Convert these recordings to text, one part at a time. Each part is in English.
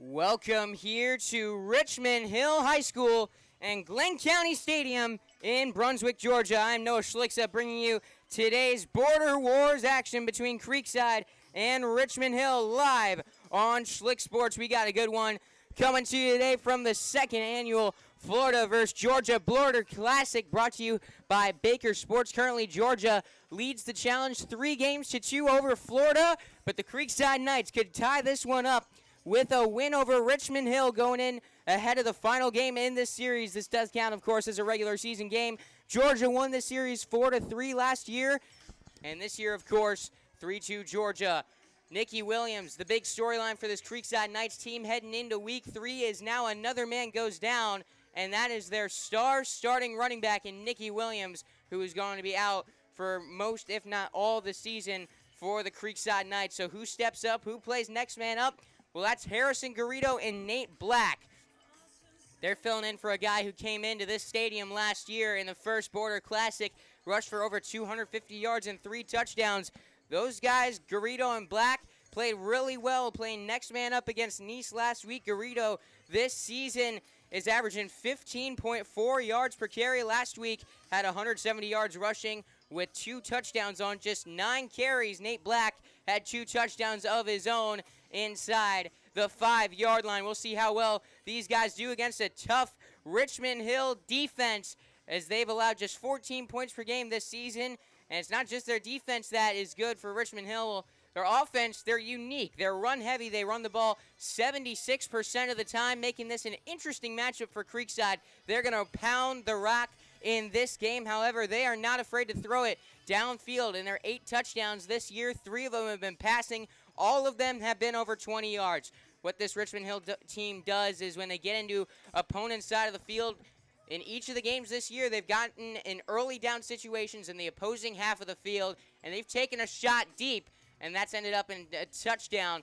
Welcome here to Richmond Hill High School and Glenn County Stadium in Brunswick, Georgia. I'm Noah Schlicksa bringing you today's Border Wars action between Creekside and Richmond Hill live on Schlick Sports. We got a good one coming to you today from the second annual Florida vs. Georgia Border Classic, brought to you by Baker Sports. Currently, Georgia leads the challenge 3-2 over Florida, but the Creekside Knights could tie this one up with a win over Richmond Hill going in ahead of the final game in this series. This does count, of course, as a regular season game. Georgia won this series 4-3 last year, and this year, of course, 3-2 Georgia. Nikki Williams, the big storyline for this Creekside Knights team heading into week 3 is now another man goes down, and that is their star starting running back in Nikki Williams, who is going to be out for most, if not all, the season for the Creekside Knights. So who steps up? Who plays next man up? Well, that's Harrison Garrido and Nate Black. They're filling in for a guy who came into this stadium last year in the first Border Classic, rushed for over 250 yards and 3 touchdowns. Those guys, Garrido and Black, played really well, playing next man up against Nease last week. Garrido this season is averaging 15.4 yards per carry. Last week had 170 yards rushing with 2 touchdowns on just 9 carries. Nate Black had 2 touchdowns of his own inside the 5-yard line. We'll see how well these guys do against a tough Richmond Hill defense, as they've allowed just 14 points per game this season. And it's not just their defense that is good for Richmond Hill. Their offense, they're unique. They're run heavy. They run the ball 76% of the time, making this an interesting matchup for Creekside. They're going to pound the rock in this game. However, they are not afraid to throw it downfield. In their 8 touchdowns this year, 3 of them have been passing. All of them have been over 20 yards. What this Richmond Hill team does is when they get into opponent's side of the field, in each of the games this year, they've gotten in early down situations in the opposing half of the field, and they've taken a shot deep, and that's ended up in a touchdown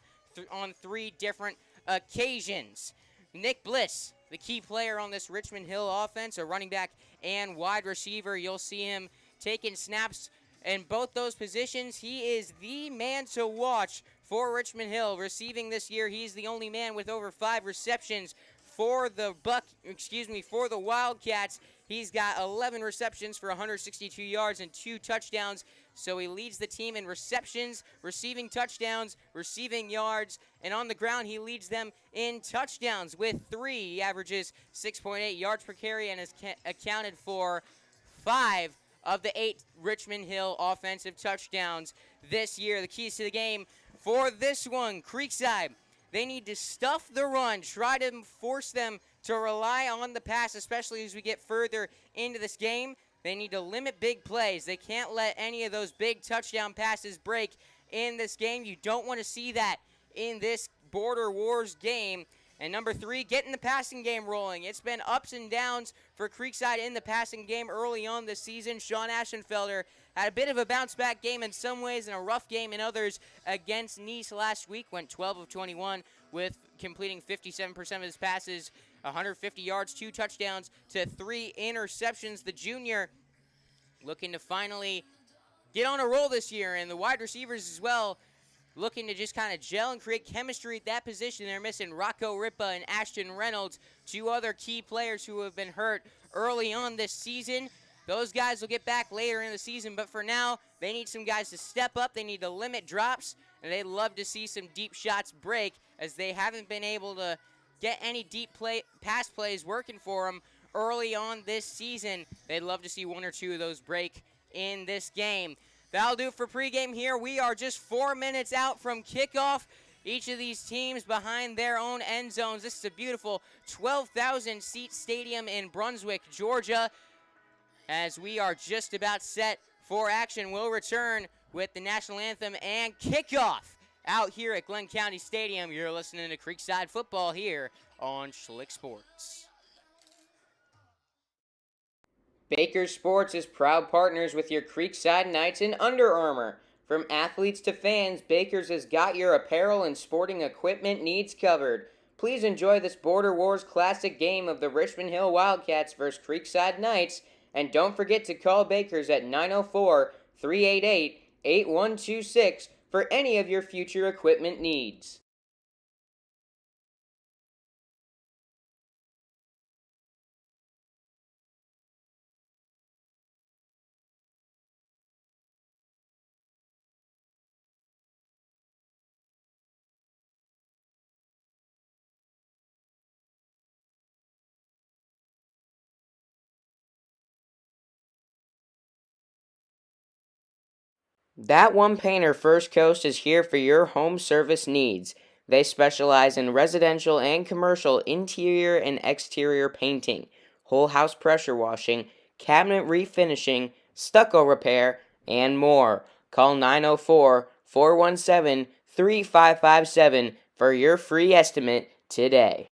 on 3 different occasions. Nick Bliss, the key player on this Richmond Hill offense, a running back and wide receiver. You'll see him taking snaps in both those positions. He is the man to watch for Richmond Hill. Receiving this year, he's the only man with over 5 receptions for the Wildcats. He's got 11 receptions for 162 yards and 2 touchdowns. So he leads the team in receptions, receiving touchdowns, receiving yards, and on the ground he leads them in touchdowns with 3. He averages 6.8 yards per carry and has accounted for 5 of the 8 Richmond Hill offensive touchdowns this year. The keys to the game for this one, Creekside, they need to stuff the run, try to force them to rely on the pass, especially as we get further into this game. They need to limit big plays. They can't let any of those big touchdown passes break in this game. You don't want to see that in this Border Wars game. And number 3, getting the passing game rolling. It's been ups and downs for Creekside in the passing game early on this season. Sean Aschenfelder had a bit of a bounce-back game in some ways and a rough game in others against Nease last week. Went 12 of 21 with completing 57% of his passes, 150 yards, 2 touchdowns to 3 interceptions. The junior looking to finally get on a roll this year, and the wide receivers as well, looking to just kind of gel and create chemistry at that position. They're missing Rocco Ripa and Ashton Reynolds, 2 other key players who have been hurt early on this season. Those guys will get back later in the season, but for now, they need some guys to step up. They need to limit drops, and they'd love to see some deep shots break, as they haven't been able to get any deep pass plays working for them early on this season. They'd love to see 1 or 2 of those break in this game. That'll do for pregame here. We are just 4 minutes out from kickoff. Each of these teams behind their own end zones. This is a beautiful 12,000-seat stadium in Brunswick, Georgia. As we are just about set for action, we'll return with the national anthem and kickoff out here at Glenn County Stadium. You're listening to Creekside Football here on Schlick Sports. Baker Sports is proud partners with your Creekside Knights and Under Armour. From athletes to fans, Baker's has got your apparel and sporting equipment needs covered. Please enjoy this Border Wars Classic game of the Richmond Hill Wildcats vs. Creekside Knights, and don't forget to call Baker's at 904-388-8126 for any of your future equipment needs. That One Painter First Coast is here for your home service needs. They specialize in residential and commercial interior and exterior painting, whole house pressure washing, cabinet refinishing, stucco repair, and more. Call 904-417-3557 for your free estimate today.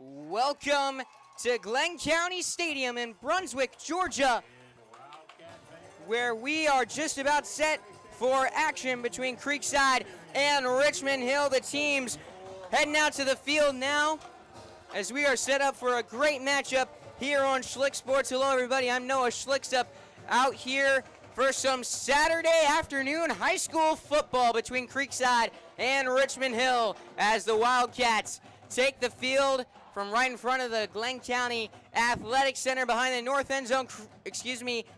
Welcome to Glenn County Stadium in Brunswick, Georgia, where we are just about set for action between Creekside and Richmond Hill. The teams heading out to the field now as we are set up for a great matchup here on Schlick Sports. Hello, everybody. I'm Noah Schlickstup out here for some Saturday afternoon high school football between Creekside and Richmond Hill as the Wildcats take the field from right in front of the Glenn County Athletic Center behind the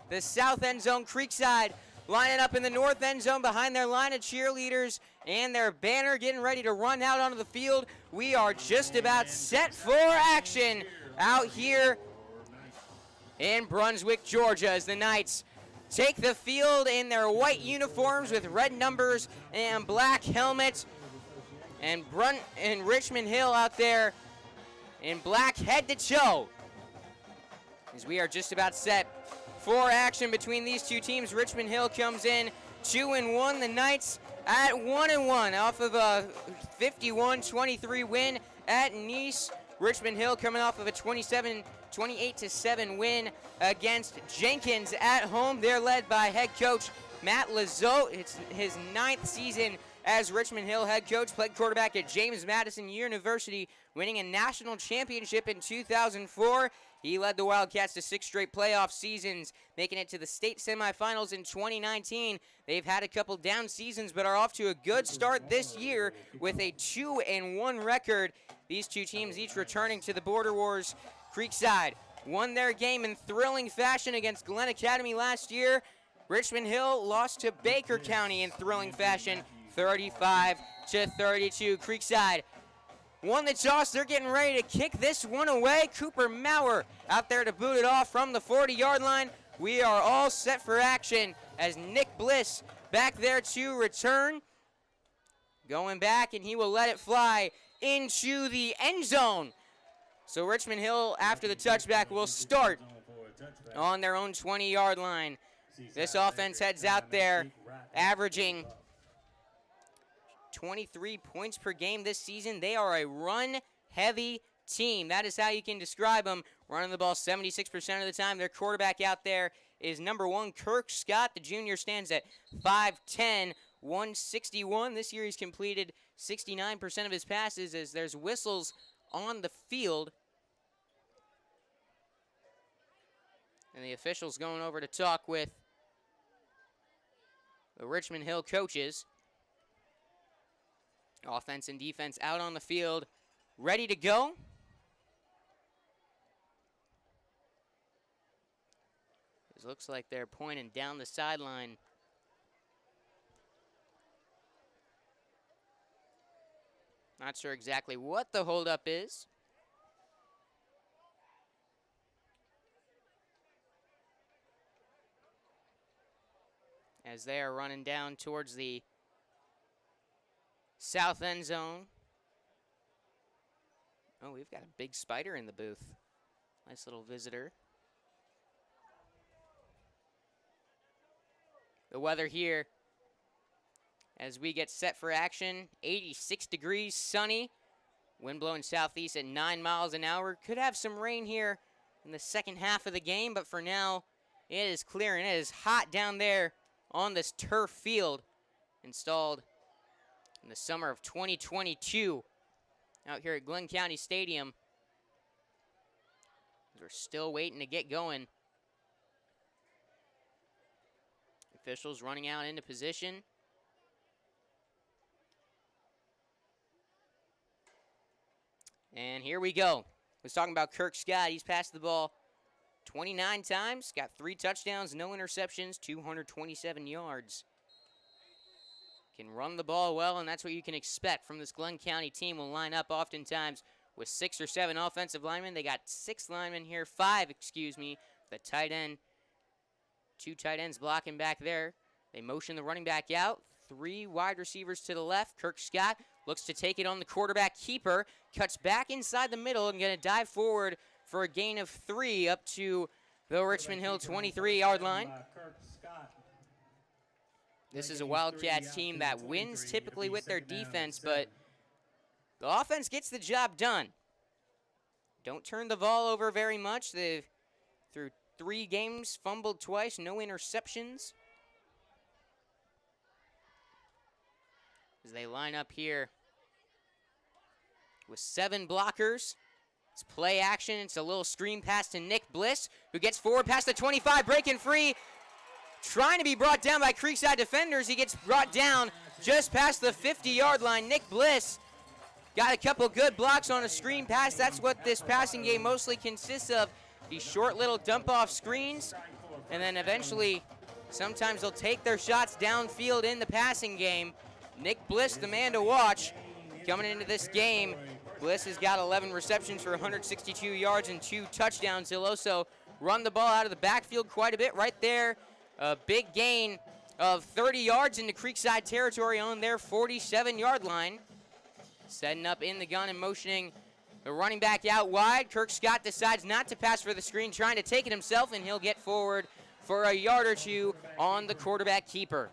the south end zone. Creekside lining up in the north end zone behind their line of cheerleaders and their banner getting ready to run out onto the field. We are just about set for action out here in Brunswick, Georgia, as the Knights take the field in their white uniforms with red numbers and black helmets, and Richmond Hill out there in black head to toe, as we are just about set for action between these two teams. Richmond Hill comes in 2-1. The Knights at 1-1 off of a 51-23 win at Nease. Richmond Hill coming off of a 28-7 win against Jenkins at home. They're led by head coach Matt Lazote. It's his 9th season as Richmond Hill head coach. Played quarterback at James Madison University, winning a national championship in 2004. He led the Wildcats to 6 straight playoff seasons, making it to the state semifinals in 2019. They've had a couple down seasons, but are off to a good start this year with a 2-1 record. These two teams each returning to the Border Wars. Creekside won their game in thrilling fashion against Glen Academy last year. Richmond Hill lost to Baker County in thrilling fashion, 35-32. Creekside won the toss. They're getting ready to kick this one away. Cooper Maurer out there to boot it off from the 40-yard line. We are all set for action as Nick Bliss back there to return. Going back, and he will let it fly into the end zone. So Richmond Hill, after the touchback, will start on their own 20-yard line. This offense heads out there averaging 23 points per game this season. They are a run-heavy team. That is how you can describe them. Running the ball 76% of the time. Their quarterback out there is number 1, Kirk Scott. The junior stands at 5'10", 161. This year he's completed 69% of his passes as there's whistles on the field. And the officials going over to talk with the Richmond Hill coaches. Offense and defense out on the field, ready to go. It looks like they're pointing down the sideline. Not sure exactly what the holdup is. As they are running down towards the south end zone. Oh, we've got a big spider in the booth. Nice little visitor. The weather here as we get set for action, 86 degrees, sunny. Wind blowing southeast at 9 miles an hour. Could have some rain here in the second half of the game, but for now, it is clear and it is hot down there on this turf field installed in the summer of 2022 out here at Glenn County Stadium. We're still waiting to get going. Officials running out into position. And here we go. I was talking about Kirk Scott. He's passed the ball 29 times, got 3 touchdowns, no interceptions, 227 yards. Can run the ball well, and that's what you can expect from this Glenn County team. Will line up oftentimes with 6 or 7 offensive linemen. They got 6 linemen here, 5, excuse me, the tight end. 2 tight ends blocking back there. They motion the running back out. 3 wide receivers to the left. Kirk Scott looks to take it on the quarterback keeper. Cuts back inside the middle and going to dive forward for a gain of 3 up to the Richmond Hill 23-yard line. This is a Wildcats team that wins typically with their defense, but the offense gets the job done. Don't turn the ball over very much. They've, through 3 games, fumbled twice, no interceptions. As they line up here with 7 blockers. It's play action. It's a little screen pass to Nick Bliss, who gets forward past the 25, breaking free. Trying to be brought down by Creekside defenders. He gets brought down just past the 50-yard line. Nick Bliss got a couple good blocks on a screen pass. That's what this passing game mostly consists of. These short little dump-off screens. And then eventually, sometimes they'll take their shots downfield in the passing game. Nick Bliss, the man to watch, coming into this game. Bliss has got 11 receptions for 162 yards and 2 touchdowns. He'll also run the ball out of the backfield quite a bit right there. A big gain of 30 yards into Creekside territory on their 47-yard line. Setting up in the gun and motioning the running back out wide. Kirk Scott decides not to pass for the screen, trying to take it himself, and he'll get forward for a yard or 2 on the quarterback keeper.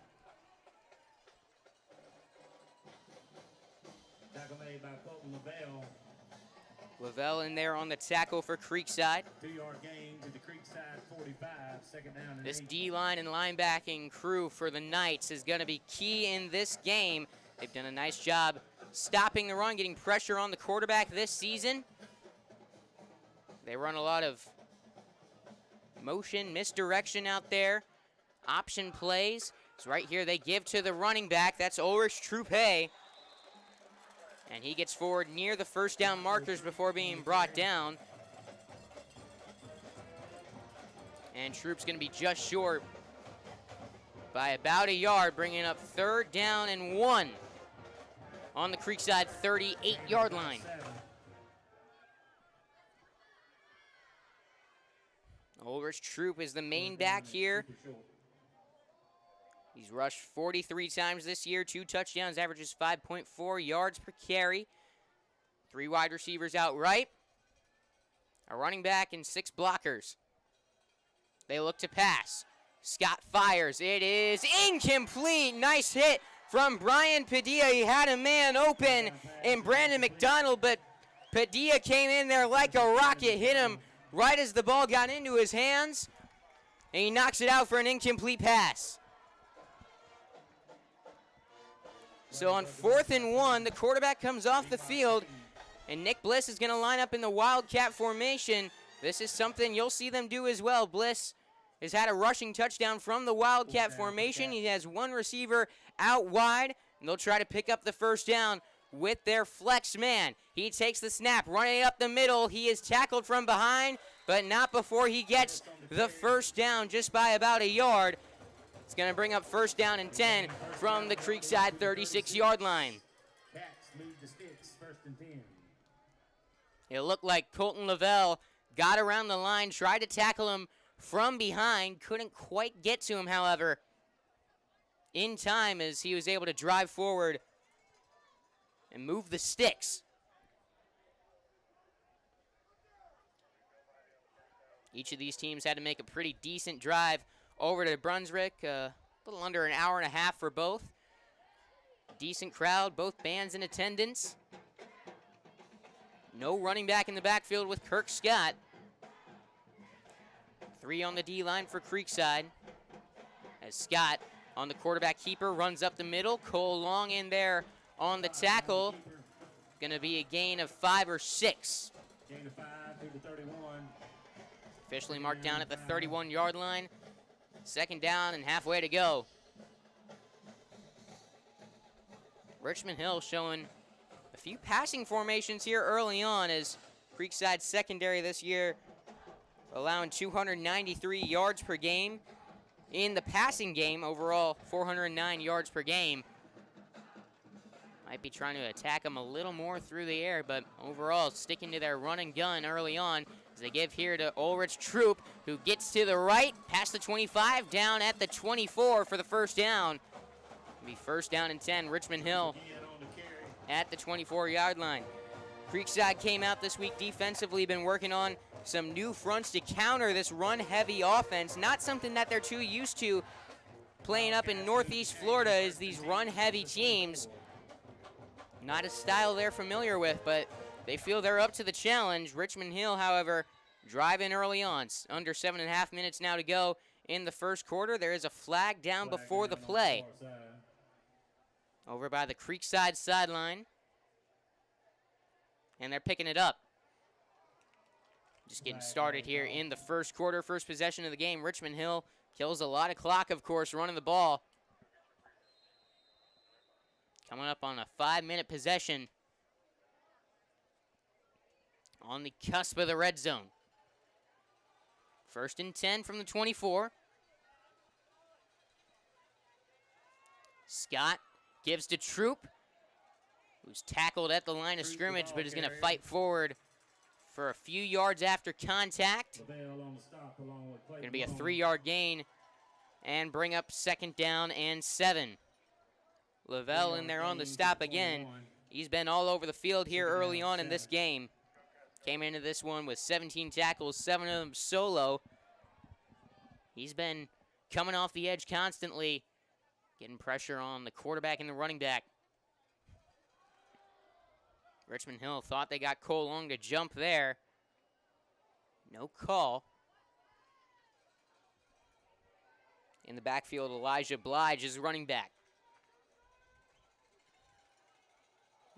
Lavelle in there on the tackle for Creekside. 2-yard gain to the Creekside 45, second down and This 8. D-line and linebacking crew for the Knights is going to be key in this game. They've done a nice job stopping the run, getting pressure on the quarterback this season. They run a lot of motion, misdirection out there, option plays. So right here they give to the running back. That's Ulrich Troupe. And he gets forward near the first down markers before being brought down. And Troop's going to be just short by about a yard, bringing up 3rd down and 1 on the Creekside 38-yard line. Ulrich Troop is the main back here. He's rushed 43 times this year, 2 touchdowns, averages 5.4 yards per carry. 3 wide receivers out right, a running back, and 6 blockers. They look to pass. Scott fires. It is incomplete. Nice hit from Brian Padilla. He had a man open in Brandon McDonald, but Padilla came in there like a rocket, hit him right as the ball got into his hands, and he knocks it out for an incomplete pass. So on 4th and 1, the quarterback comes off the field, and Nick Bliss is going to line up in the Wildcat formation. This is something you'll see them do as well. Bliss has had a rushing touchdown from the Wildcat formation. He has 1 receiver out wide, and they'll try to pick up the first down with their flex man. He takes the snap, running up the middle. He is tackled from behind, but not before he gets the first down, just by about a yard. It's going to bring up 1st down and 10 from the Creekside 36-yard line. Move the sticks, 1st and 10. It looked like Colton Lavelle got around the line, tried to tackle him from behind, couldn't quite get to him, however, in time as he was able to drive forward and move the sticks. Each of these teams had to make a pretty decent drive over to Brunswick, a little under an hour and a half for both. Decent crowd, both bands in attendance. No running back in the backfield with Kirk Scott. 3 on the D-line for Creekside. As Scott on the quarterback keeper runs up the middle. Cole Long in there on the tackle. Going to be a gain of 5 or 6. Gain of 5 through the 31. Officially marked down at the 31-yard line. 2nd down and halfway to go. Richmond Hill showing a few passing formations here early on as Creekside's secondary this year allowing 293 yards per game. In the passing game, overall 409 yards per game. Might be trying to attack them a little more through the air, but overall sticking to their run and gun early on as they give here to Ulrich Troop, who gets to the right, past the 25, down at the 24 for the 1st down. It'll be 1st down and 10, Richmond Hill at the 24-yard line. Creekside came out this week defensively, been working on some new fronts to counter this run-heavy offense. Not something that they're too used to playing up in Northeast Florida is these run-heavy teams. Not a style they're familiar with, but they feel they're up to the challenge. Richmond Hill, however, driving early on. Under 7.5 minutes now to go in the 1st quarter. There is a flag down before the play. Over by the Creekside sideline. And they're picking it up. Just getting started here in the 1st quarter. First possession of the game. Richmond Hill kills a lot of clock, of course, running the ball. Coming up on a 5-minute possession. On the cusp of the red zone. 1st and 10 from the 24. Scott gives to Troop, who's tackled at the line of scrimmage, but is going to fight forward for a few yards after contact. Going to be a 3-yard gain and bring up 2nd down and 7. Lavelle in there on the stop again. He's been all over the field here early on in this game. Came into this one with 17 tackles, 7 of them solo. He's been coming off the edge constantly, getting pressure on the quarterback and the running back. Richmond Hill thought they got Cole Long to jump there. No call. In the backfield, Elijah Blige is running back.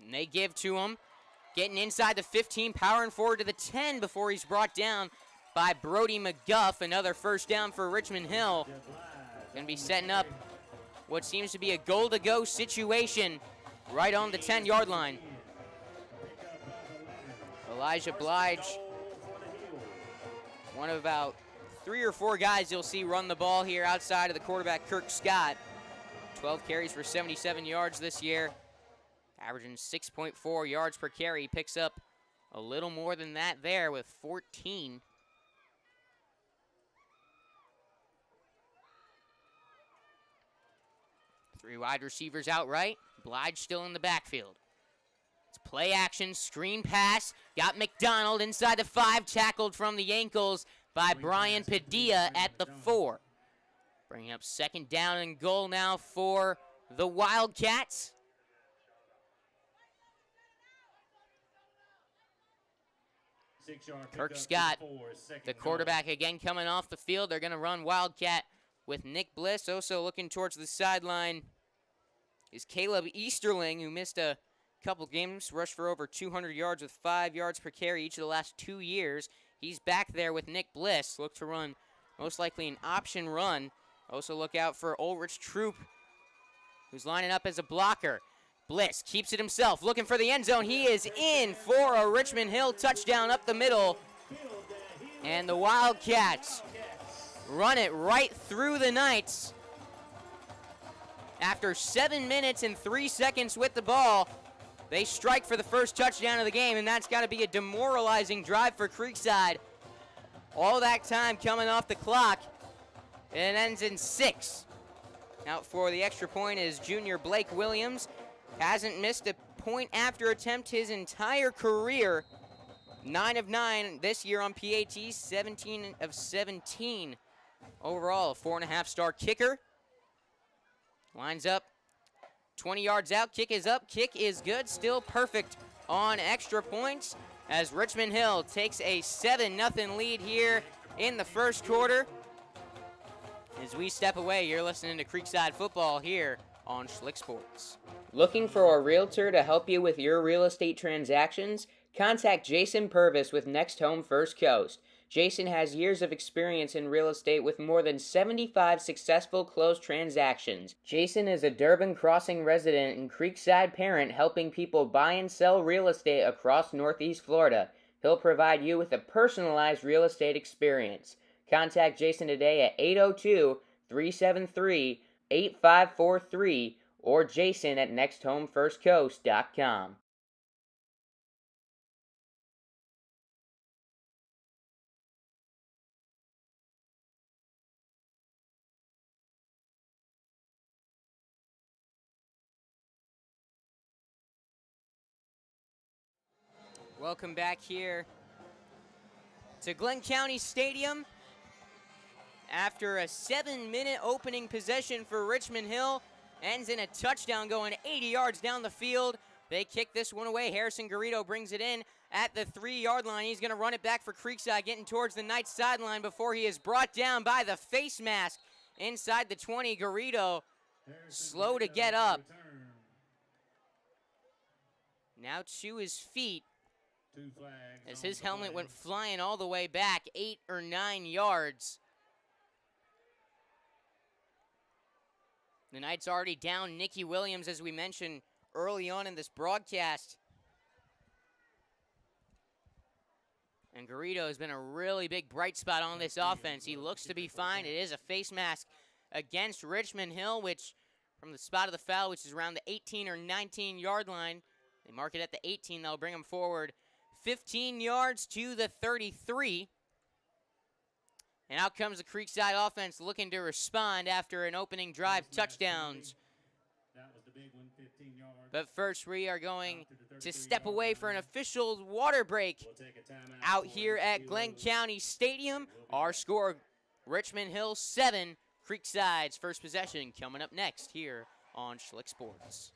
And they give to him. Getting inside the 15, powering forward to the 10 before he's brought down by Brody McGuff. Another 1st down for Richmond Hill. Going to be setting up what seems to be a goal-to-go situation right on the 10-yard line. Elijah Blige, one of about 3 or 4 guys you'll see run the ball here outside of the quarterback, Kirk Scott. 12 carries for 77 yards this year, averaging 6.4 yards per carry. He picks up a little more than that there with 14. Three wide receivers out right. Blige still in the backfield. It's play action, screen pass. Got McDonald inside the 5, tackled from the ankles by Brian Padilla at the 4. Bringing up 2nd down and goal now for the Wildcats. Kirk Scott, the quarterback again coming off the field. They're going to run Wildcat with Nick Bliss. Also looking towards the sideline is Caleb Easterling, who missed a couple games, rushed for over 200 yards with 5 yards per carry each of the last 2 years. He's back there with Nick Bliss. Look to run most likely an option run. Also look out for Ulrich Troop, who's lining up as a blocker. Bliss keeps it himself, looking for the end zone. He is in for a Richmond Hill touchdown up the middle. And the Wildcats run it right through the Knights. After 7 minutes and 3 seconds with the ball, They strike for the first touchdown of the game, and that's got to be a demoralizing drive for Creekside. All that time coming off the clock, and it ends in 6. Out for the extra point is junior Blake Williams. Hasn't missed a point after attempt his entire career. 9 of 9 this year on PATs, 17 of 17 overall. A 4.5-star kicker. Lines up, 20 yards out, kick is up, kick is good, still perfect on extra points as Richmond Hill takes a 7-0 lead here in the first quarter. As we step away, you're listening to Creekside Football here on Schlick Sports. Looking for a realtor to help you with your real estate transactions? Contact Jason Purvis with Next Home First Coast. Jason has years of experience in real estate with more than 75 successful closed transactions. Jason is a Durban Crossing resident and Creekside parent helping people buy and sell real estate across Northeast Florida. He'll provide you with a personalized real estate experience. Contact Jason today at 802-373-8543 or Jason at nexthomefirstcoast.com. Welcome back here to Glenn County Stadium. After a 7-minute opening possession for Richmond Hill, ends in a touchdown going 80 yards down the field. They kick this one away. Harrison Garrido brings it in at the 3-yard line. He's going to run it back for Creekside, getting towards the Knights sideline before he is brought down by the face mask inside the 20. Garrido slow to get up. Now to his feet, as his helmet went flying all the way back 8 or 9 yards. The Knights already down Nicky Williams, as we mentioned early on in this broadcast. And Garrido has been a really big bright spot on this offense. He looks to be fine. It is a face mask against Richmond Hill, which from the spot of the foul, which is around the 18 or 19-yard line. They mark it at the 18. They'll bring him forward 15 yards to the 33. And out comes the Creekside offense looking to respond after an opening drive touchdowns. But first, we are going to step away for an official water break out here at Glenn County Stadium. Our score, Richmond Hill 7, Creekside's first possession coming up next here on Schlick Sports.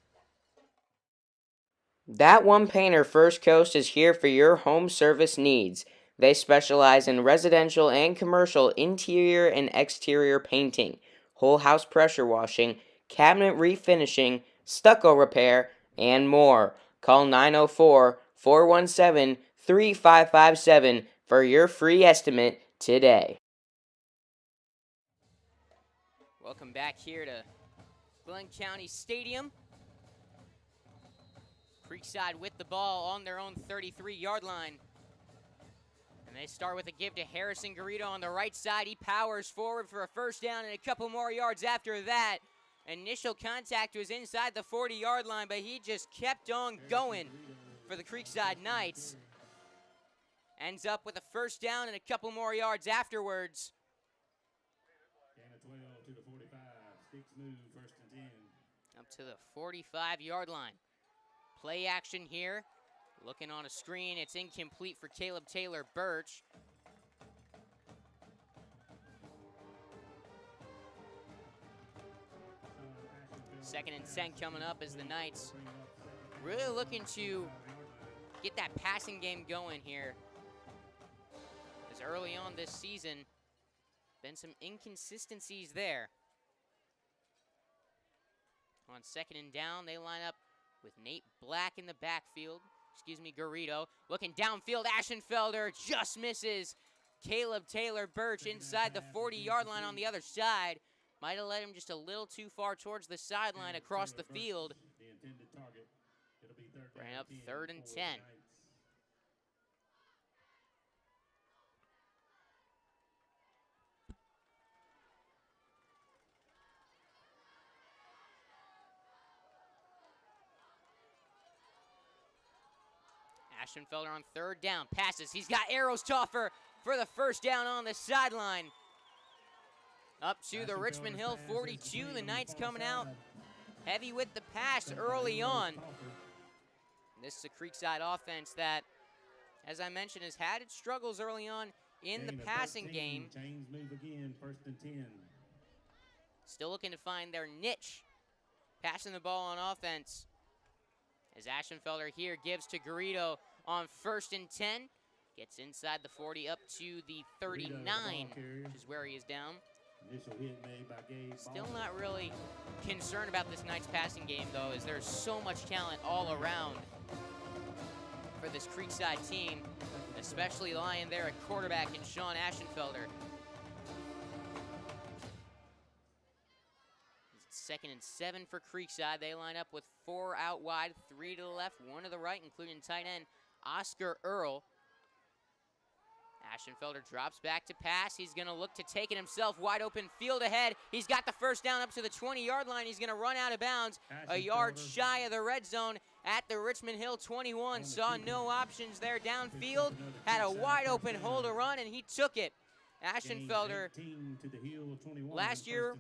That One Painter First Coast is here for your home service needs. They specialize in residential and commercial interior and exterior painting, whole house pressure washing, cabinet refinishing, stucco repair, and more. Call 904-417-3557 for your free estimate today. Welcome back here to Glenn County Stadium. Creekside with the ball on their own 33-yard line. And they start with a give to Harrison Garrido on the right side. He powers forward for a first down and a couple more yards after that. Initial contact was inside the 40-yard line, but he just kept on going for the Creekside Knights. Ends up with a first down and a couple more yards afterwards. Gain of 12 to the 45. Sticks move, first and 10. Up to the 45-yard line. Play action here. Looking on a screen, it's incomplete for Caleb Taylor Birch. Second and 10 coming up as the Knights really looking to get that passing game going here. As early on this season, been some inconsistencies there. On second and down, they line up with Nate Black in the backfield. Garrido. Looking downfield, Aschenfelder just misses. Caleb Taylor Birch inside the 40-yard line on the other side. Might have led him just a little too far towards the sideline across the field. Bring up third and 10. Ashenfelder on third down, passes. He's got arrows Toffer for the first down on the sideline. Up to the Richmond Hill 42. The Knights coming out heavy with the pass early on. This is a Creekside offense that, as I mentioned, has had its struggles early on in the passing game. Chains move again, 1st and 10. Still looking to find their niche, passing the ball on offense. As Ashenfelder here gives to Garrido on 1st and 10. Gets inside the 40 up to the 39, which is where he is down. Initial hit made by Gabe. Still not really concerned about this Knights passing game, though, as there's so much talent all around for this Creekside team, especially lying there at quarterback in Sean Ashenfelder. It's 2nd and 7 for Creekside. They line up with 4 out wide, 3 to the left, 1 to the right, including tight end Oscar Earl. Ashenfelder drops back to pass. He's going to look to take it himself. Wide open field ahead. He's got the first down up to the 20-yard line. He's going to run out of bounds a yard shy of the red zone at the Richmond Hill 21. Saw no options there downfield. Had a wide open hole to run, and he took it. Ashenfelder, last year,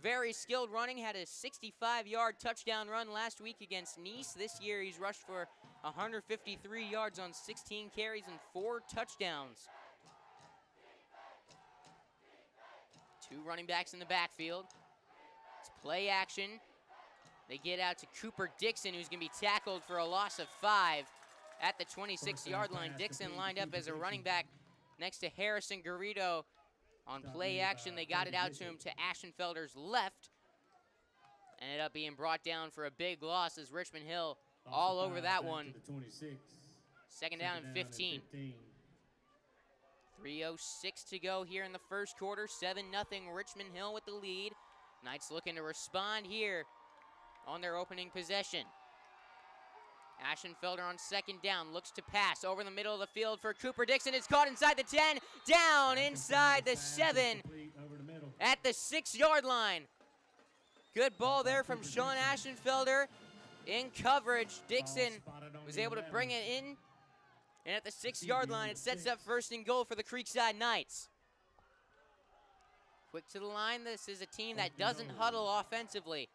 very skilled running, had a 65-yard touchdown run last week against Nease. This year, he's rushed for 153 yards on 16 carries and 4 touchdowns. 2 running backs in the backfield. It's play action. They get out to Cooper Dixon, who's going to be tackled for a loss of 5 at the 26-yard line. Dixon lined up as a running back next to Harrison Garrido. On play action, they got it out to him to Ashenfelder's left. Ended up being brought down for a big loss as Richmond Hill all over that one. 2nd down and 15. 3:06 to go here in the first quarter. 7-0 Richmond Hill with the lead. Knights looking to respond here on their opening possession. Ashenfelder on 2nd down, looks to pass over the middle of the field for Cooper Dixon. It's caught inside the 10, down inside the 7 at the 6-yard line. Good ball there from Sean Ashenfelder in coverage. Dixon was able to bring it in, and at the 6-yard line, it sets up 1st and goal for the Creekside Knights. Quick to the line. This is a team that doesn't huddle offensively.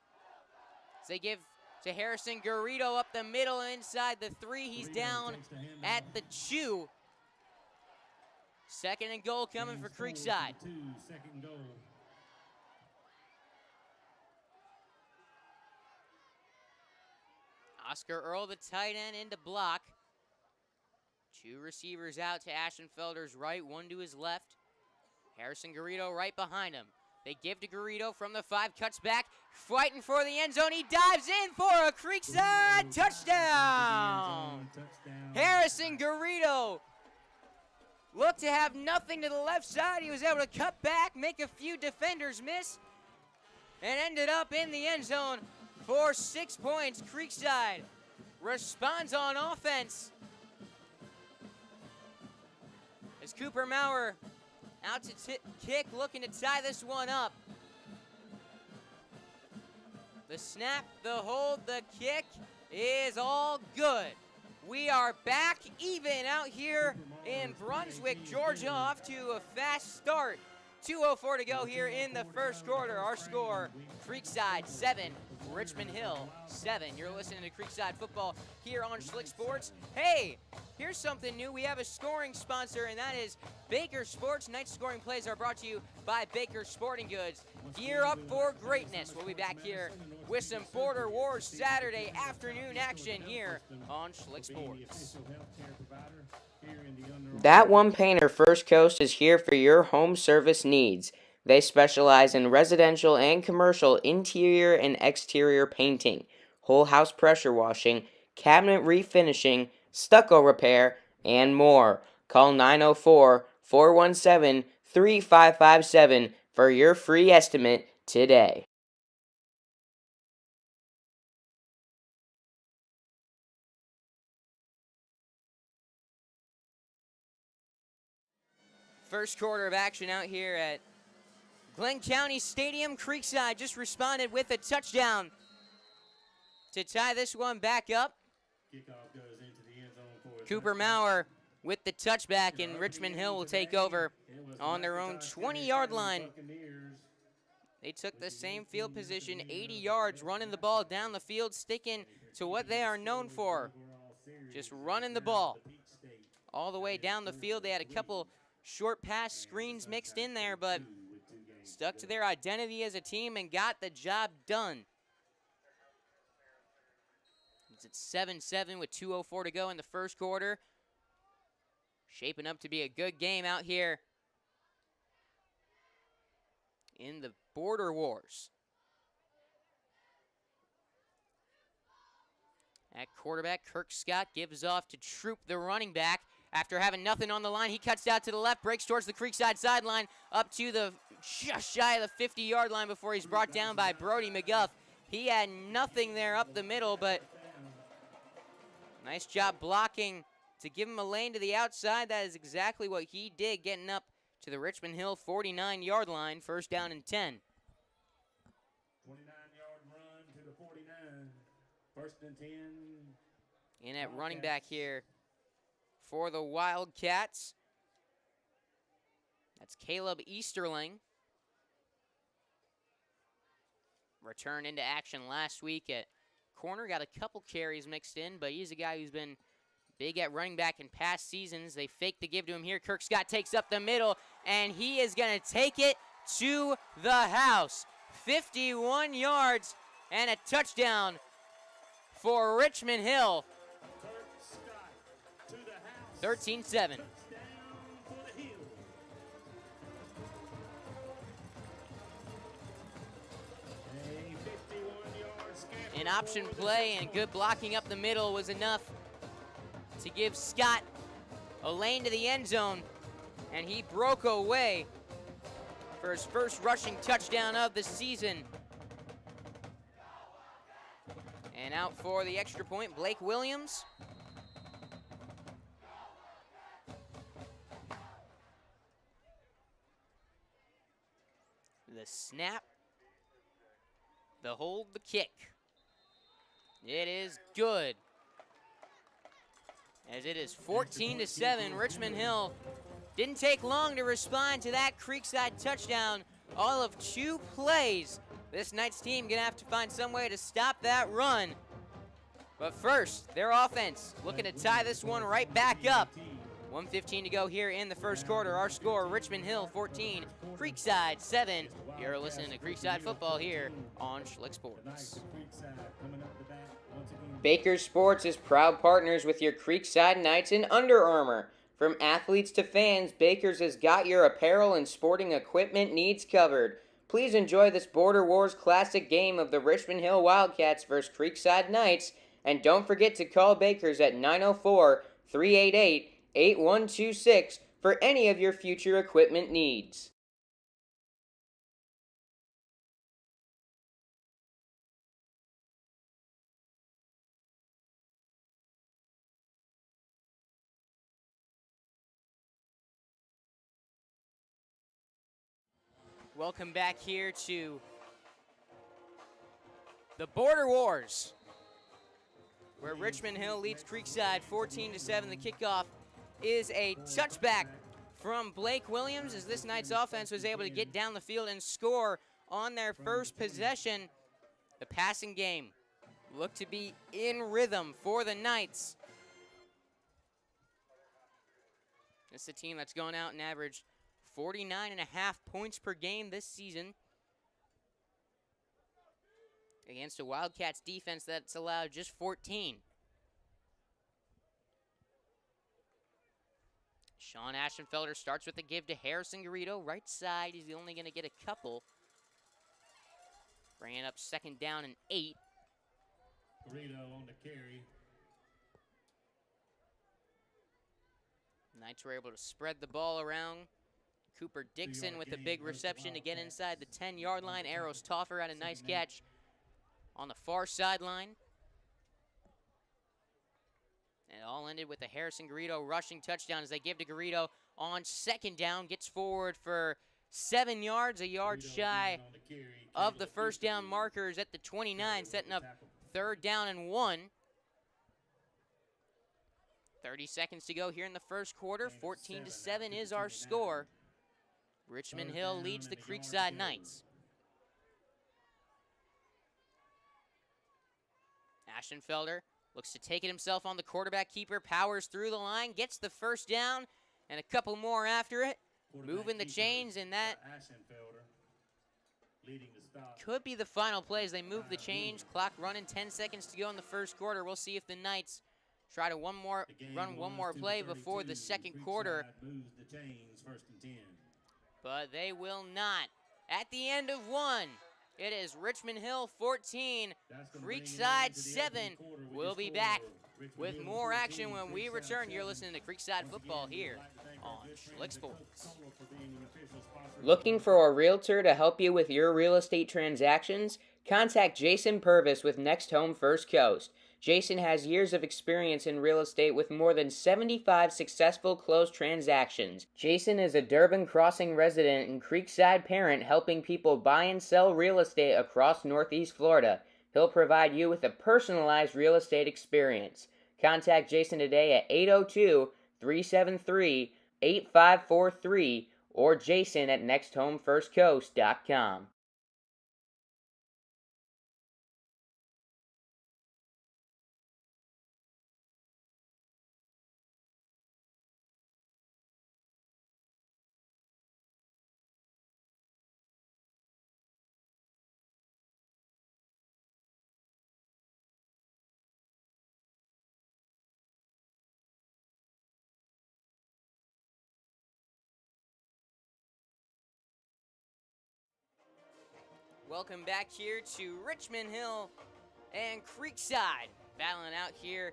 As they give to Harrison Garrido up the middle inside the 3. He's down at the 2. 2nd and goal coming for Creekside. 2nd goal. Oscar Earl, the tight end, into block. 2 receivers out to Ashenfelder's right, 1 to his left. Harrison Garrido right behind him. They give to Garrido from the 5, cuts back, fighting for the end zone. He dives in for a Creekside touchdown. Harrison Garrido looked to have nothing to the left side. He was able to cut back, make a few defenders miss, and ended up in the end zone for 6 points. Creekside responds on offense as Cooper Maurer out to kick, looking to tie this one up. The snap, the hold, the kick is all good. We are back even out here in Brunswick, Georgia, off to a fast start. 2:04 to go here in the first quarter. Our score, Creekside 7, Richmond Hill 7. You're listening to Creekside football here on Schlick Sports. Hey, here's something new. We have a scoring sponsor, and that is Baker Sports. Night's scoring plays are brought to you by Baker Sporting Goods. Gear up for greatness. We'll be back here with some Border Wars Saturday afternoon action here on Schlick Sports. That One Painter First Coast is here for your home service needs. They specialize in residential and commercial interior and exterior painting, whole house pressure washing, cabinet refinishing, stucco repair, and more. Call 904-417-3557 for your free estimate today. First quarter of action out here at Glenn County Stadium. Creekside just responded with a touchdown to tie this one back up. Kickoff goes into the end zone for a Cooper touchdown. Maurer with the touchback, and Richmond Hill will take over on their own 20-yard line. They took the same field position, 80 yards, running the ball down the field, sticking to what they are known for, just running the ball all the way down the field. They had a couple short pass screens mixed in there, but stuck to their identity as a team and got the job done. It's at 7-7 with 2:04 to go in the first quarter. Shaping up to be a good game out here in the Border Wars. At quarterback, Kirk Scott gives off to Troop, the running back. After having nothing on the line, he cuts out to the left, breaks towards the Creekside sideline, up to the just shy of the 50-yard line before he's brought down by Brody McGuff. He had nothing there up the middle, but nice job blocking to give him a lane to the outside. That is exactly what he did, getting up to the Richmond Hill 49-yard line, first down and 10. 29-yard run to the 49. First and 10. In at running back here for the Wildcats, that's Caleb Easterling. Returned into action last week at corner, got a couple carries mixed in, but he's a guy who's been big at running back in past seasons. They fake the give to him here. Kirk Scott takes up the middle, and he is going to take it to the house. 51 yards and a touchdown for Richmond Hill. 13-7. An option play and good blocking up the middle was enough to give Scott a lane to the end zone, and he broke away for his first rushing touchdown of the season. And out for the extra point, Blake Williams. The snap, the hold, the kick. It is good. As it is 14-7, Richmond Hill didn't take long to respond to that Creekside touchdown. All of 2 plays. This Knights team gonna have to find some way to stop that run. But first, their offense looking to tie this one right back up. 1:15 to go here in the first quarter. Our score, Richmond Hill 14, Creekside 7. You're listening to Creekside football here on Schlick Sports. Baker Sports is proud partners with your Creekside Knights and Under Armour. From athletes to fans, Baker's has got your apparel and sporting equipment needs covered. Please enjoy this Border Wars classic game of the Richmond Hill Wildcats vs. Creekside Knights, and don't forget to call Baker's at 904-388-8126 for any of your future equipment needs. Welcome back here to the Border Wars, where Richmond Hill leads Creekside 14-7. The kickoff is a touchback from Blake Williams, as this Knights offense was able to get down the field and score on their first possession. The passing game looked to be in rhythm for the Knights. This is a team that's gone out and averaged 49.5 points per game this season against a Wildcats defense that's allowed just 14. Sean Aschenfelder starts with a give to Harrison Garrido. Right side, he's only going to get a couple. Bringing up second down and 8. Garrido on the carry. Knights were able to spread the ball around. Cooper Dixon with a big reception to get inside the 10-yard line. Arrows Toffer had a nice catch on the far sideline. And it all ended with a Harrison Garrido rushing touchdown as they give to Garrido on second down. Gets forward for 7 yards, a yard shy of the first down markers at the 29, setting up third down and 1. 30 seconds to go here in the first quarter. 14-7 is our score. Richmond Hill leads the Creekside Knights. Ashenfelder looks to take it himself on the quarterback keeper, powers through the line, gets the first down, and a couple more after it. Moving the chains, and that could be the final play as they move the change. Clock running, 10 seconds to go in the first quarter. We'll see if the Knights try to run one more play before the second quarter. But they will not. At the end of one, it is Richmond Hill 14, Creekside 7. We'll be back with more action when we return. You're listening to Creekside Football here on Schlick Sports. Looking for a realtor to help you with your real estate transactions? Contact Jason Purvis with Next Home First Coast. Jason has years of experience in real estate with more than 75 successful closed transactions. Jason is a Durban Crossing resident and Creekside parent helping people buy and sell real estate across Northeast Florida. He'll provide you with a personalized real estate experience. Contact Jason today at 802-373-8543 or Jason at nexthomefirstcoast.com. Welcome back here to Richmond Hill and Creekside, battling out here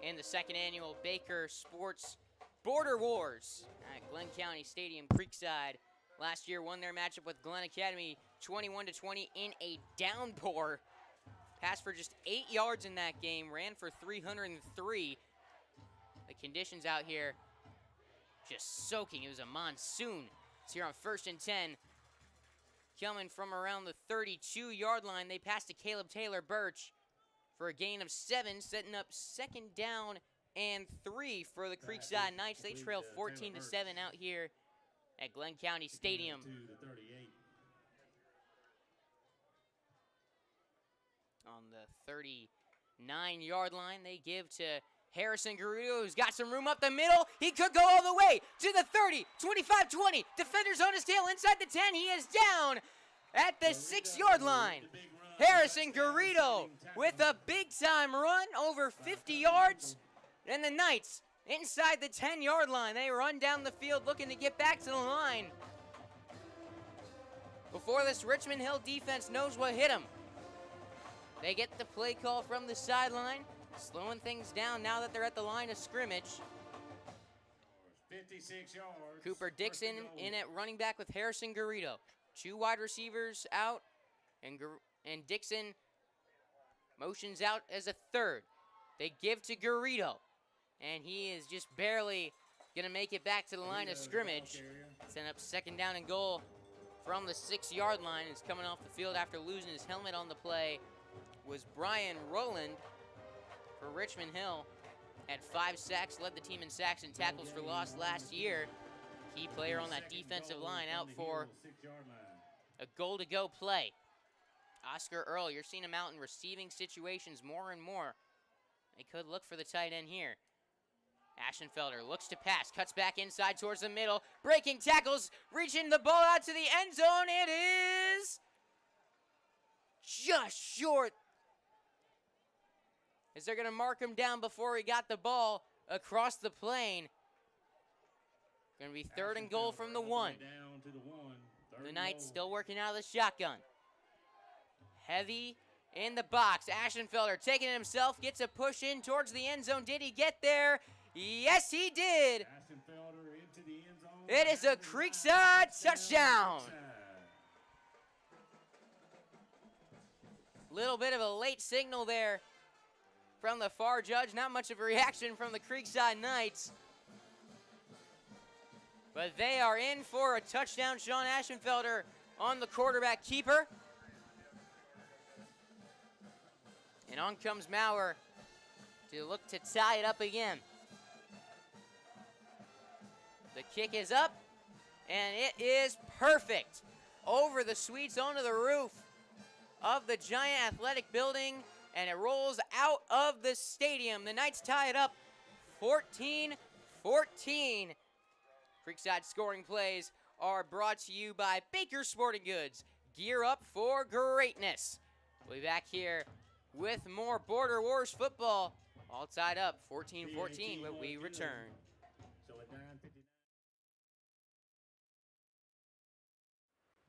in the second annual Baker Sports Border Wars at Glenn County Stadium. Creekside last year won their matchup with Glenn Academy 21-20 in a downpour. Passed for just 8 yards in that game, ran for 303. The conditions out here just soaking. It was a monsoon. It's here on 1st and 10. Coming from around the 32-yard line, they pass to Caleb Taylor Birch for a gain of 7, setting up second down and 3 for the Creekside Knights. They trail 14-7 out here at Glenn County Stadium. On the 39-yard line, they give to Harrison Garrido, who's got some room up the middle. He could go all the way to the 30, 25, 20. Defenders on his tail inside the 10. He is down at the 6-yard line. Harrison Garrido with a big-time run over 50 yards. And the Knights inside the 10-yard line. They run down the field looking to get back to the line. Before this Richmond Hill defense knows what hit them. They get the play call from the sideline. Slowing things down now that they're at the line of scrimmage. 56 yards. Cooper Dixon in at running back with Harrison Garrido. 2 wide receivers out, and Dixon motions out as a third. They give to Garrido, and he is just barely going to make it back to the line of scrimmage. Set up second down and goal from the 6-yard line. Is coming off the field after losing his helmet on the play was Brian Rowland. For Richmond Hill, had 5 sacks, led the team in sacks and tackles for loss last year. Key player on that defensive line out for a goal-to-go play. Oscar Earl, you're seeing him out in receiving situations more and more. They could look for the tight end here. Ashenfelder looks to pass, cuts back inside towards the middle, breaking tackles, reaching the ball out to the end zone. It is just short. Is they're going to mark him down before he got the ball across the plane. Going to be 3rd and goal from the 1. The Knights still working out of the shotgun. Heavy in the box. Ashenfelder taking it himself, gets a push in towards the end zone. Did he get there? Yes, he did. It is a Creekside touchdown. Little bit of a late signal there from the far judge. Not much of a reaction from the Creekside Knights. But they are in for a touchdown. Sean Ashenfelder on the quarterback keeper. And on comes Maurer to look to tie it up again. The kick is up, and it is perfect. Over the Swedes onto the roof of the giant athletic building, and it rolls out of the stadium. The Knights tie it up 14-14. Creekside scoring plays are brought to you by Baker Sporting Goods. Gear up for greatness. We'll be back here with more Border Wars football. All tied up 14-14 when we return. So at 9:59.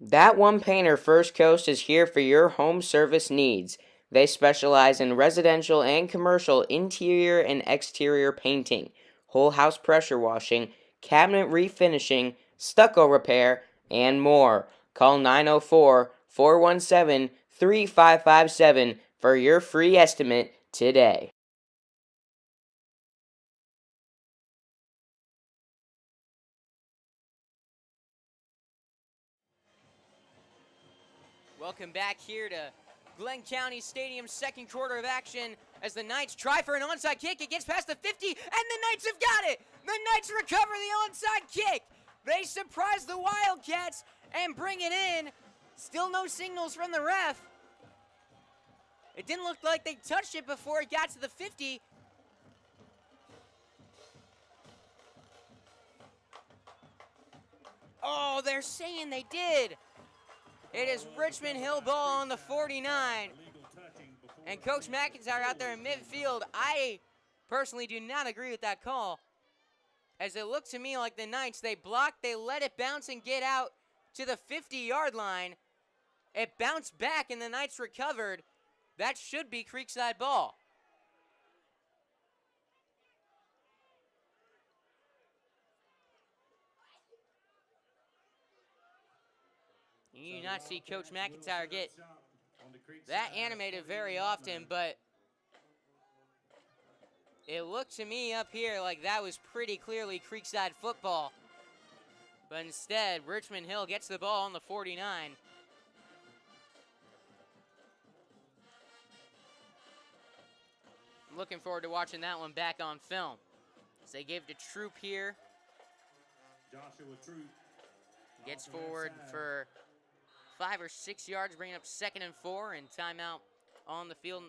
That One Painter First Coast is here for your home service needs. They specialize in residential and commercial interior and exterior painting, whole house pressure washing, cabinet refinishing, stucco repair, and more. Call 904-417-3557 for your free estimate today. Welcome back here to Glenn County Stadium's second quarter of action as the Knights try for an onside kick. It gets past the 50, and the Knights have got it. The Knights recover the onside kick. They surprise the Wildcats and bring it in. Still no signals from the ref. It didn't look like they touched it before it got to the 50. Oh, they're saying they did. It is Richmond Hill ball on the 49. And Coach McIntyre out there in midfield. I personally do not agree with that call. As it looked to me like the Knights, they blocked, they let it bounce and get out to the 50-yard line. It bounced back and the Knights recovered. That should be Creekside ball. You do not see Coach McIntyre get that animated very often, but it looked to me up here like that was pretty clearly Creekside football. But instead, Richmond Hill gets the ball on the 49. I'm looking forward to watching that one back on film. As they gave to Troop here. Joshua Troop Gets forward for 5 or 6 yards, bringing up 2nd and 4, and timeout on the field.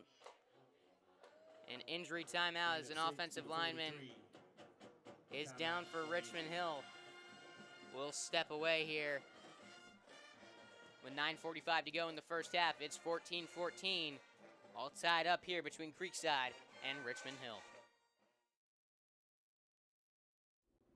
An injury timeout as an offensive lineman is down for Richmond Hill. We'll step away here. With 9:45 to go in the first half, it's 14-14. All tied up here between Creekside and Richmond Hill.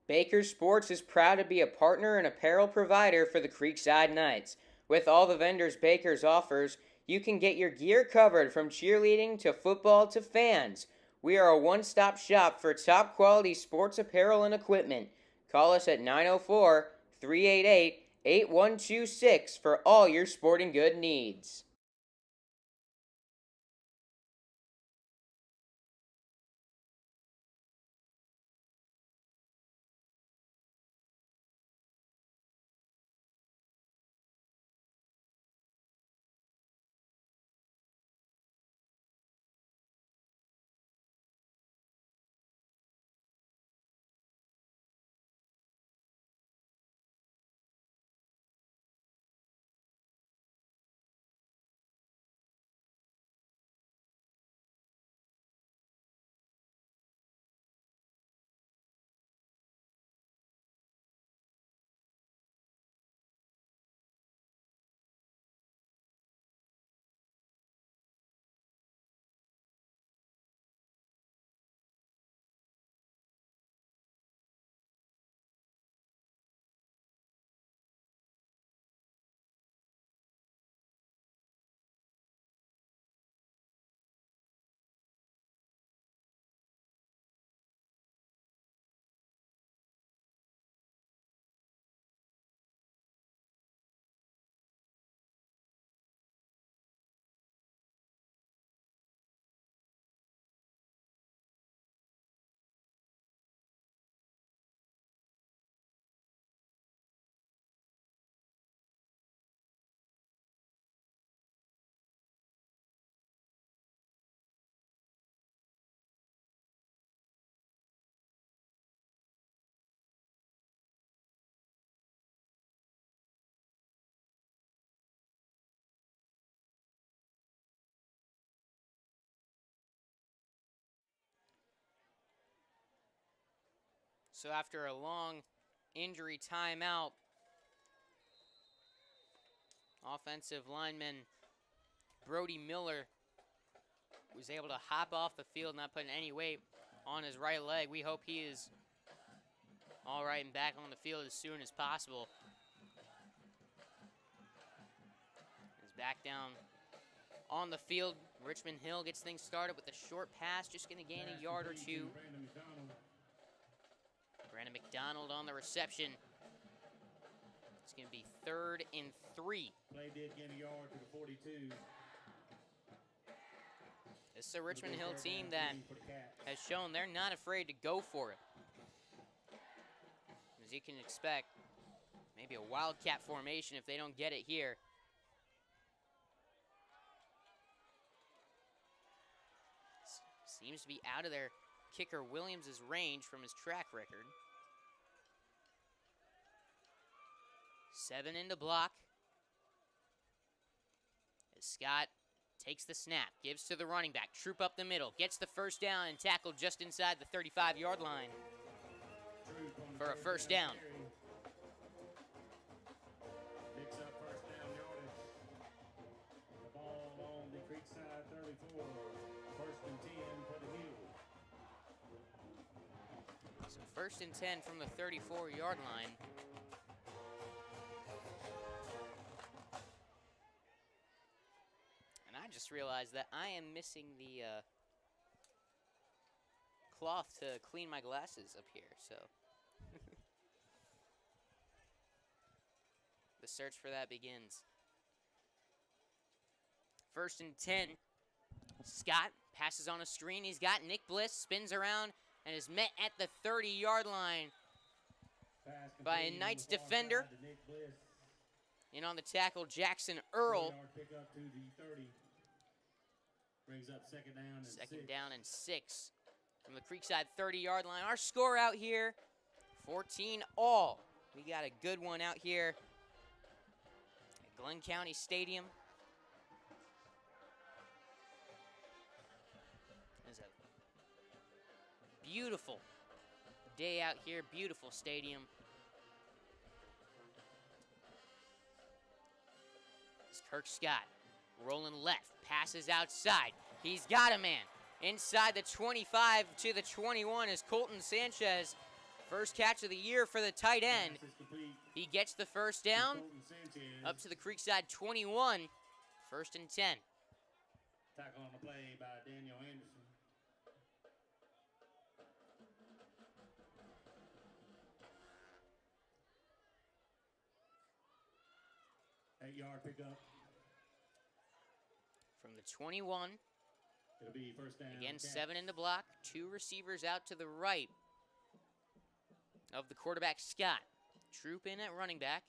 Baker Sports is proud to be a partner and apparel provider for the Creekside Knights. With all the vendors Baker's offers, you can get your gear covered from cheerleading to football to fans. We are a one-stop shop for top-quality sports apparel and equipment. Call us at 904-388-8126 for all your sporting good needs. So after a long injury timeout, offensive lineman Brody Miller was able to hop off the field, not putting any weight on his right leg. We hope he is all right and back on the field as soon as possible. He's back down on the field. Richmond Hill gets things started with a short pass, just going to gain a yard or two. Brandon McDonald on the reception. It's going to be 3rd and 3. Play did gain a yard to the 42. This is a Richmond Hill team that has shown they're not afraid to go for it. As you can expect, maybe a wildcat formation if they don't get it here. Seems to be out of their kicker Williams' range from his track record. 7 into block. As Scott takes the snap, gives to the running back, troop up the middle, gets the first down and tackled just inside the 35-yard line for a first down. Picks up first down yardage. The ball on the Creekside 34. 1st and 10 for the Hill. So 1st and 10 from the 34-yard line. And I just realized that I am missing the cloth to clean my glasses up here, so. The search for that begins. 1st and 10. Scott passes on a screen. He's got Nick Bliss, spins around, and is met at the 30-yard line by a Knights defender. In on the tackle, Jackson Earl. Pickup to the 30. Brings up 2nd down and 6. 2nd down and 6 from the Creekside 30-yard line. Our score out here, 14-all. We got a good one out here at Glenn County Stadium. It's a beautiful day out here, beautiful stadium. It's Kirk Scott rolling left, passes outside. He's got a man inside the 25 to the 21 is Colton Sanchez. First catch of the year for the tight end. He gets the first down up to the Creekside 21. 1st and 10. Tackle on the play by Daniel Anderson. Eight-yard pickup. From the 21. It'll be first down. Again, 7 in the block. 2 receivers out to the right of the quarterback, Scott. Troop in at running back.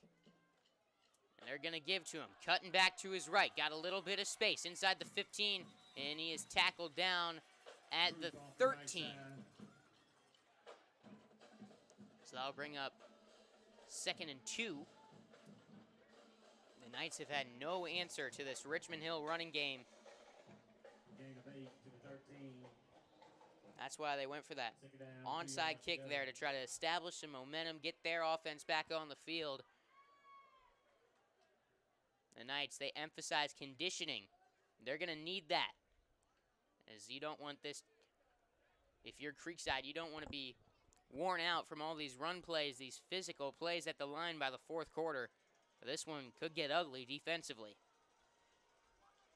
And they're going to give to him. Cutting back to his right. Got a little bit of space inside the 15. And he is tackled down at the 13. So that'll bring up 2nd and 2. The Knights have had no answer to this Richmond Hill running game. Gain of 8 to the 13. That's why they went for that onside kick there to try to establish some momentum, get their offense back on the field. The Knights, they emphasize conditioning. They're going to need that, as you don't want this, if you're Creekside, you don't want to be worn out from all these run plays, these physical plays at the line by the 4th quarter. This one could get ugly defensively.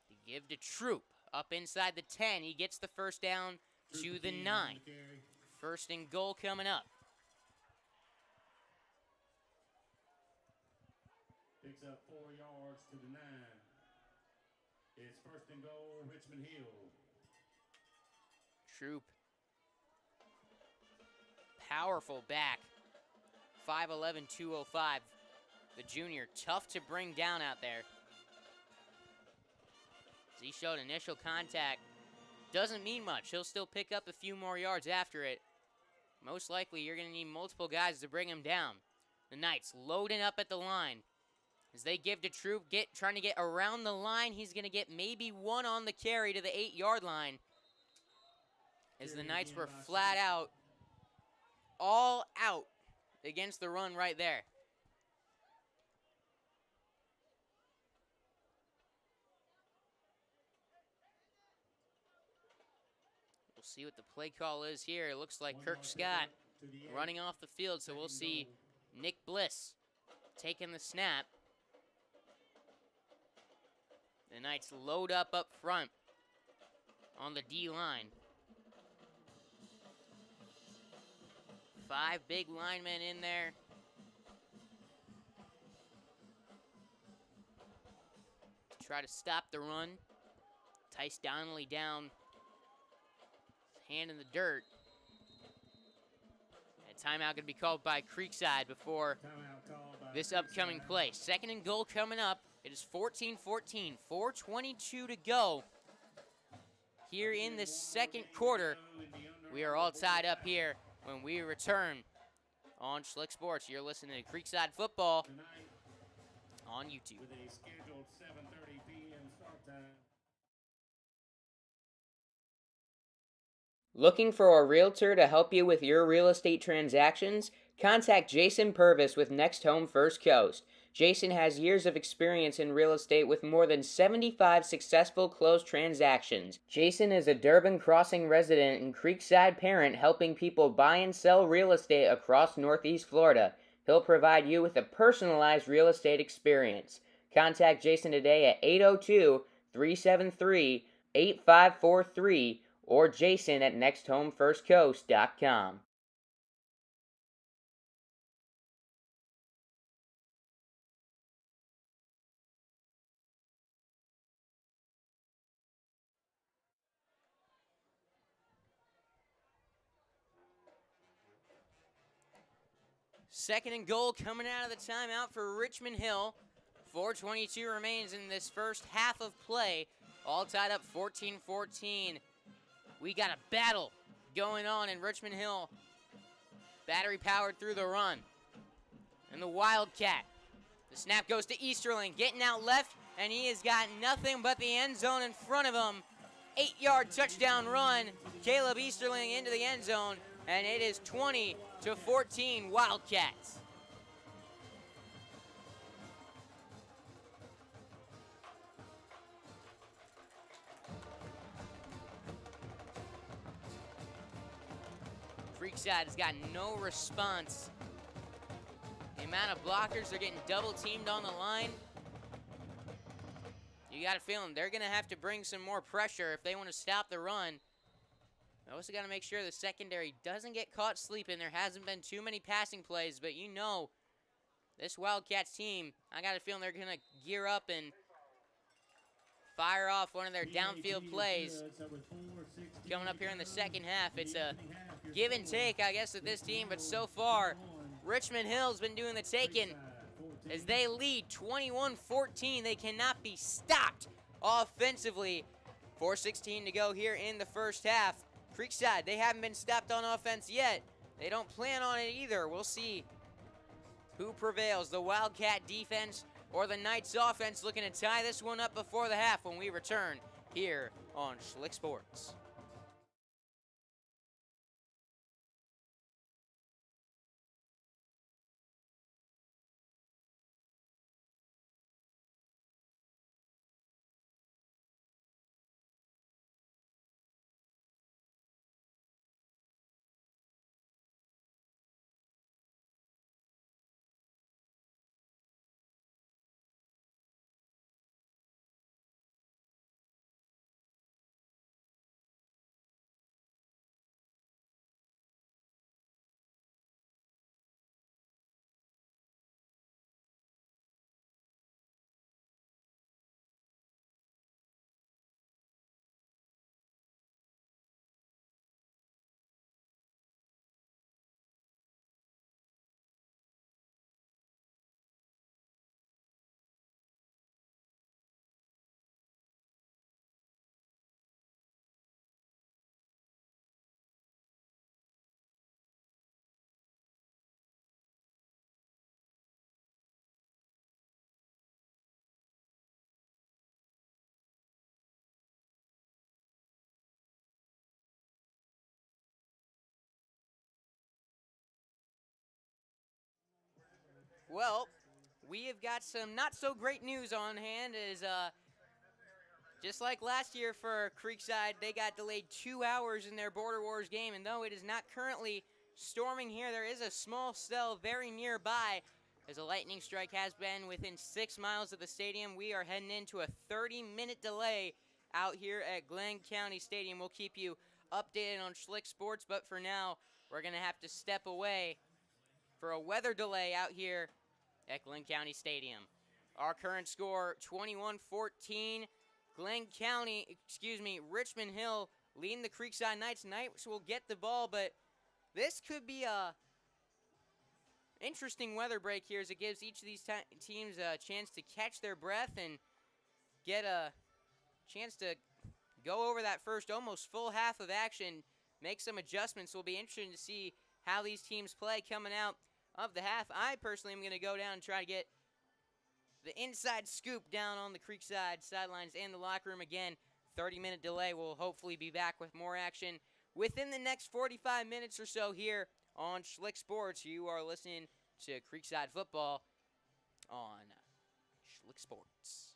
They give to Troop up inside the 10. He gets the first down to the 9. 1st and goal coming up. Picks up 4 yards to the 9. It's 1st and goal, Richmond Hill. Troop. Powerful back. 5'11", 205. The junior, tough to bring down out there. As he showed initial contact. Doesn't mean much. He'll still pick up a few more yards after it. Most likely, you're going to need multiple guys to bring him down. The Knights loading up at the line. As they give to Troop, trying to get around the line. He's going to get maybe 1 on the carry to the 8-yard line. As the Knights were flat out, all out against the run right there. We'll see what the play call is here. It looks like Kirk Scott running off the field, so we'll see Nick Bliss taking the snap. The Knights load up front on the D-line. 5 big linemen in there. To try to stop the run. Tice Donnelly down. Hand in the dirt. And timeout going to be called by Creekside before this upcoming play. 2nd and goal coming up. It is 14-14, 4:22 to go. Here in the second quarter, we are all tied up here when we return on Schlick Sports. You're listening to Creekside Football on YouTube. With a scheduled 7:30 p.m. start time. Looking for a realtor to help you with your real estate transactions? Contact Jason Purvis with Next Home First Coast. Jason has years of experience in real estate with more than 75 successful closed transactions. Jason is a Durban Crossing resident and Creekside parent helping people buy and sell real estate across Northeast Florida. He'll provide you with a personalized real estate experience. Contact Jason today at 802-373-8543 or Jason at nexthomefirstcoast.com. Second and goal coming out of the timeout for Richmond Hill. 4:22 remains in this first half of play. All tied up 14-14. We got a battle going on in Richmond Hill. Battery powered through the run. And the Wildcat. The snap goes to Easterling, getting out left, and he has got nothing but the end zone in front of him. 8-yard touchdown run. Caleb Easterling into the end zone, and it is 20-14 Wildcats. Creekside has got no response. The amount of blockers, they're getting double teamed on the line. You got a feeling they're going to have to bring some more pressure if they want to stop the run. They also got to make sure the secondary doesn't get caught sleeping. There hasn't been too many passing plays, but you know this Wildcats team, I got a feeling they're going to gear up and fire off one of their downfield plays. Coming up here in the second half, it's a give and take, I guess, with this team, but so far, Richmond Hill's been doing the taking as they lead 21-14. They cannot be stopped offensively. 4:16 to go here in the first half. Creekside, they haven't been stopped on offense yet. They don't plan on it either. We'll see who prevails, the Wildcat defense or the Knights offense, looking to tie this one up before the half when we return here on Schlick Sports. Well, we have got some not so great news on hand as just like last year for Creekside, they got delayed 2 hours in their Border Wars game, and though it is not currently storming here, there is a small cell very nearby. As a lightning strike has been within 6 miles of the stadium, we are heading into a 30-minute delay out here at Glenn County Stadium. We'll keep you updated on Schlick Sports, but for now, we're going to have to step away for a weather delay out here at Glenn County Stadium. Our current score, 21-14. Richmond Hill leading the Creekside Knights. Knights will get the ball, but this could be a interesting weather break here as it gives each of these teams a chance to catch their breath and get a chance to go over that first almost full half of action, make some adjustments. We'll be interested to see how these teams play coming out of the half. I personally am going to go down and try to get the inside scoop down on the Creekside sidelines and the locker room. Again, 30-minute delay. We'll hopefully be back with more action within the next 45 minutes or so here on Schlick Sports. You are listening to Creekside Football on Schlick Sports.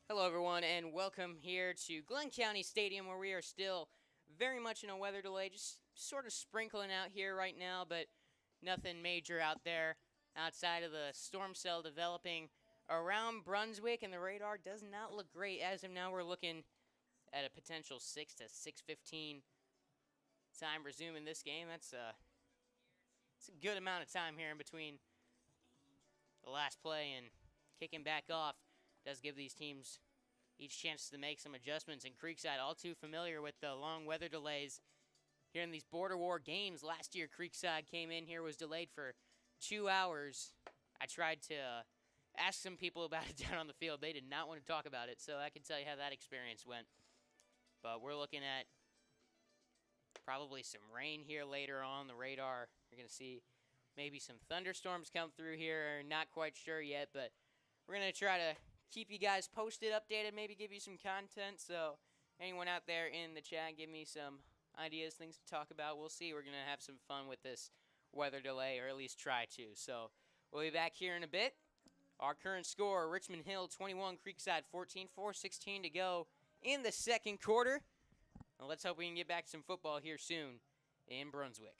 Hello, everyone, and welcome here to Glenn County Stadium, where we are still very much in a weather delay, just sort of sprinkling out here right now, but nothing major out there outside of the storm cell developing around Brunswick, and the radar does not look great. As of now, we're looking at a potential 6 to 6:15 time resuming this game. It's a good amount of time here in between the last play and kicking back off. Does give these teams each chance to make some adjustments. And Creekside, all too familiar with the long weather delays here in these border war games. Last year, Creekside came in here, was delayed for 2 hours. I tried to ask some people about it down on the field. They did not want to talk about it, so I can tell you how that experience went. But we're looking at probably some rain here later on the radar. You're going to see maybe some thunderstorms come through here. Not quite sure yet, but we're going to try to keep you guys posted, updated, maybe give you some content. So anyone out there in the chat, give me some ideas, things to talk about. We'll see. We're going to have some fun with this weather delay, or at least try to. So we'll be back here in a bit. Our current score, Richmond Hill 21, Creekside 14, 4:16 to go in the second quarter. Now let's hope we can get back to some football here soon in Brunswick.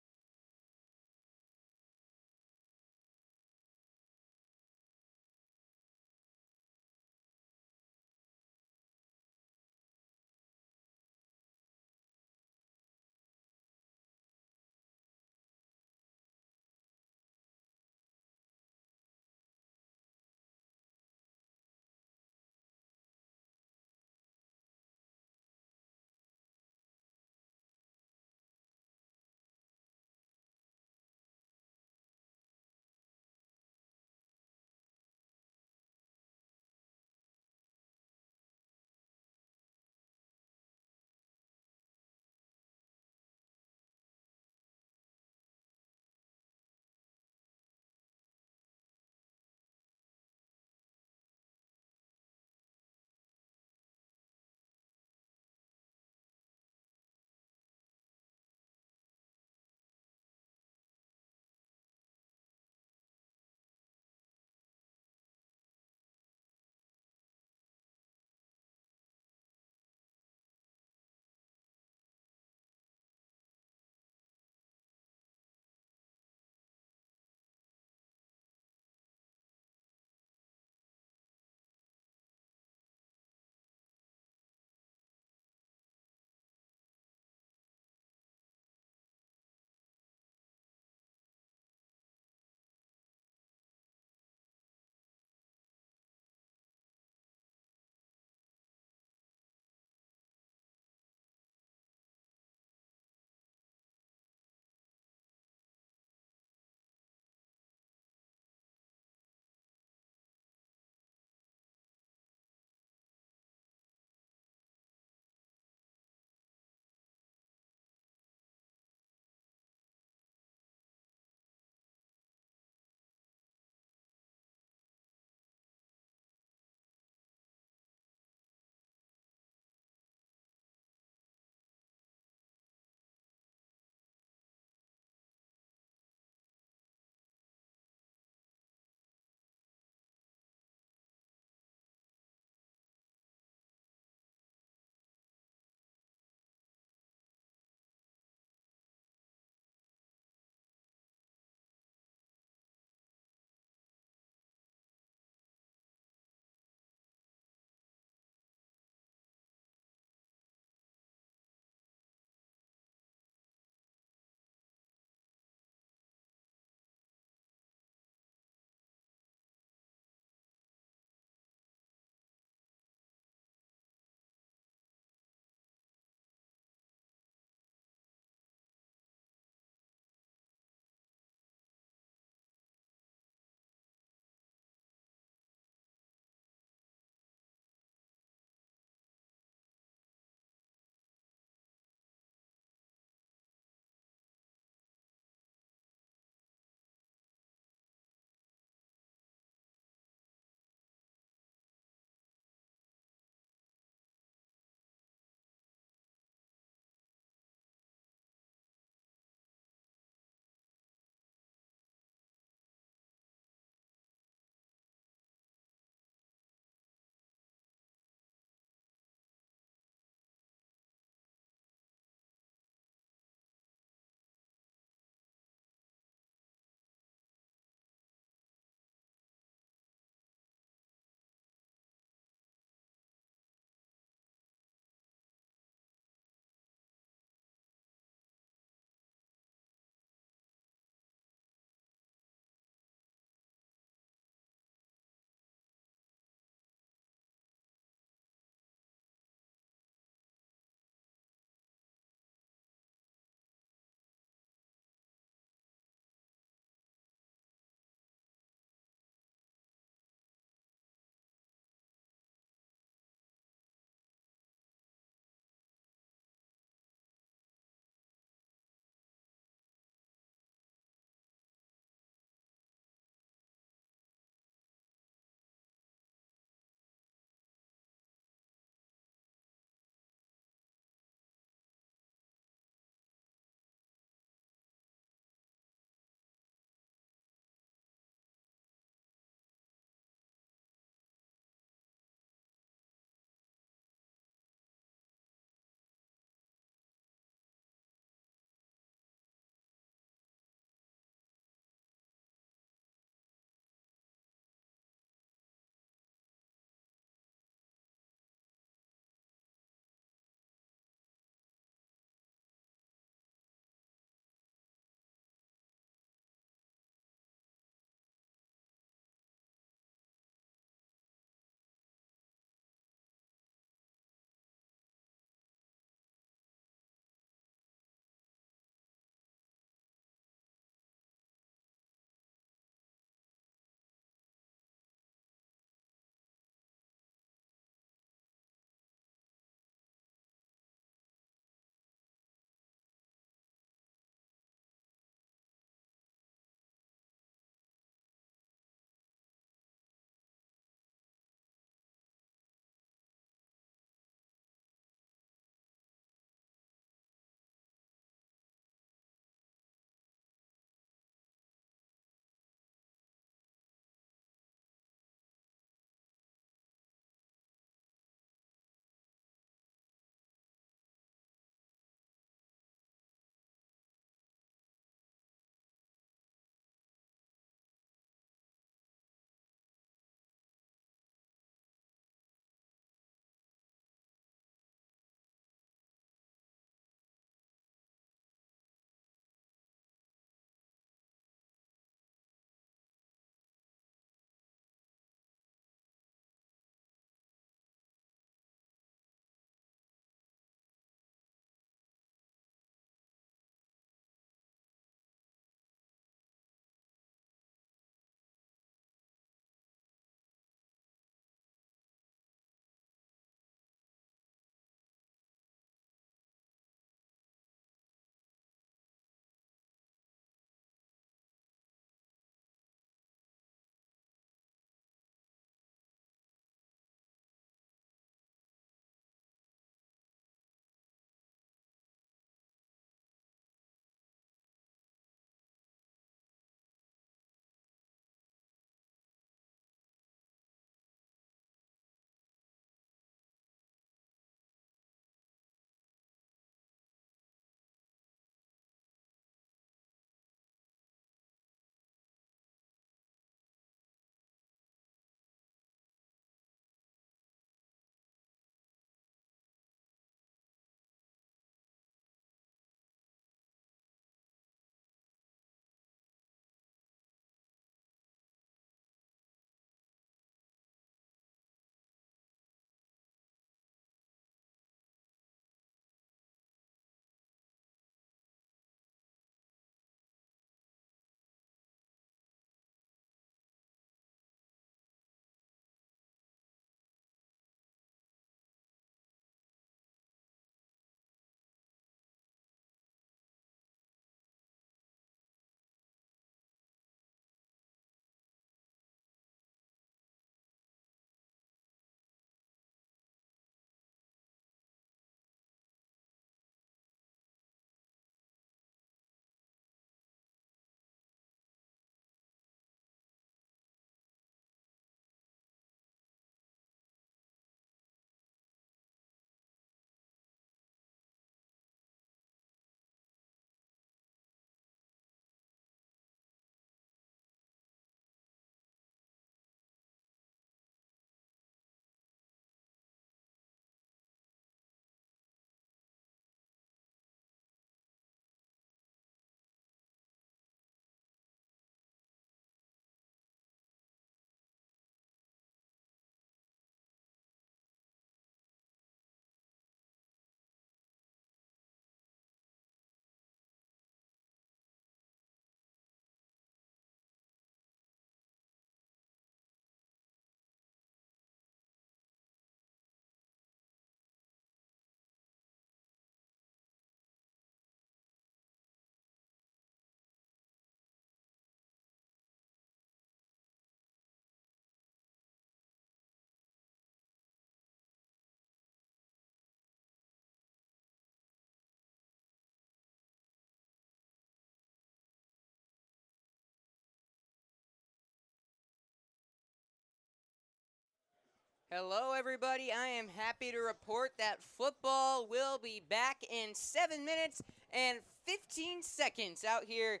Hello, everybody. I am happy to report that football will be back in 7 minutes and 15 seconds out here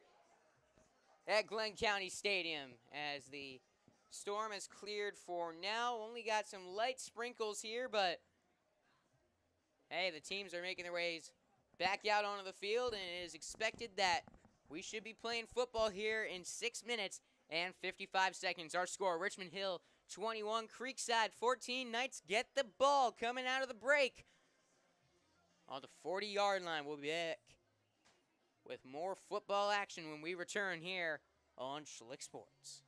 at Glenn County Stadium as the storm has cleared for now. Only got some light sprinkles here, but hey, the teams are making their ways back out onto the field, and it is expected that we should be playing football here in 6 minutes and 55 seconds. Our score, Richmond Hill 21, Creekside 14. Knights get the ball coming out of the break on the 40-yard line. We'll be back with more football action when we return here on Schlick Sports.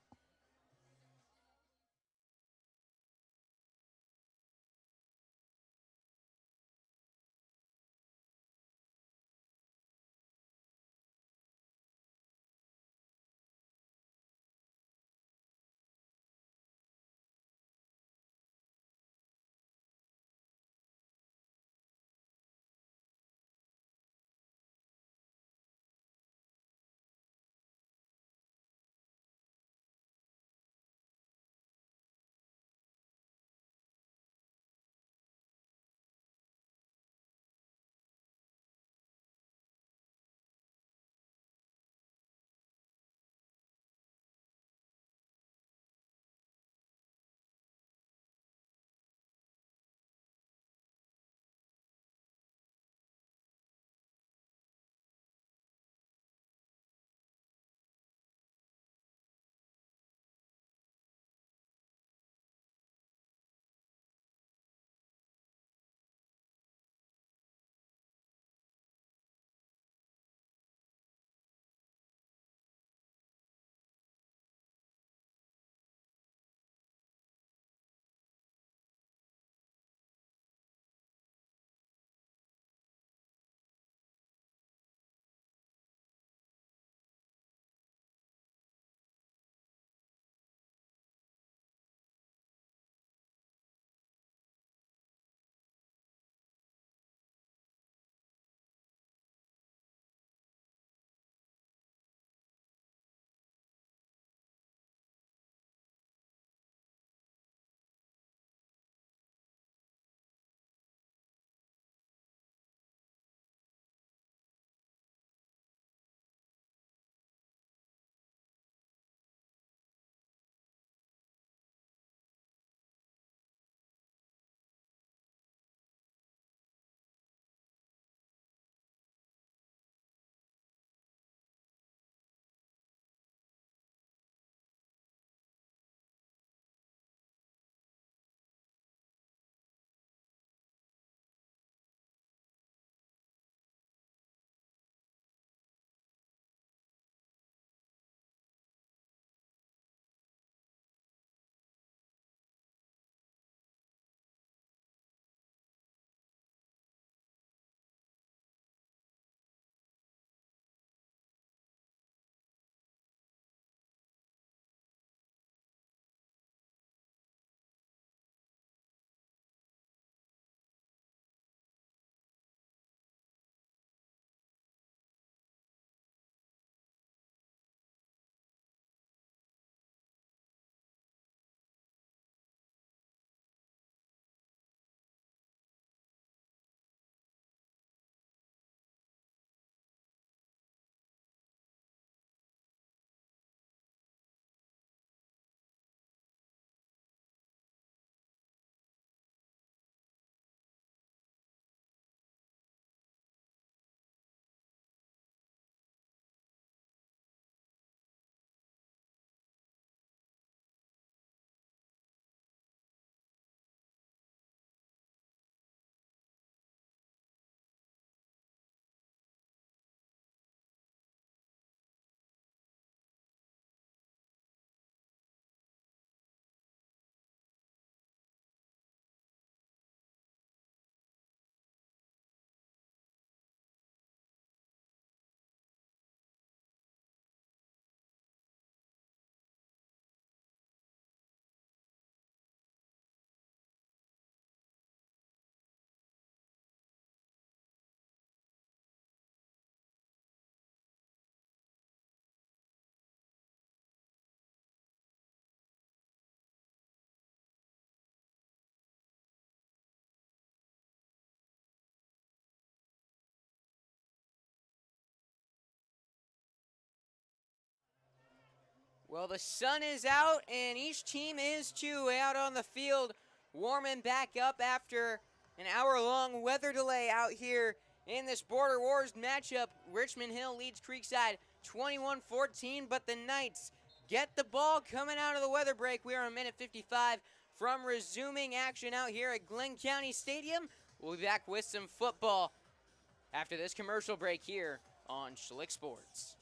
Well, the sun is out, and each team is too, out on the field, warming back up after an hour-long weather delay out here in this Border Wars matchup. Richmond Hill leads Creekside 21-14, but the Knights get the ball coming out of the weather break. We are a minute 55 from resuming action out here at Glenn County Stadium. We'll be back with some football after this commercial break here on Schlick Sports.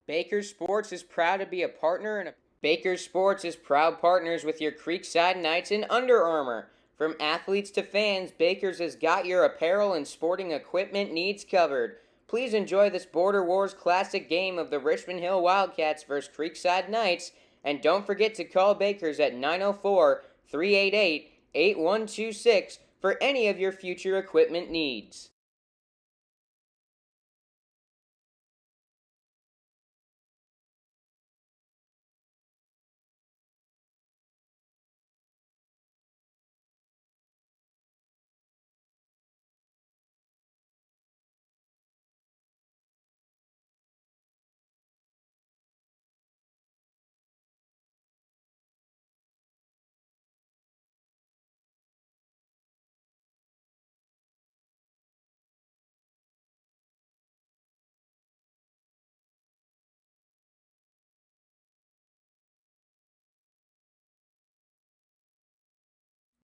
Baker Sports is proud to be a partner and Baker Sports is proud partners with your Creekside Knights and Under Armour. From athletes to fans, Baker's has got your apparel and sporting equipment needs covered. Please enjoy this Border Wars classic game of the Richmond Hill Wildcats vs. Creekside Knights, and don't forget to call Baker's at 904-388-8126 for any of your future equipment needs.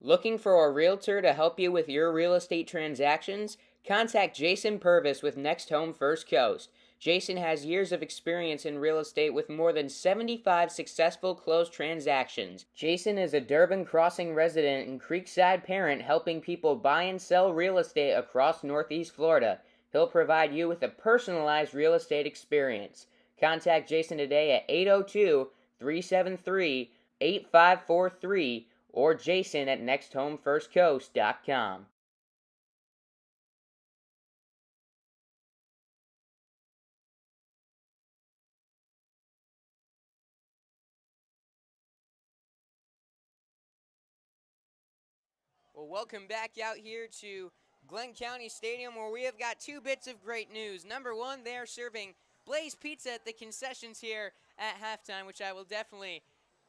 Looking for a realtor to help you with your real estate transactions? Contact Jason Purvis with Next Home First Coast. Jason has years of experience in real estate with more than 75 successful closed transactions. Jason is a Durban Crossing resident and Creekside parent helping people buy and sell real estate across Northeast Florida. He'll provide you with a personalized real estate experience. Contact Jason today at 802-373-8543 or Jason at nexthomefirstcoast.com. Well, welcome back out here to Glenn County Stadium, where we have got two bits of great news. Number one, they're serving Blaze Pizza at the concessions here at halftime, which I will definitely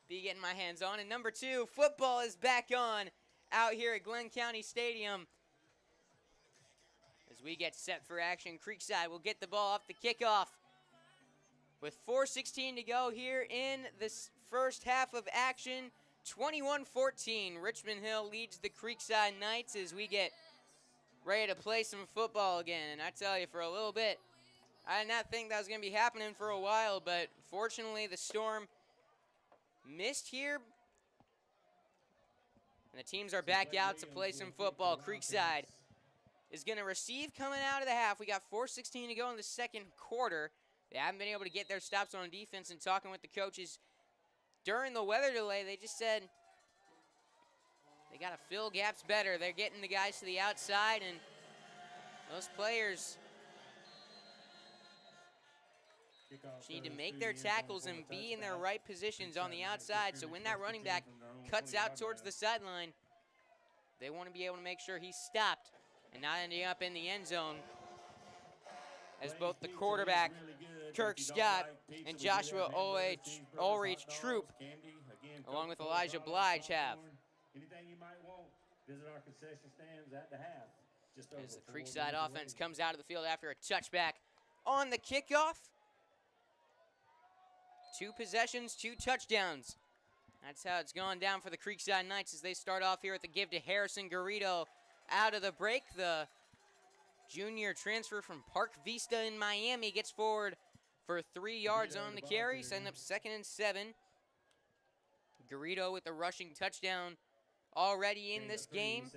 be getting my hands on. And number two, football is back on out here at Glenn County Stadium as we get set for action. Creekside will get the ball off the kickoff with 4:16 to go here in this first half of action. 21-14, Richmond Hill leads the Creekside Knights as we get ready to play some football again. And I tell you, for a little bit, I did not think that was going to be happening for a while, but fortunately the storm missed here. And the teams are back out to play some football. Creekside is going to receive coming out of the half. We got 4:16 to go in the second quarter. They haven't been able to get their stops on defense, and talking with the coaches during the weather delay, they just said they got to fill gaps better. They're getting the guys to the outside, and those players need to make their tackles and be in their right positions on the outside. So when that running back cuts out towards the sideline, they want to be able to make sure he's stopped and not ending up in the end zone, as both the quarterback, Kirk Scott, and Joshua Ulrich Troop, along with Elijah Blige, have. Anything you might want, visit our concession stands at the half. As the Creekside offense comes out of the field after a touchback on the kickoff. 2 possessions, 2 touchdowns. That's how it's gone down for the Creekside Knights as they start off here with the give to Harrison Garrido out of the break. The junior transfer from Park Vista in Miami gets forward for 3 yards on the carry, setting up 2nd and 7. Garrido with a rushing touchdown already in this game.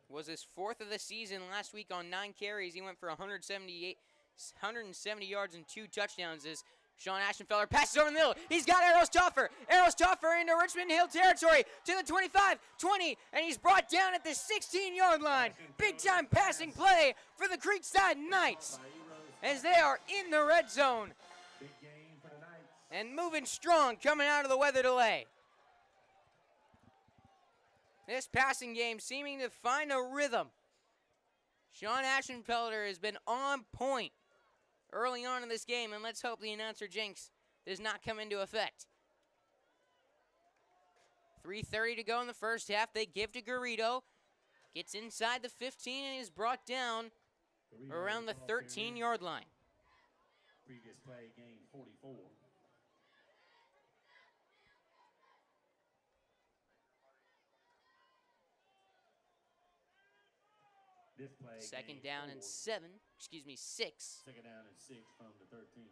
Was his 4th of the season last week on 9 carries. He went for 170 yards and 2 touchdowns as Sean Ashenfeller passes over the middle. He's got Eros Toffer. Eros Toffer into Richmond Hill territory to the 25, 20, and he's brought down at the 16-yard line. Big-time passing play for the Creekside Knights as they are in the red zone and moving strong coming out of the weather delay. This passing game seeming to find a rhythm. Sean Aschenfelder has been on point early on in this game, and let's hope the announcer jinx does not come into effect. 3:30 to go in the first half. They give to Garrido. Gets inside the 15 and is brought down around the 13-yard line. Previous play, gain 44. This play, Second gain down and 6. Second down and 6 from the 13.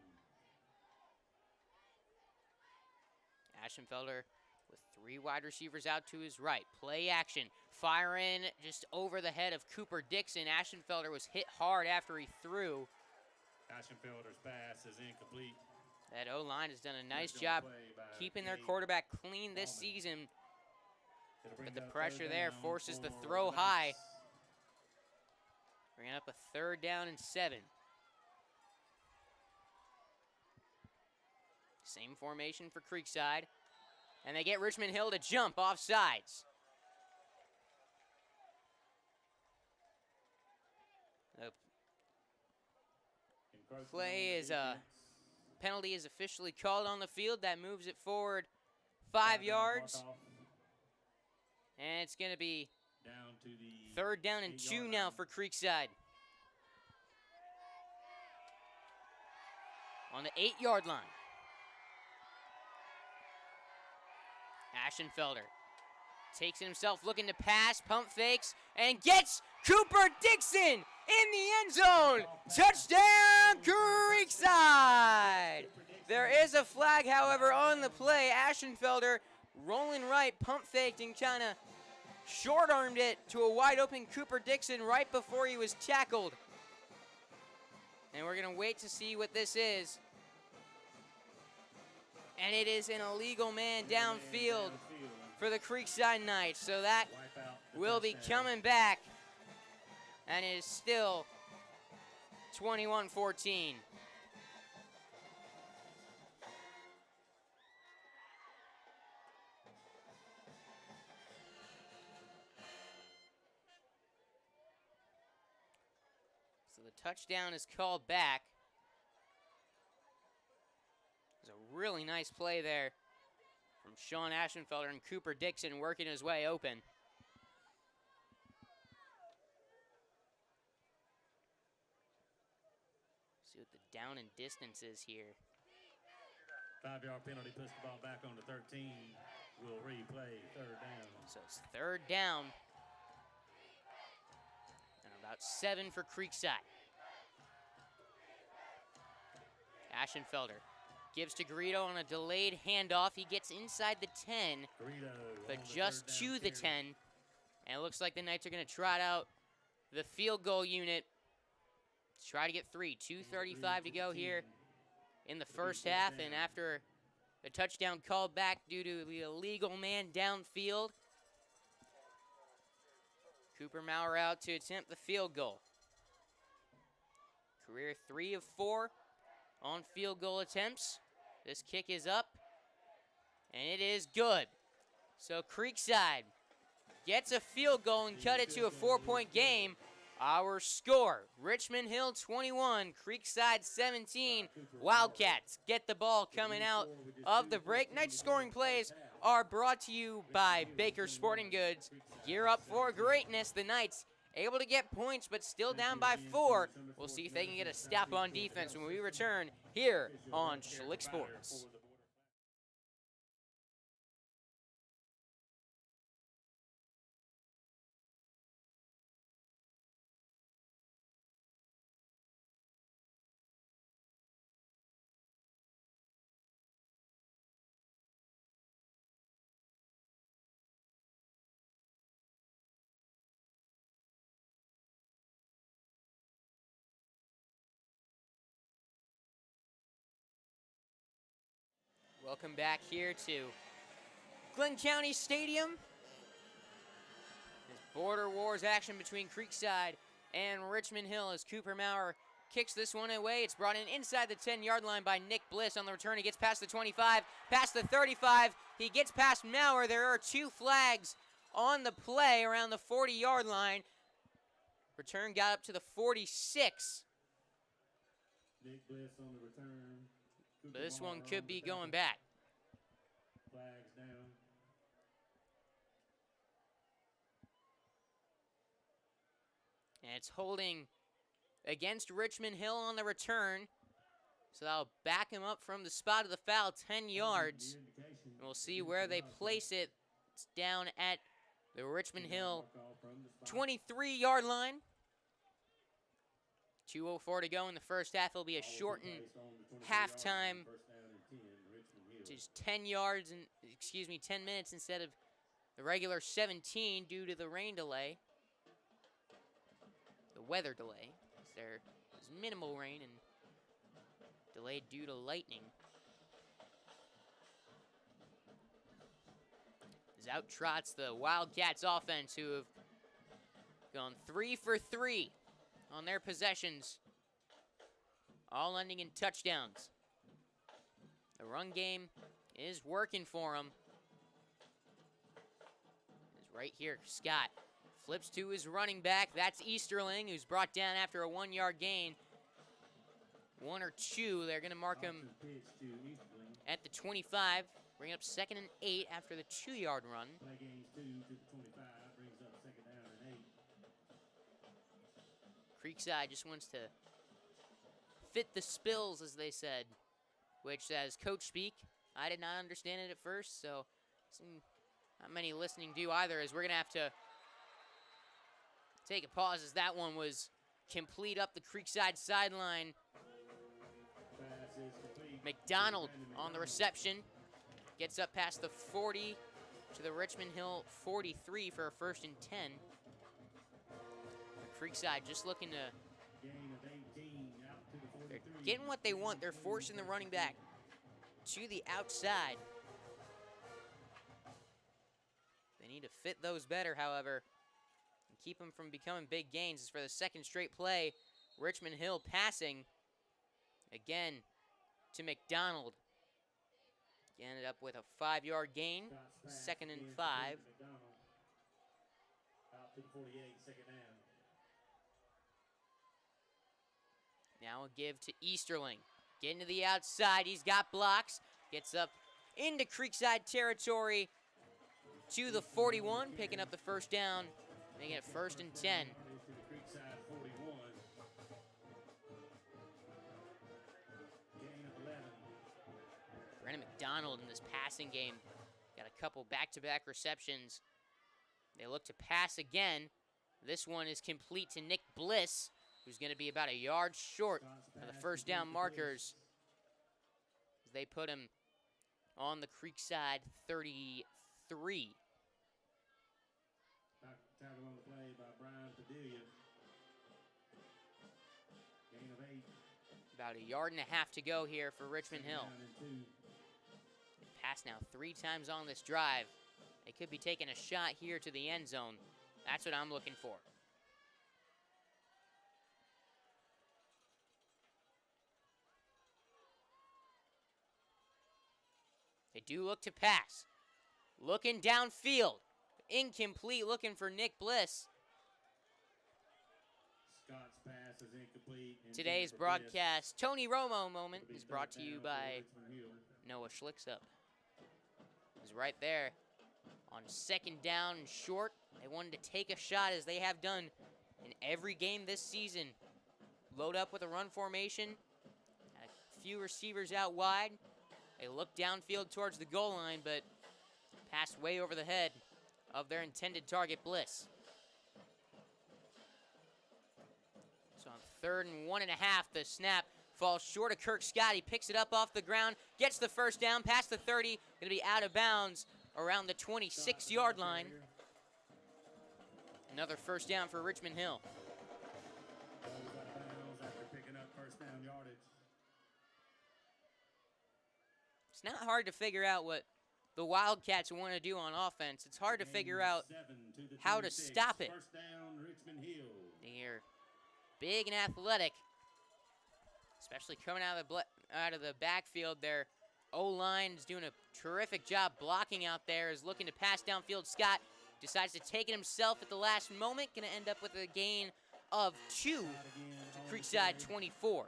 Aschenfelder with 3 wide receivers out to his right. Play action. Fire in just over the head of Cooper Dixon. Aschenfelder was hit hard after he threw. Aschenfelder's pass is incomplete. That O-line has done a nice job keeping their quarterback clean this season. But the pressure there forces the throw high. Bringing up a 3rd down and 7. Same formation for Creekside. And they get Richmond Hill to jump off sides. The play is penalty is officially called on the field. That moves it forward 5 yards. And it's going to be down to the 3rd down and 2 now for Creekside. On the 8-yard line. Aschenfelder takes it himself, looking to pass, pump fakes, and gets Cooper Dixon in the end zone. Touchdown, Creekside! There is a flag, however, on the play. Aschenfelder rolling right, pump faked, and kind of short-armed it to a wide-open Cooper Dixon right before he was tackled. And we're going to wait to see what this is. And it is an illegal man downfield for the Creekside Knights. So that will be coming back. And it is still 21-14. So the touchdown is called back. It was a really nice play there from Sean Aschenfelder and Cooper Dixon working his way open. See what the down and distance is here. 5-yard penalty puts the ball back on the 13. We'll replay 3rd down. So it's 3rd down. And about 7 for Creekside. Aschenfelder gives to Garrido on a delayed handoff. He gets inside the 10, but just to the 10. And it looks like the Knights are going to trot out the field goal unit to try to get 3. 2:35 to go here in the first half. And after the touchdown called back due to the illegal man downfield, Cooper Maurer out to attempt the field goal. Career 3 of 4 on field goal attempts. This kick is up, and it is good. So Creekside gets a field goal and cut it to a 4-point game. Our score, Richmond Hill 21, Creekside 17. Wildcats get the ball coming out of the break. Knights scoring plays are brought to you by Baker Sporting Goods. Gear up for greatness. The Knights able to get points, but still down by 4. We'll see if they can get a stop on defense when we return here on Schlick Sports. Welcome back here to Glenn County Stadium. This border wars action between Creekside and Richmond Hill as Cooper Maurer kicks this one away. It's brought in inside the 10-yard line by Nick Bliss on the return. He gets past the 25, past the 35. He gets past Maurer. There are 2 flags on the play around the 40-yard line. Return got up to the 46. Nick Bliss on the return. But this one could be going back. Flags down. And it's holding against Richmond Hill on the return. So that'll back him up from the spot of the foul, 10 yards. And we'll see where they place it. It's down at the Richmond Hill 23-yard line. 2:04 to go in the first half. It'll be a shortened halftime. Just 10 yards and 10 minutes instead of the regular 17 due to the rain delay. The weather delay. There was minimal rain and delayed due to lightning. As out trots the Wildcats offense, who have gone 3 for 3 on their possessions, all ending in touchdowns. The run game is working for them. It's right here, Scott flips to his running back. That's Easterling, who's brought down after a 1-yard gain. 1 or 2, they're going to mark him at the 25. Bring up 2nd and 8 after the 2-yard run. Play gains 2 to the 25, brings up 2nd down and 8. Creekside just wants to fit the spills, as they said, which, as coach speak, I did not understand it at first, so not many listening do either, as we're going to have to take a pause, as that one was complete up the Creekside sideline. McDonald on the reception. Gets up past the 40 to the Richmond Hill 43 for a 1st and 10. Creekside just looking to... They're getting what they want. They're forcing the running back to the outside. They need to fit those better, however, and keep them from becoming big gains. As for the 2nd straight play, Richmond Hill passing again to McDonald. He ended up with a 5-yard gain, 2nd and 5. Out to the 48, 2nd down. Now a give to Easterling. Getting to the outside, he's got blocks. Gets up into Creekside territory to the 41, picking up the 1st down, making it 1st and 10. Creekside 41. Gain of 11. Brennan McDonald in this passing game got a couple back-to-back receptions. They look to pass again. This one is complete to Nick Bliss, who's going to be about a yard short of the 1st down markers. They put him on the Creekside 33. Tackle on the play by Brian Padilla. Gain of 8. About a yard and a half to go here for Richmond Hill. Pass now 3 times on this drive. They could be taking a shot here to the end zone. That's what I'm looking for. They do look to pass. Looking downfield. Incomplete, looking for Nick Bliss. Scott's pass is incomplete. Today's broadcast, Tony Romo moment, is brought to you by Noah Schlicksup. Is right there on 2nd down and short. They wanted to take a shot, as they have done in every game this season. Load up with a run formation. A few receivers out wide. They look downfield towards the goal line, but passed way over the head of their intended target, Bliss. So on 3rd and 1.5, the snap falls short of Kirk Scott. He picks it up off the ground, gets the 1st down, past the 30, going to be out of bounds around the 26-yard line. Another 1st down for Richmond Hill. Goes out of bounds after picking up 1st down yardage. It's not hard to figure out what the Wildcats want to do on offense. It's hard to figure out how to stop it. 1st down, Richmond Hill. They're big and athletic, especially coming out of the backfield. Their O-line is doing a terrific job blocking out there, is looking to pass downfield. Scott decides to take it himself at the last moment. Going to end up with a gain of 2 to Creekside 24.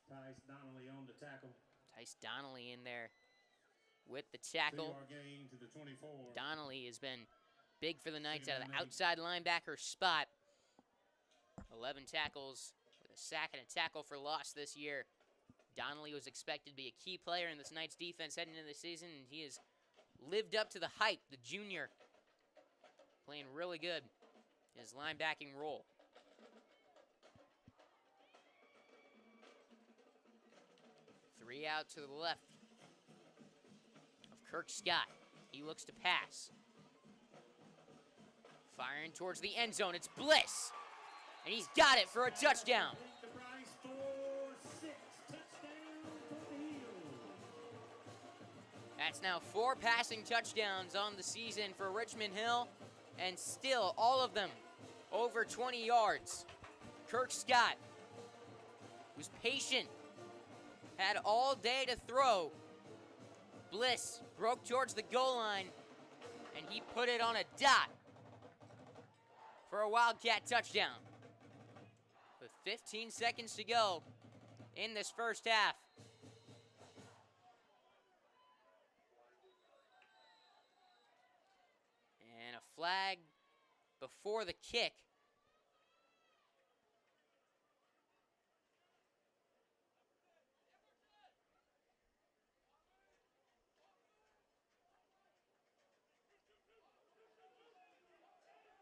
Tice Donnelly on the tackle. Tice Donnelly in there with the tackle. 2-yard gain to the 24. Donnelly has been big for the Knights out of the outside linebacker spot. 11 tackles with a sack and a tackle for loss this year. Donnelly was expected to be a key player in this Knights defense heading into the season, and he has lived up to the hype. The junior playing really good in his linebacking role. Three out to the left of Kirk Scott. He looks to pass. Firing towards the end zone. It's Bliss. And he's got it for a touchdown. That's now 4 passing touchdowns on the season for Richmond Hill, and still all of them over 20 yards. Kirk Scott was patient, had all day to throw. Bliss broke towards the goal line, and he put it on a dot for a Wildcat touchdown. With 15 seconds to go in this first half. And a flag before the kick.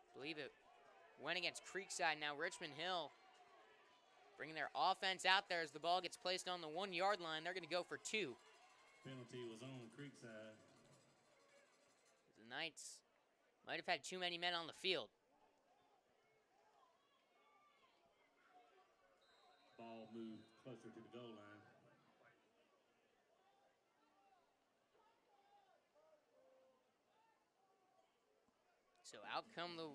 I believe it went against Creekside. Now Richmond Hill bringing their offense out there as the ball gets placed on the 1-yard line. They're going to go for 2. Penalty was on Creekside. The Knights might have had too many men on the field. Ball moved closer to the goal line. So out come the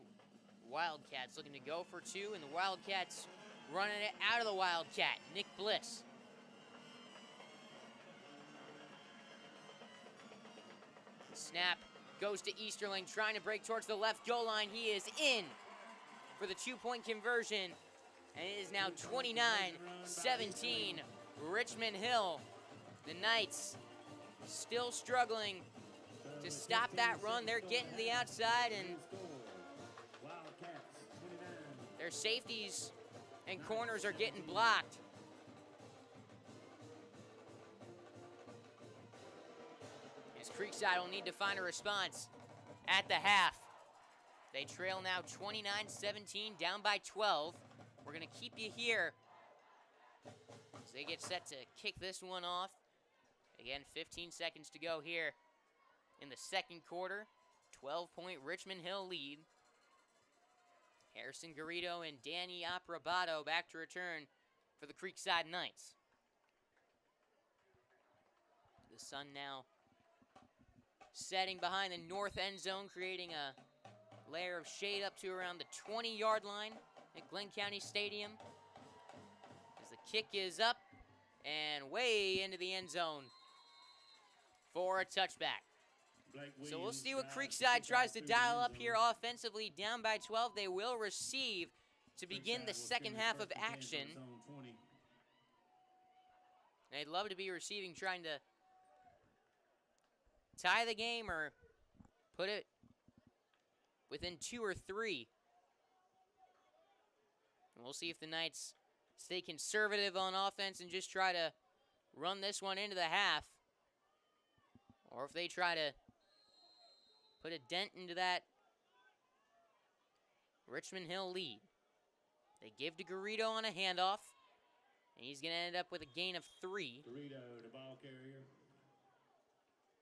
Wildcats looking to go for 2, and the Wildcats running it out of the Wildcat, Nick Bliss. Snap goes to Easterling, trying to break towards the left goal line. He is in for the 2-point conversion, and it is now 29-17, Richmond Hill. The Knights still struggling to stop that run. They're getting to the outside, and their safeties and corners are getting blocked. As Creekside will need to find a response at the half. They trail now 29-17, down by 12. We're going to keep you here as they get set to kick this one off. Again, 15 seconds to go here in the second quarter. 12-point Richmond Hill lead. Harrison Garrido and Danny Aprobato back to return for the Creekside Knights. The sun now setting behind the north end zone, creating a layer of shade up to around the 20-yard line at Glenn County Stadium. As the kick is up and way into the end zone for a touchback. So we'll see what Creekside tries to dial up here offensively. Down by 12, they will receive to begin the second half of action. They'd love to be receiving, trying to tie the game or put it within 2 or 3. And we'll see if the Knights stay conservative on offense and just try to run this one into the half, or if they try to put a dent into that Richmond Hill lead. They give to Garrido on a handoff, and he's going to end up with a gain of 3. Garrido, the ball carrier.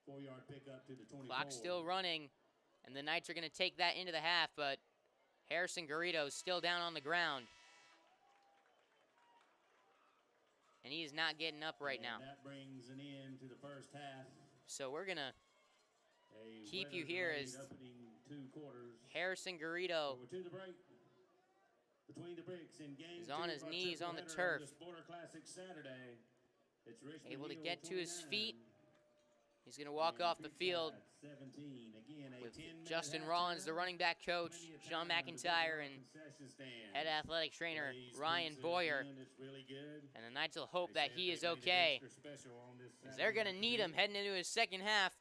4-yard pickup to the 24. Clock still running, and the Knights are going to take that into the half, but Harrison Garrido is still down on the ground. And he is not getting up right now. That brings an end to the first half. So we're going to keep you here as Harrison Garrido is on his knees on the turf, able to get to his feet He's going to walk off the field 17. Again, a with 10-minute Justin halftime. Rollins, the running back coach, Plenty of Sean time to visit McIntyre, our and concession stands. head athletic trainer Lay's Ryan Pizza Boyer. again, it's really good. And the Knights will hope They that say he they is made it okay, extra special on this as they're going to Saturday need him afternoon. heading into his second half.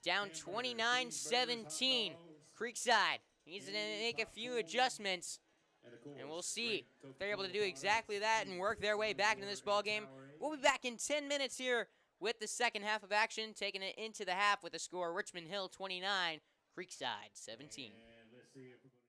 Down Hamburgers, 29-17. cheeseburgers, hot dogs, Creekside needs to candy, make a few popcorn, adjustments, and of course, and we'll see great if they're able to do Coca-Cola exactly products, that and work their way back into this ball game. We'll be back in 10 minutes here with the second half of action, taking it into the half with the score Richmond Hill 29, Creekside 17. And let's see if we're going to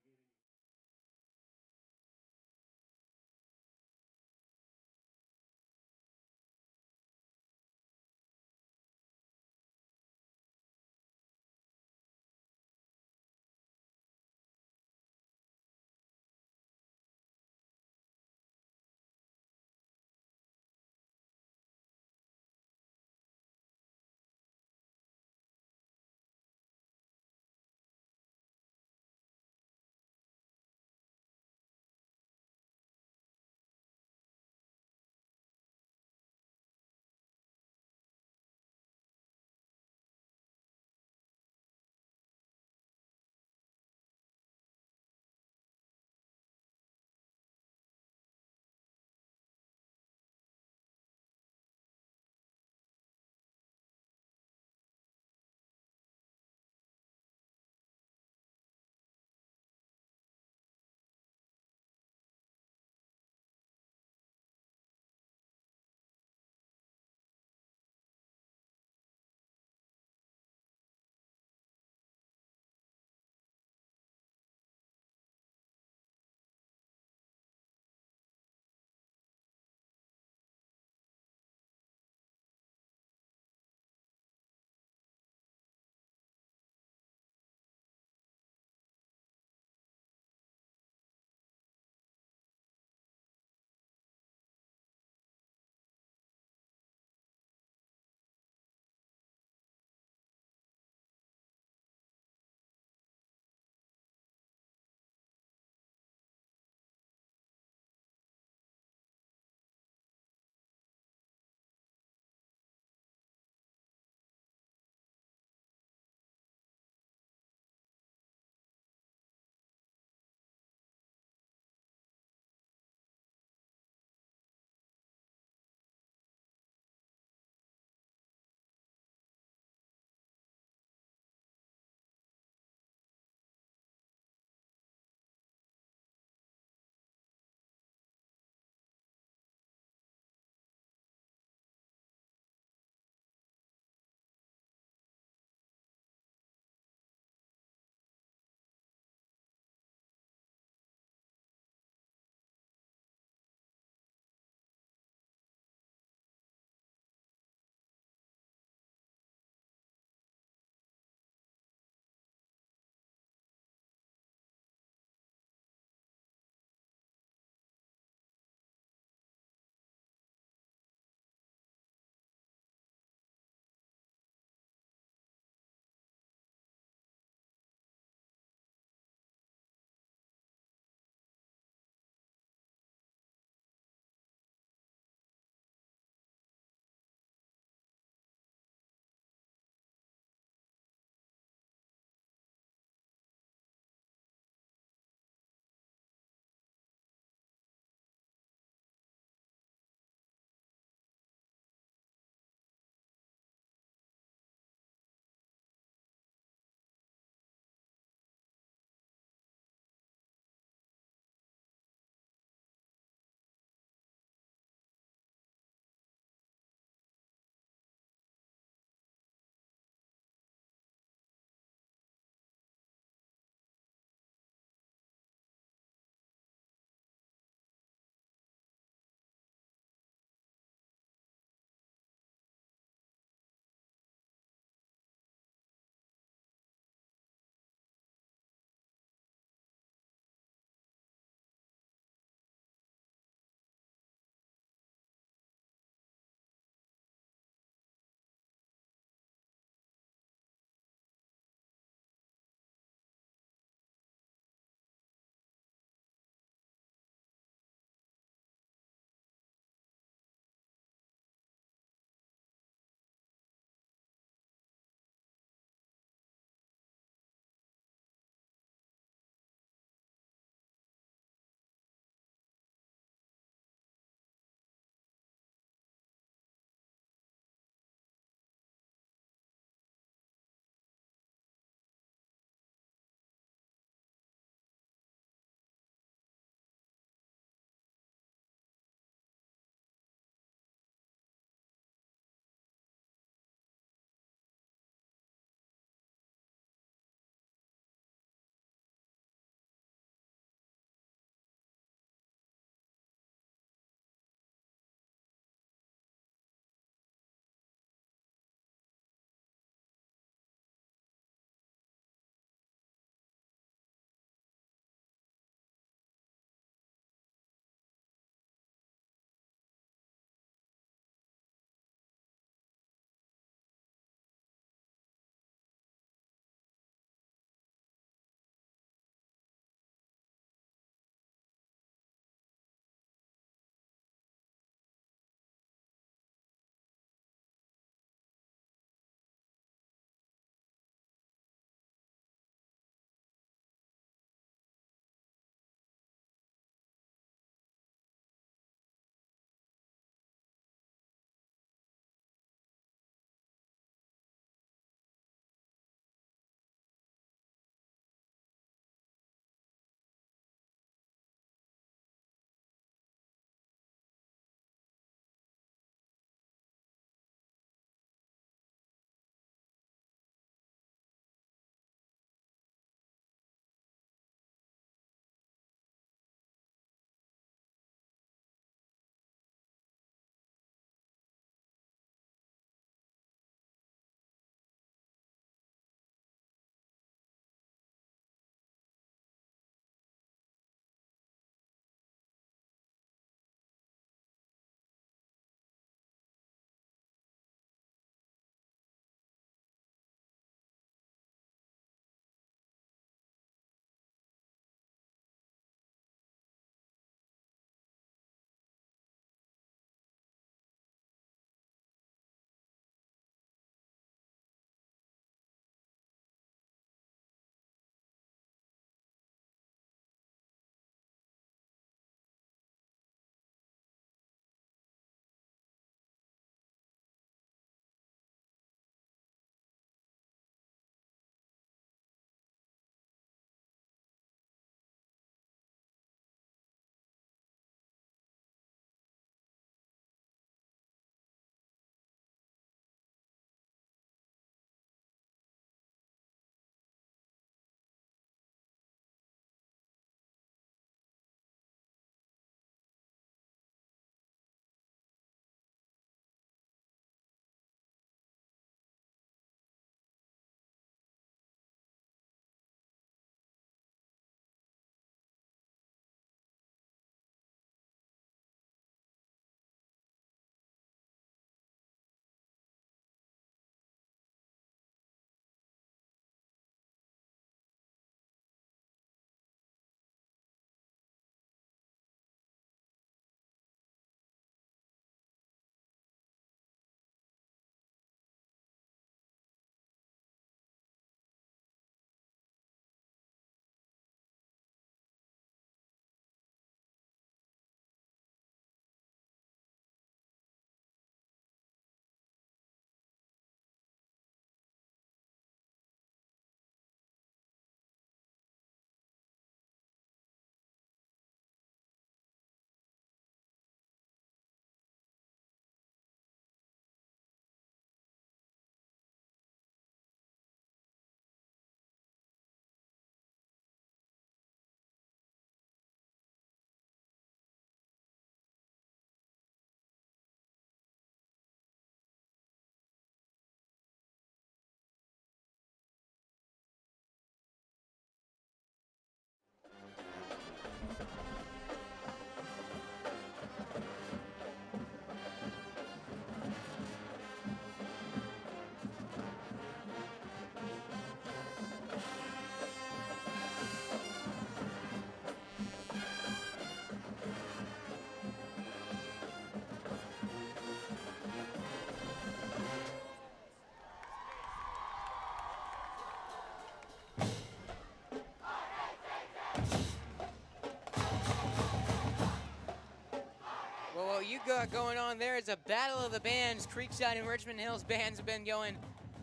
got going on there is a battle of the bands. Creekside and Richmond Hill's bands have been going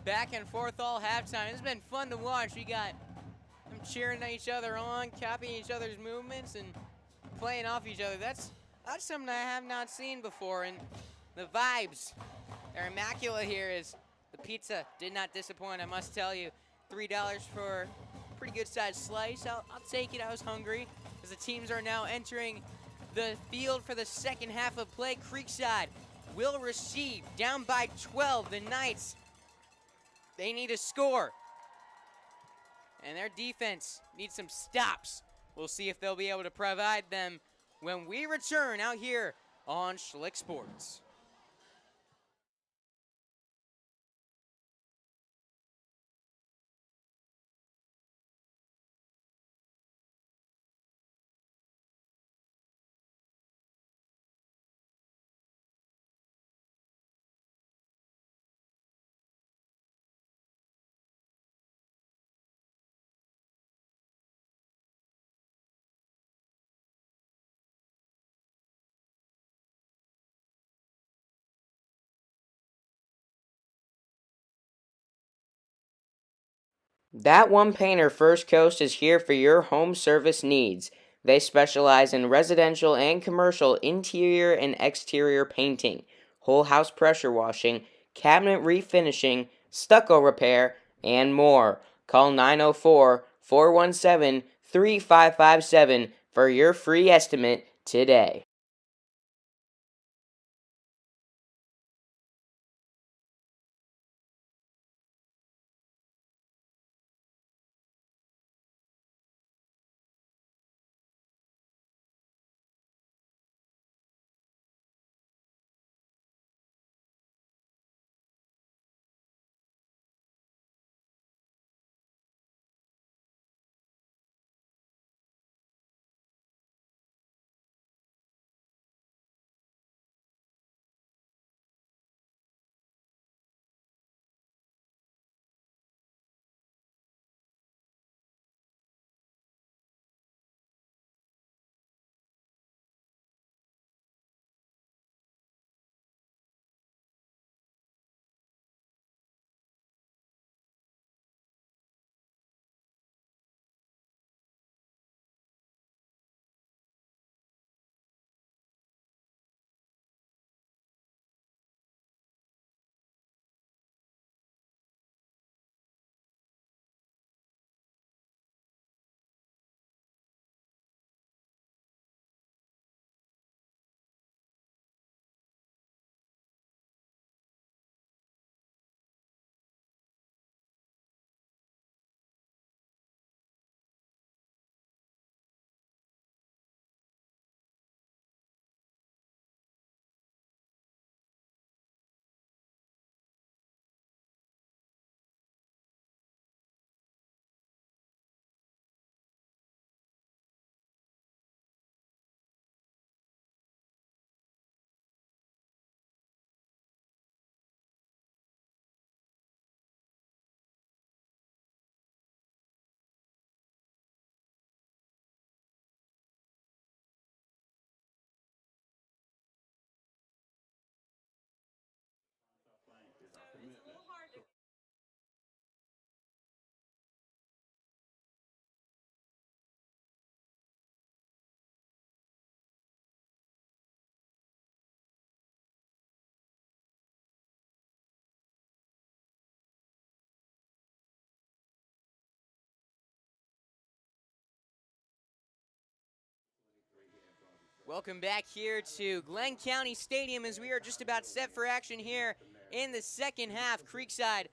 back and forth all halftime. It's been fun to watch. We got them cheering each other on, copying each other's movements, and playing off each other. That's something I have not seen before, and the vibes are immaculate here. Is the pizza did not disappoint, I must tell you. $3 for a pretty good sized slice. I'll take it. I was hungry. As the teams are now entering the field for the second half of play. Creekside will receive, down by 12. The Knights, they need a score, and their defense needs some stops. We'll see if they'll be able to provide them when we return out here on Schlick Sports. That One Painter First Coast is here for your home service needs. They specialize in residential and commercial interior and exterior painting, whole house pressure washing, cabinet refinishing, stucco repair, and more. Call 904-417-3557 for your free estimate today. Welcome back here to Glenn County Stadium as we are just about set for action here in the second half. Creekside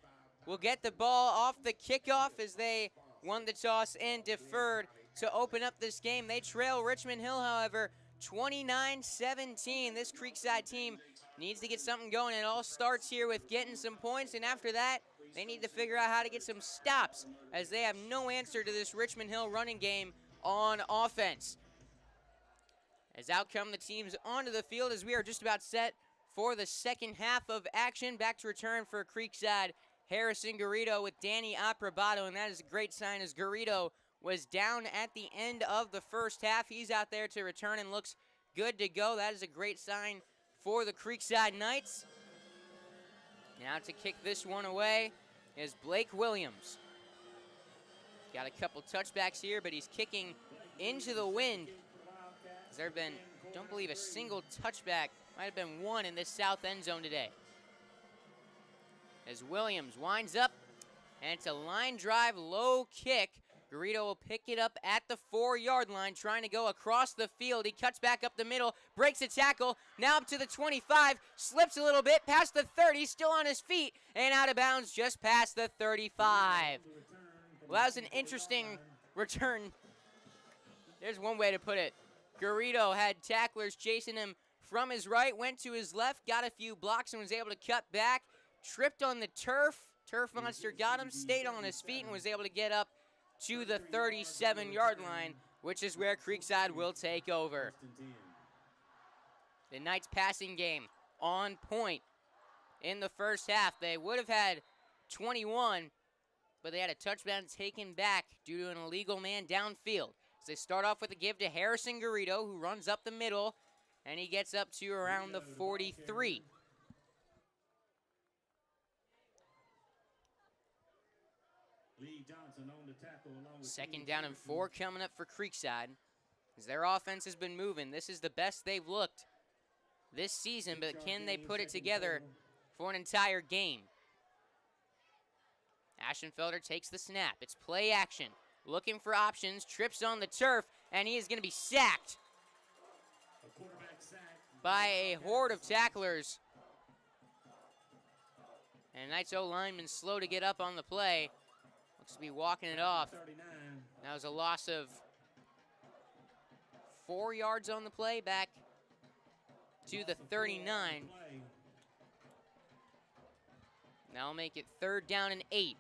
will get the ball off the kickoff as they won the toss and deferred to open up this game. They trail Richmond Hill, however, 29-17. This Creekside team needs to get something going. It all starts here with getting some points, and after that, they need to figure out how to get some stops as they have no answer to this Richmond Hill running game on offense. As out come the teams onto the field as we are just about set for the second half of action. Back to return for Creekside, Harrison Garrido with Danny Aprobato, and that is a great sign as Garrido was down at the end of the first half. He's out there to return and looks good to go. That is a great sign for the Creekside Knights. Now to kick this one away is Blake Williams. Got a couple touchbacks here, but he's kicking into the wind. There have been, don't believe, a single touchback. Might have been one in this south end zone today. As Williams winds up, and it's a line drive low kick. Garrido will pick it up at the 4-yard line, trying to go across the field. He cuts back up the middle, breaks a tackle, now up to the 25, slips a little bit past the 30, still on his feet, and out of bounds just past the 35. Well, that was an interesting return. There's one way to put it. Garrido had tacklers chasing him from his right, went to his left, got a few blocks, and was able to cut back, tripped on the turf. Turf monster got him, stayed on his feet, and was able to get up to the 37-yard line, which is where Creekside will take over. The Knights passing game on point in the first half. They would have had 21, but they had a touchdown taken back due to an illegal man downfield. So they start off with a give to Harrison Garrido, who runs up the middle, and he gets up to around the 43. Second down and 4 coming up for Creekside. As their offense has been moving, this is the best they've looked this season, but can they put it together for an entire game? Ashenfelder takes the snap. It's play action. Looking for options, trips on the turf, and he is going to be sacked by a horde of tacklers. And Knights O-lineman slow to get up on the play. Looks to be walking it off. That was a loss of 4 yards on the play, back to the 39. Now make it 3rd down and 8.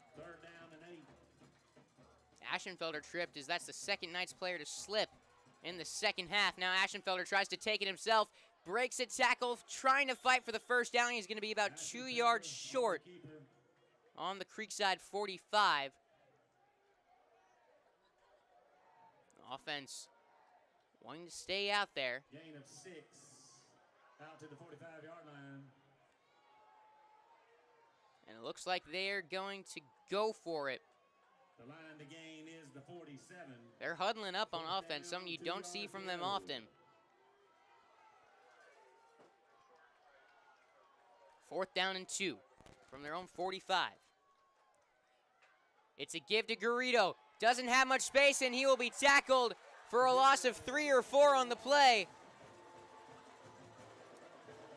Ashenfelder tripped, as that's the second Knights player to slip in the second half. Now Ashenfelder tries to take it himself, breaks a tackle, trying to fight for the first down. He's going to be about 2 yards short on the Creekside 45. Offense wanting to stay out there. Gain of 6 out to the 45-yard line. And it looks like they're going to go for it. The line to gain is the 47. They're huddling up on offense, something you don't see from them often. 4th down and 2 from their own 45. It's a give to Garrido. Doesn't have much space, and he will be tackled for a loss of 3 or 4 on the play.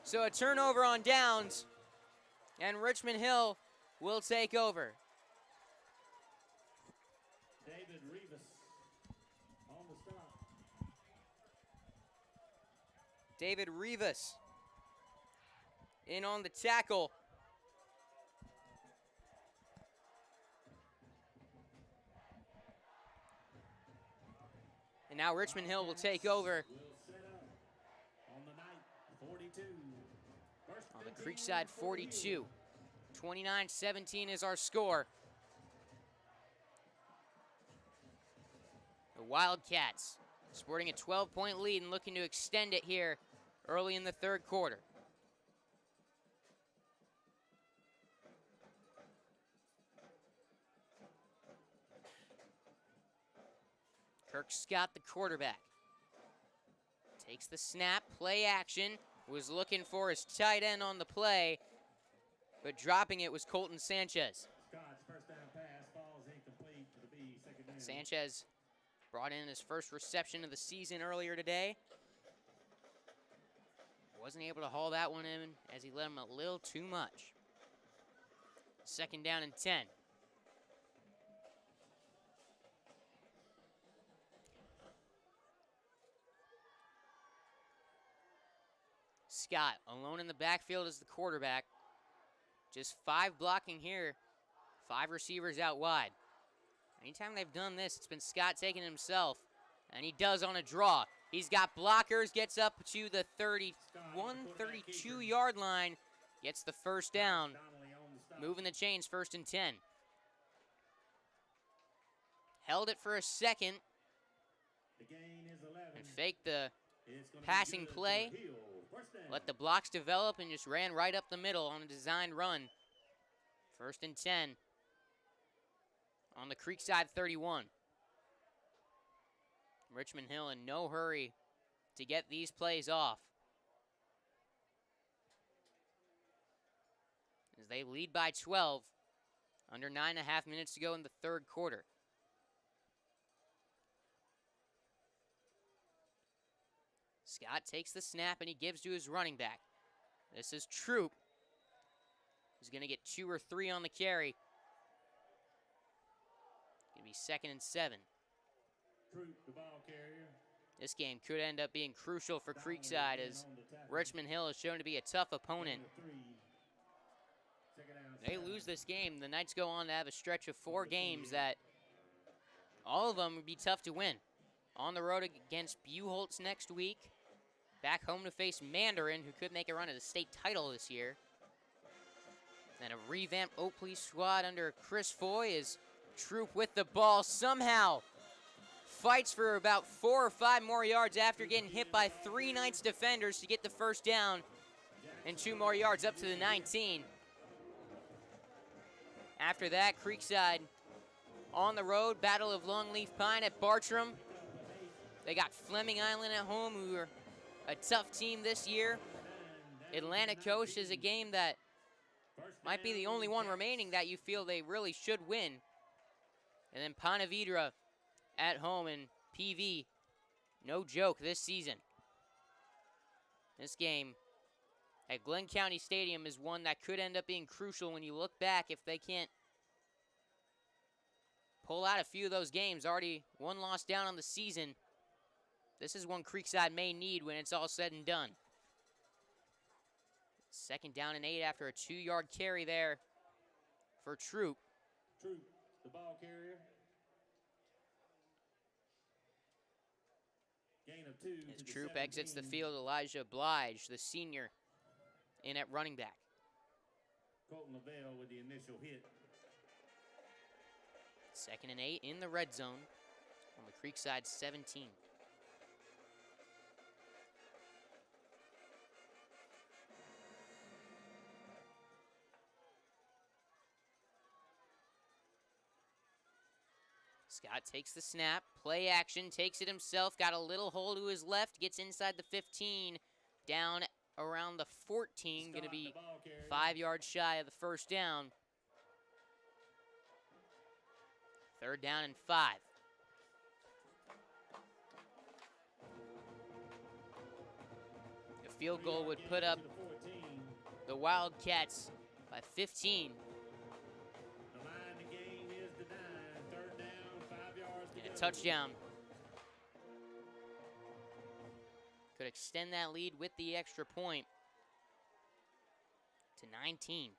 So a turnover on downs, and Richmond Hill will take over. David Rivas on the stop. David Rivas in on the tackle. And now Richmond Hill will take over On the night, 42. on the Creekside 42. 29-17 is our score. The Wildcats sporting a 12-point lead and looking to extend it here early in the 3rd quarter. Kirk Scott, the quarterback, takes the snap, play action, was looking for his tight end on the play, but dropping it was Colton Sanchez. Scott's first down pass falls incomplete for the B, 2nd down. Sanchez brought in his first reception of the season earlier today. Wasn't able to haul that one in as he let him a little too much. 2nd down and 10. Scott alone in the backfield as the quarterback. Just 5 blocking here. 5 receivers out wide. Anytime they've done this, it's been Scott taking it himself. And he does on a draw. He's got blockers, gets up to the 31, 32-yard line. Gets the first down. Moving the chains, 1st and 10. Held it for a second. The gain is 11. And faked the It's gonna be passing good play. for Hill. let the blocks develop and just ran right up the middle on a designed run. 1st and 10 on the Creekside 31. Richmond Hill in no hurry to get these plays off, as they lead by 12, under 9.5 minutes to go in the 3rd quarter. Scott takes the snap and he gives to his running back. This is Troop. He's going to get 2 or 3 on the carry. Going to be 2nd and 7. Troop, the ball carrier. This game could end up being crucial for Creekside, as Richmond Hill is shown to be a tough opponent. They lose this game, the Knights go on to have a stretch of 4 games that all of them would be tough to win. On the road against Buchholz next week. Back home to face Mandarin, who could make a run at the state title this year. Then a revamped Oakley squad under Chris Foy as Troop with the ball somehow fights for about 4 or 5 more yards after getting hit by 3 Knights defenders to get the 1st down and 2 more yards up to the 19. After that, Creekside on the road, Battle of Longleaf Pine at Bartram. They got Fleming Island at home, who are a tough team this year. Atlantic Coast is a game that might be the only one remaining that you feel they really should win. And then Ponte Vedra at home, in PV, no joke this season. This game at Glenn County Stadium is one that could end up being crucial when you look back. If they can't pull out a few of those games, already 1 loss down on the season, this is one Creekside may need when it's all said and done. 2nd down and 8 after a 2-yard carry there for Troop. Troop, the ball carrier. Gain of 2. As Troop exits the field, Elijah Blige, the senior, in at running back. Colton Lavelle with the initial hit. 2nd and 8 in the red zone on the Creekside 17. Scott takes the snap, play action, takes it himself, got a little hole to his left, gets inside the 15, down around the 14, going to be 5 yards shy of the 1st down. 3rd down and 5. A field goal would put up the Wildcats by 15. Touchdown. Could extend that lead with the extra point to 19.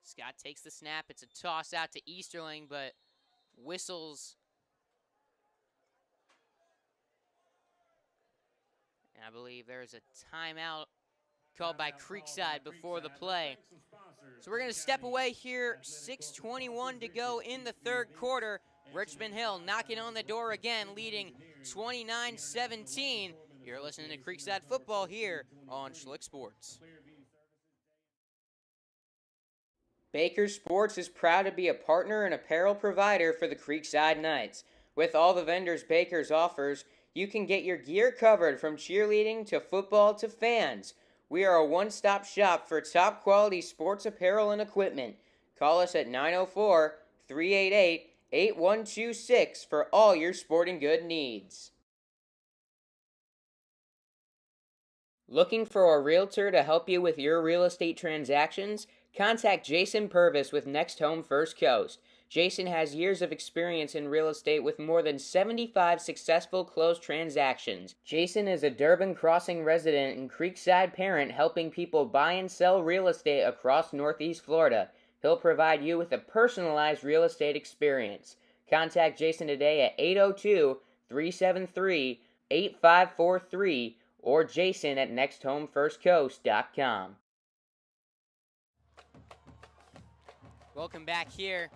Scott takes the snap. It's a toss out to Easterling, but whistles. And I believe there's a timeout called by Creekside before the play. So we're going to step away here. 6:21 to go in the 3rd quarter. Richmond Hill knocking on the door again, leading 29-17. You're listening to Creekside football here on Schlick Sports. Baker Sports is proud to be a partner and apparel provider for the Creekside Knights. With all the vendors Baker's offers, you can get your gear covered from cheerleading to football to fans. We are a one-stop shop for top-quality sports apparel and equipment. Call us at 904-388-8126 for all your sporting good needs. Looking for a realtor to help you with your real estate transactions? Contact Jason Purvis with Next Home First Coast. Jason has years of experience in real estate with more than 75 successful closed transactions. Jason is a Durban Crossing resident and Creekside parent helping people buy and sell real estate across Northeast Florida. He'll provide you with a personalized real estate experience. Contact Jason today at 802-373-8543 or Jason at nexthomefirstcoast.com. Welcome back here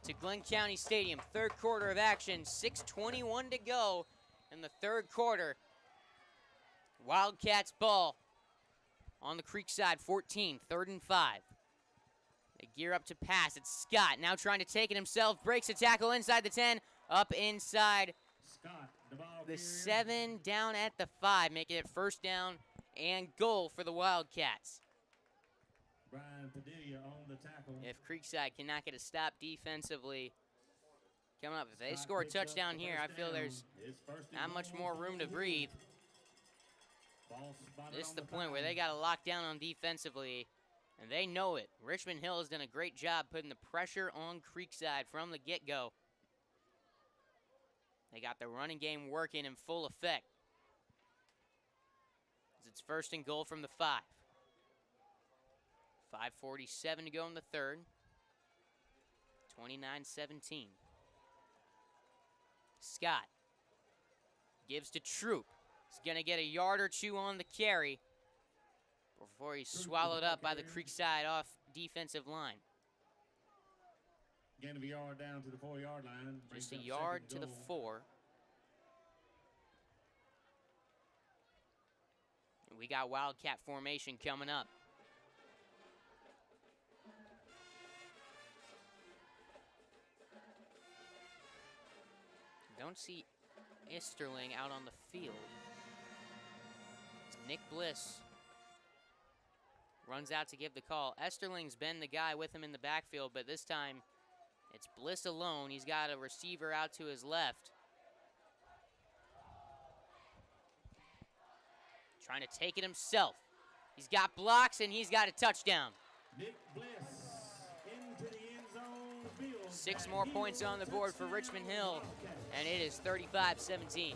to Glenn County Stadium. Third quarter of action, 6:21 to go in the third quarter. Wildcats ball on the Creekside 14, 3rd and 5. They gear up to pass. It's Scott now trying to take it himself. Breaks a tackle inside the 10, up inside Scott, the ball the carrier. 7, down at the 5, making it first down and goal for the Wildcats. Brian Padilla on the tackle. If Creekside cannot get a stop defensively coming up, if they Scott score a picks up touchdown the here, I first feel down. there's It's first and not much goal more for room to the breathe. Ball spotted This is on the point where 5. they got to lock down on defensively, and they know it. Richmond Hill has done a great job putting the pressure on Creekside from the get-go. They got the running game working in full effect. As it's first and goal from the 5. 5:47 to go in the third. 29-17. Scott gives to Troop. He's going to get a yard or two on the carry before he's swallowed up by the Creekside off defensive line. Gain of a yard down to the 4-yard line. Just Brings a up yard second to the goal. 4. We got Wildcat formation coming up. Don't see Easterling out on the field. It's Nick Bliss runs out to give the call. Esterling's been the guy with him in the backfield, but this time it's Bliss alone. He's got a receiver out to his left. Trying to take it himself. He's got blocks and he's got a touchdown. Nick Bliss into the end zone field. 6 more points on the board for Richmond Hill, and it is 35-17.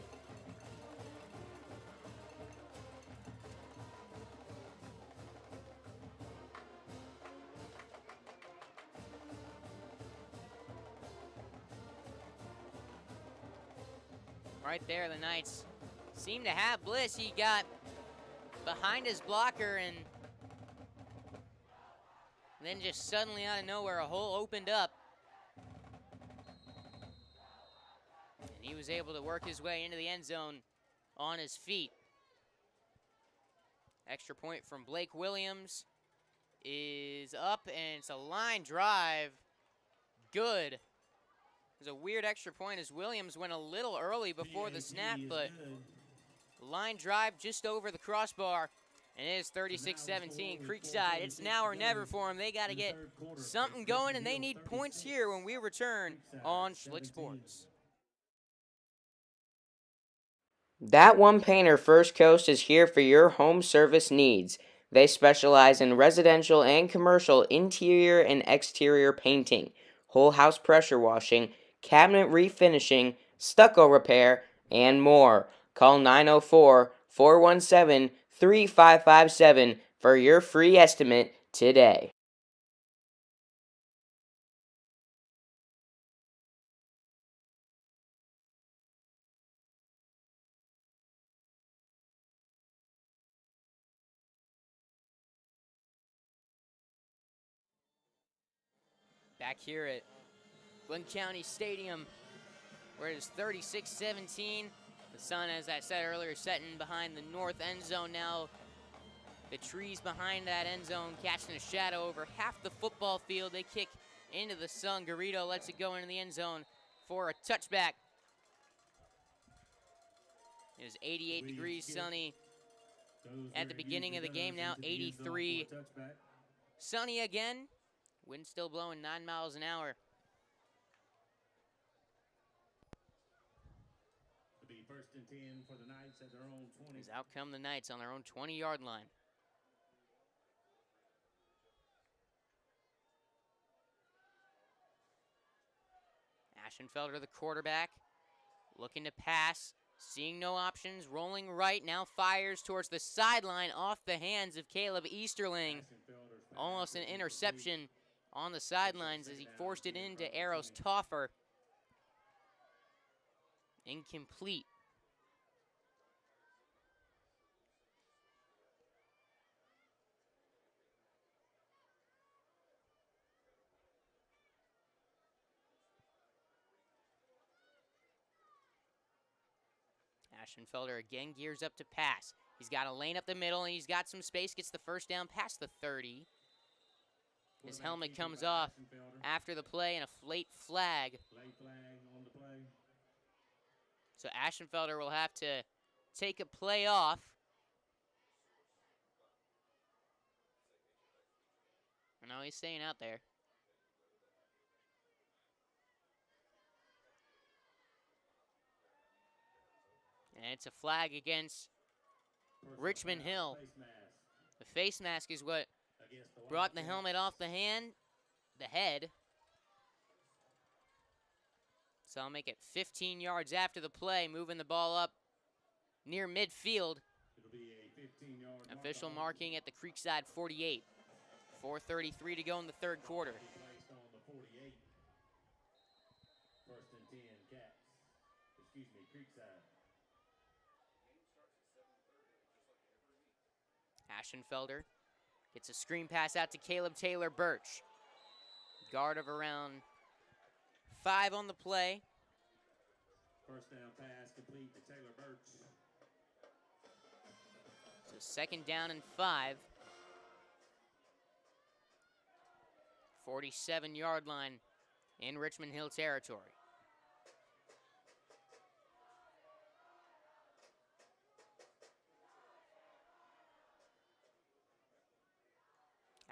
Right there, the Knights seem to have Bliss. He got behind his blocker and then just suddenly out of nowhere a hole opened up. And he was able to work his way into the end zone on his feet. Extra point from Blake Williams is up, and it's a line drive. Good. It was a weird extra point as Williams went a little early before the snap, but line drive just over the crossbar, and it is 36-17. Creekside, it's now or never for them. They got to get something going, and they need points here when we return on Schlick Sports. That One Painter First Coast is here for your home service needs. They specialize in residential and commercial interior and exterior painting, whole house pressure washing, cabinet refinishing, stucco repair, and more. Call 904-417-3557 for your free estimate today. Back here at Glenn County Stadium, where it is 36-17. The sun, as I said earlier, setting behind the north end zone now. The trees behind that end zone casting a shadow over half the football field. They kick into the sun. Garrido lets it go into the end zone for a touchback. It is 88 degrees sunny at the beginning of the game. Now 83 sunny again. Wind still blowing 9 miles an hour. It'll be first and 10 for the Knights at their own 20. As out come the Knights on their own 20-yard line. Aschenfelder, the quarterback, looking to pass, seeing no options, rolling right, now fires towards the sideline off the hands of Caleb Easterling. Almost an interception on the sidelines as he forced it into Eros Toffer. Incomplete. Aschenfelder again gears up to pass. He's got a lane up the middle, and he's got some space, gets the first down past the 30. His helmet comes off after the play, and a late flag. Late flag on the play. So Aschenfelder will have to take a play off. No, he's staying out there. And it's a flag against Richmond Hill. The face mask is what brought the helmet off the head. So I'll make it 15 yards after the play, moving the ball up near midfield. It'll be a 15-yard Official marking at the Creekside 48. 4:33 to go in the third quarter. placed on the 48. First and 10, Cats. Excuse me, Creekside. Aschenfelder gets a screen pass out to Caleb Taylor Birch. Guard of around 5 on the play. First down pass complete to Taylor Birch. So second down and 5. 47-yard line in Richmond Hill territory.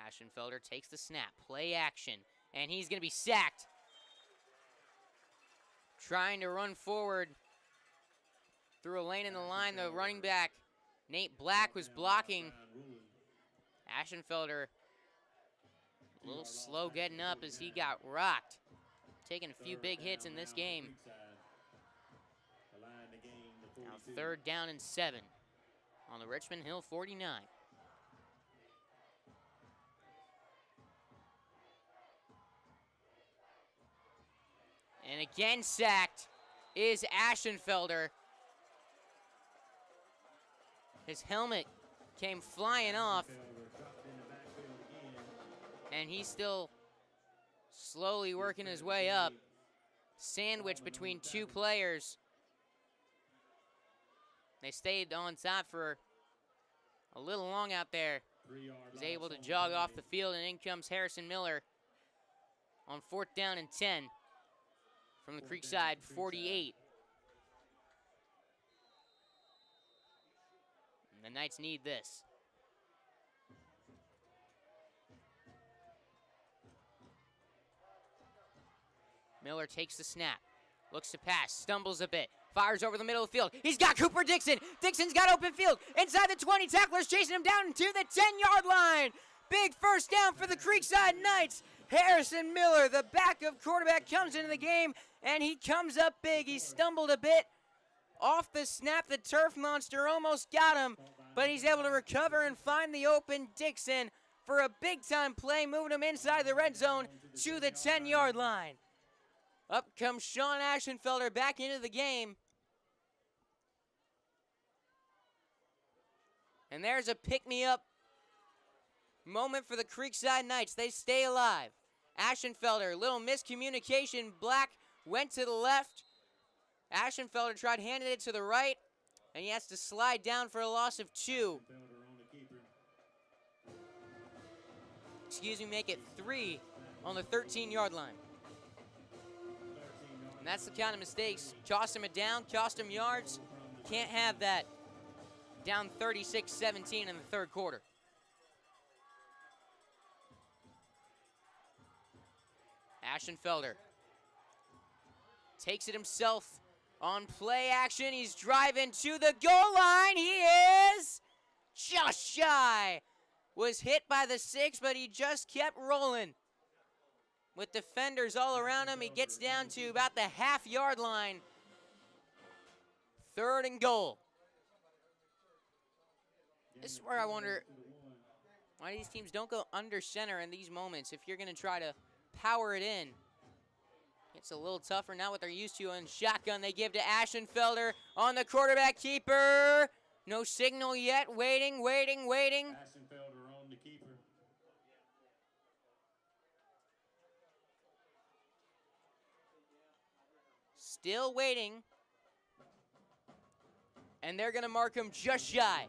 Aschenfelder takes the snap, play action, and he's going to be sacked. Trying to run forward through a lane in the line, the running back, Nate Black, was blocking. Aschenfelder a little slow getting up as he got rocked. Taking a few big hits in this game. Now third down and 7 on the Richmond Hill 49. And again sacked is Aschenfelder. His helmet came flying off. And he's still slowly working his way up. Sandwiched between two players. They stayed on top for a little long out there. He's able to jog off the field, and in comes Harrison Miller on fourth down and 10 from the Creekside 48. And the Knights need this. Miller takes the snap, looks to pass, stumbles a bit, fires over the middle of the field. He's got Cooper Dixon. Dixon's got open field. Inside the 20, tacklers chasing him down to the 10-yard line. Big first down for the Creekside Knights. Harrison Miller, the backup quarterback, comes into the game, and he comes up big. He stumbled a bit off the snap. The turf monster almost got him, but he's able to recover and find the open Dixon for a big-time play, moving him inside the red zone to the 10-yard line. Up comes Sean Aschenfelder back into the game. And there's a pick-me-up moment for the Creekside Knights. They stay alive. Aschenfelder, little miscommunication. Black went to the left. Aschenfelder tried handing it to the right, and he has to slide down for a loss of 2. Excuse me, make it 3 on the 13-yard line. And that's the kind of mistakes. Cost him a down, cost him yards. Can't have that. Down 36-17 in the third quarter. Aschenfelder takes it himself on play action. He's driving to the goal line. He is just shy. Was hit by the 6, but he just kept rolling. With defenders all around him, he gets down to about the half-yard line. Third and goal. This is where I wonder why these teams don't go under center in these moments. If you're going to try to power it in, it's a little tougher, not what they're used to. And shotgun they give to Aschenfelder on the quarterback keeper. No signal yet. Waiting. Aschenfelder on the keeper. Still waiting. And they're going to mark him just shy.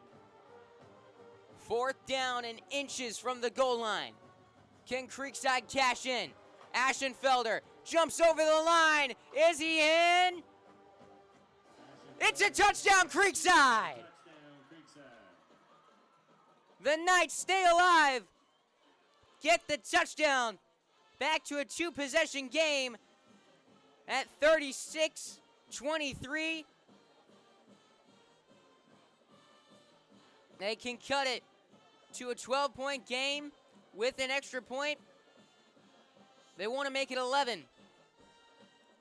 4th down and inches from the goal line. Can Creekside cash in? Ashenfelder jumps over the line. Is he in? It's a touchdown, Creekside! Touchdown, Creekside. The Knights stay alive. Get the touchdown. Back to a 2-possession game at 36-23. They can cut it to a 12-point game with an extra point. They want to make it 11.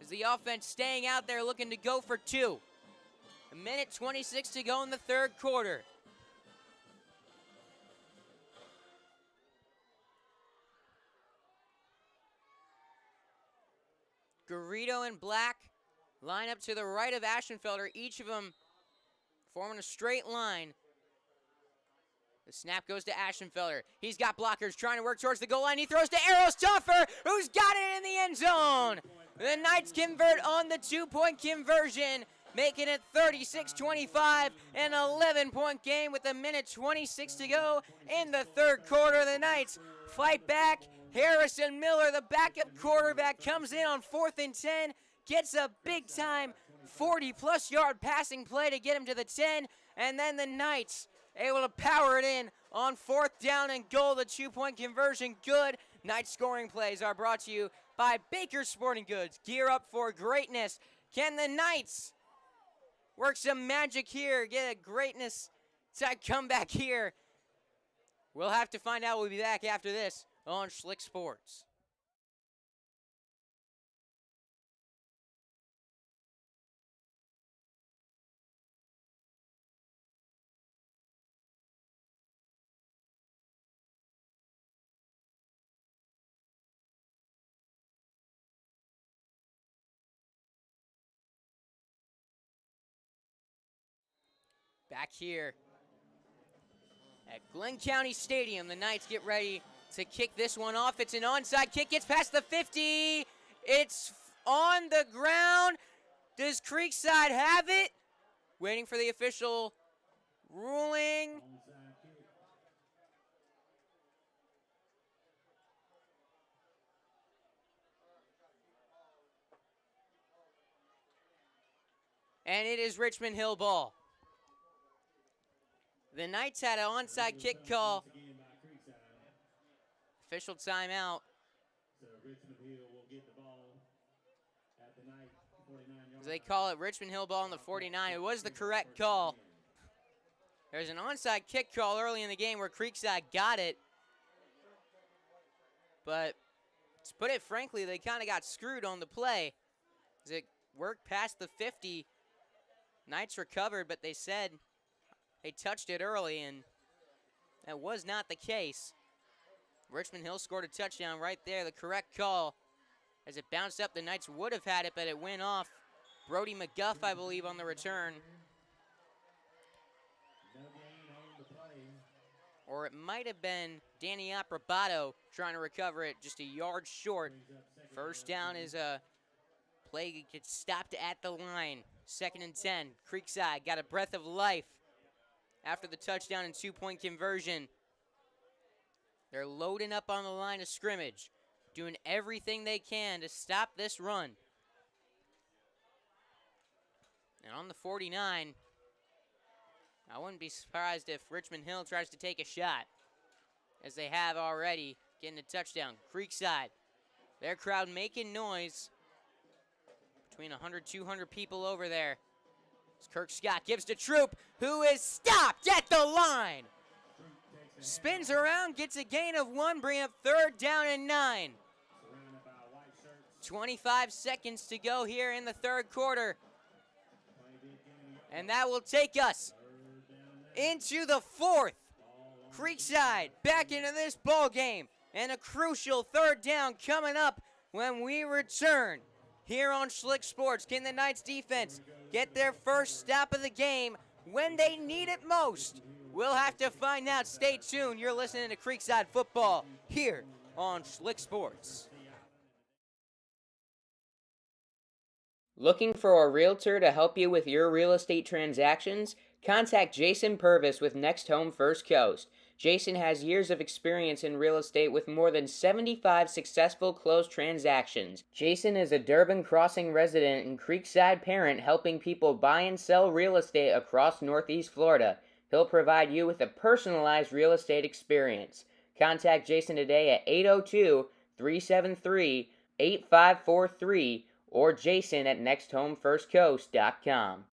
As the offense staying out there looking to go for 2. 1:26 to go in the 3rd quarter. Garrido and Black line up to the right of Ashenfelder, each of them forming a straight line. The snap goes to Ashenfelder. He's got blockers trying to work towards the goal line. He throws to Eros Tuffer, who's got it in the end zone. The Knights convert on the 2-point conversion, making it 36-25, an 11-point game with 1:26 to go in the 3rd quarter. The Knights fight back. Harrison Miller, the backup quarterback, comes in on 4th and 10, gets a big-time 40-plus yard passing play to get him to the 10, and then the Knights able to power it in on 4th down and goal. The 2-point conversion good. Knights scoring plays are brought to you by Baker's Sporting Goods. Gear up for greatness. Can the Knights work some magic here, get a greatness type comeback here? We'll have to find out. We'll be back after this on Schlick Sports. Back here at Glenn County Stadium, the Knights get ready to kick this one off. It's an onside kick, gets past the 50. It's on the ground. Does Creekside have it? Waiting for the official ruling. Onside kick. And it is Richmond Hill ball. The Knights had an onside kick call. Once again by Creekside. Official timeout. So Richmond Hill will get the ball at the Knight 49-yard They call it Richmond Hill ball on the 49. It was the correct call. There's an onside kick call early in the game where Creekside got it. But to put it frankly, they kind of got screwed on the play. As it worked past the 50. Knights recovered, but they said they touched it early, and that was not the case. Richmond Hill scored a touchdown right there, the correct call. As it bounced up, the Knights would have had it, but it went off Brody McGuff, I believe, on the return. No gain on the play. Or it might have been Danny Aprobato trying to recover it just a yard short. Brings up second First down. down is a play gets stopped at the line. 2nd and 10. Creekside got a breath of life after the touchdown and 2-point conversion. They're loading up on the line of scrimmage, doing everything they can to stop this run. And on the 49, I wouldn't be surprised if Richmond Hill tries to take a shot, as they have already, getting a touchdown. Creekside, their crowd making noise. Between 100, 200 people over there. As Kirk Scott gives to Troop, who is stopped at the line. Spins around, gets a gain of 1, bring up 3rd down and 9. Surrounded by white shirts. 25 seconds to go here in the 3rd quarter. Play did gain And that will take us 3rd down and into the 4th. ball on Creekside back into this ball game. And a crucial 3rd down coming up when we return here on Schlick Sports. Can the Knights defense get their first stop of the game when they need it most? We'll have to find out. Stay tuned. You're listening to Creekside Football here on Schlick Sports. Looking for a realtor to help you with your real estate transactions? Contact Jason Purvis with Next Home First Coast. Jason has years of experience in real estate with more than 75 successful closed transactions. Jason is a Durban Crossing resident and Creekside parent helping people buy and sell real estate across Northeast Florida. He'll provide you with a personalized real estate experience. Contact Jason today at 802-373-8543 or Jason at nexthomefirstcoast.com.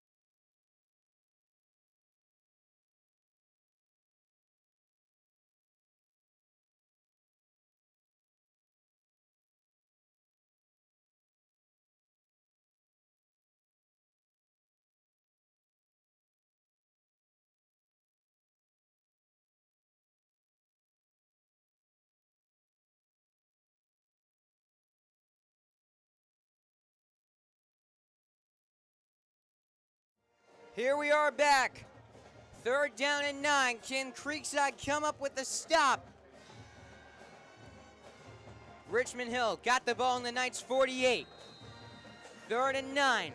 Here we are back. 3rd down and 9. Can Creekside come up with a stop? Richmond Hill got the ball in the Knights' 48. 3rd and 9.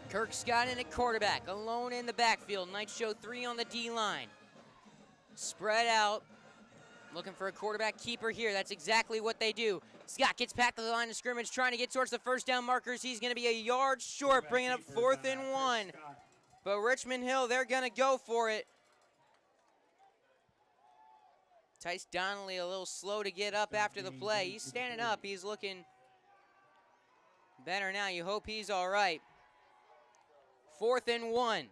Kirk Scott in at quarterback, alone in the backfield. Knights show 3 on the D-line. Spread out, looking for a quarterback keeper here. That's exactly what they do. Scott gets back to the line of scrimmage, trying to get towards the first down markers. He's going to be a yard short, bringing up 4th and 1. But Richmond Hill, they're going to go for it. Tice Donnelly a little slow to get up after the play. He's standing up. He's looking better now. You hope he's all right. 4th and 1.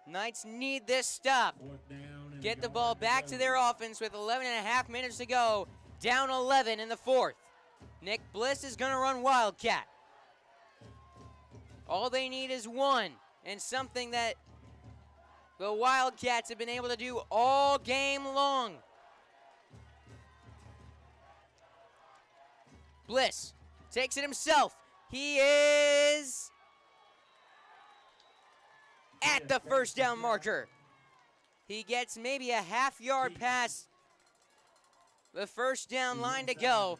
Knights need this stop. Get the ball back to their offense with 11 and a half minutes to go. Down 11 in the 4th. Nick Bliss is going to run Wildcat. All they need is 1, and something that the Wildcats have been able to do all game long. Bliss takes it himself. He is at the first down marker. He gets maybe a half-yard pass. The first down line to go.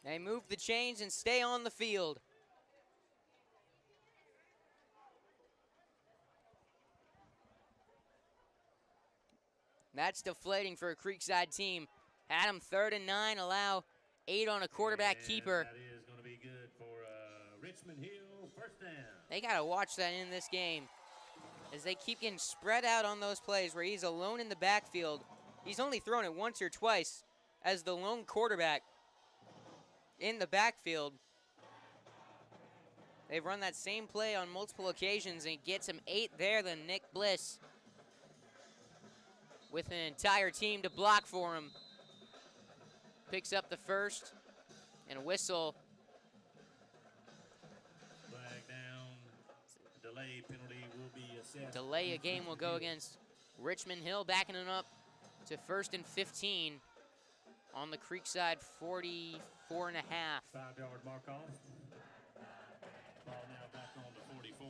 They move the chains and stay on the field. That's deflating for a Creekside team. Had them 3rd and 9, allow 8 on a quarterback keeper. That is going to be good for Richmond Hill, 1st down. They got to watch that in this game as they keep getting spread out on those plays where he's alone in the backfield. He's only thrown it once or twice as the lone quarterback in the backfield. They've run that same play on multiple occasions and gets him 8 there than Nick Bliss with an entire team to block for him. Picks up the first and a whistle. Flag down. Delay penalty will be assessed. Delay a game will go against Richmond Hill, backing it up to 1st and 15 on the Creekside 44 and a half. 5-yard mark off. Ball now back on the 44.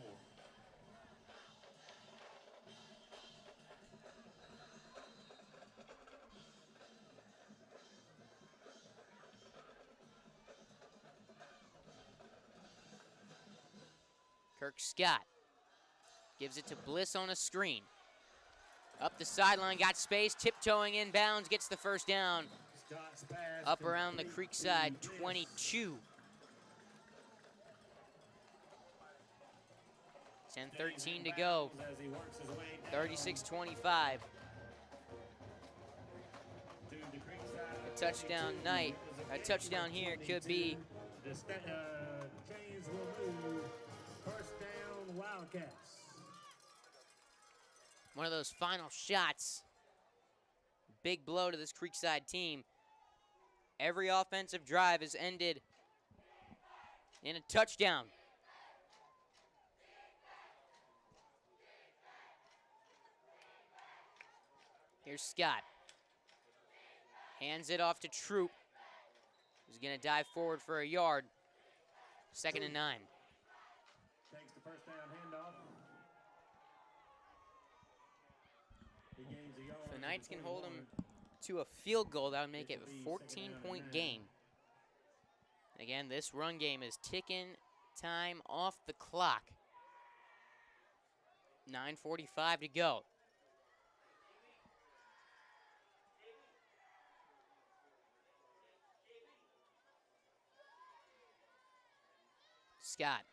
Kirk Scott gives it to Bliss on a screen. Up the sideline, got space, tiptoeing inbounds, gets the first down. Up around the Creekside 22. 10-13 to go. 36-25. A touchdown night. A touchdown here could be. The chains will move. 1st down, Wildcats. One of those final shots. Big blow to this Creekside team. Every offensive drive has ended in a touchdown. Here's Scott. Hands it off to Troop, who's going to dive forward for a yard. 2nd and 9. Takes the 1st down handoff. He gains a yard. If the Knights can hold them to a field goal, that would make it a 14-point game. Again, this run game is ticking time off the clock. 9:45 to go. Scott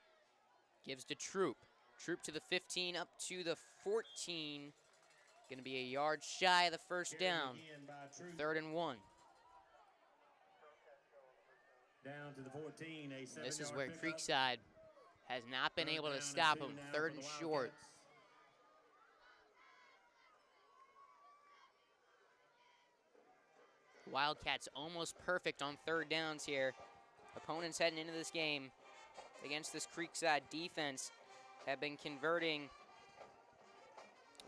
gives to Troop. Troop to the 15, up to the 14. Going to be a yard shy of the first down. 3rd and 1. Down to the 14, a 7-yard This is where pickup. Creekside has not been able to stop him. 3rd and short. Wildcats almost perfect on 3rd downs here. Opponents heading into this game against this Creekside defense have been converting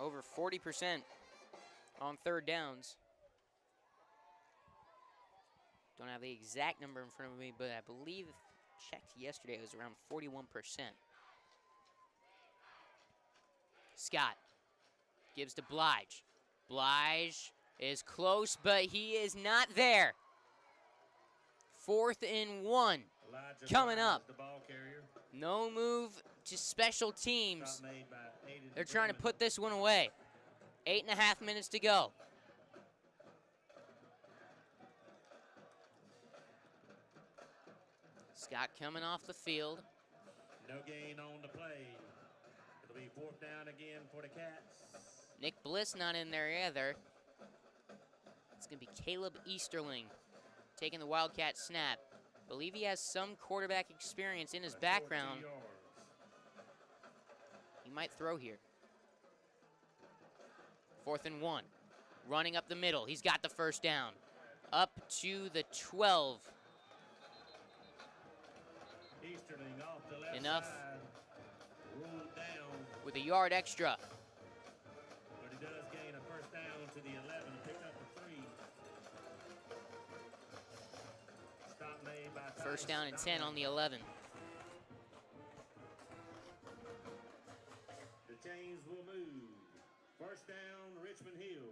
over 40% on 3rd downs. Don't have the exact number in front of me, but I believe, checked yesterday, it was around 41%. Scott gives to Blige. Blige is close, but he is not there. 4th and 1 coming up. No move to special teams. They're trying to put this one away. 8.5 minutes to go. Scott coming off the field. No gain on the play. It'll be 4th down again for the Cats. Nick Bliss not in there either. It's going to be Caleb Easterling taking the Wildcat snap. Believe he has some quarterback experience in his background. He might throw here. 4th and 1. Running up the middle. He's got the first down. Up to the 12. Easterling off the left Enough. side. Ruled down. With a yard extra. But he does gain a first down to the 11. Pick up a 3. Stop made by First down and 10 on the 11. The chains will move. First down, Richmond Hill.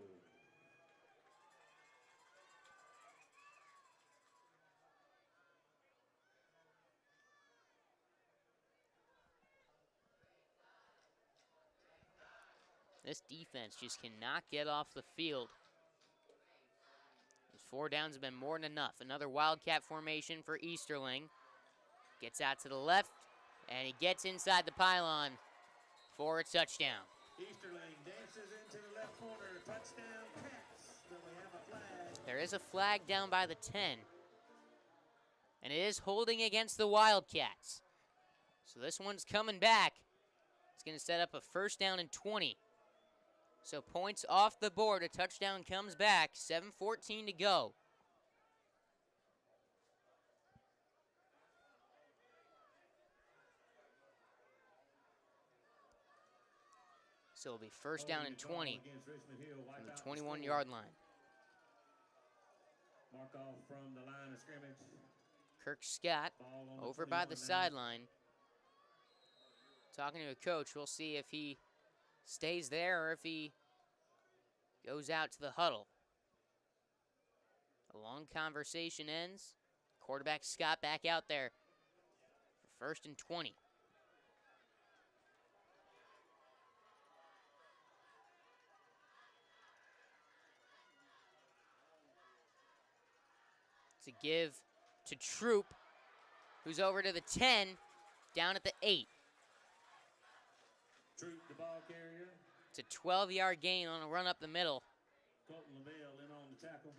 This defense just cannot get off the field. These 4 downs have been more than enough. Another Wildcat formation for Easterling. Gets out to the left, and he gets inside the pylon for a touchdown. Easterling dances into the left corner. Touchdown, Cats. Do we have a flag? There is a flag down by the 10. And it is holding against the Wildcats. So this one's coming back. It's going to set up a first down and 20. So points off the board. A touchdown comes back. 7:14 to go. So it'll be first down and 20 from the 21-yard line. Mark off from the line of scrimmage. Kirk Scott over by the sideline. Talking to a coach. We'll see if he stays there or if he goes out to the huddle. A long conversation ends. Quarterback Scott back out there for first and 20. To give to Troop, who's over to the 10, down at the 8. Troop, the ball carrier. It's a 12-yard gain on a run up the middle. Colton LaBelle in on the tackle.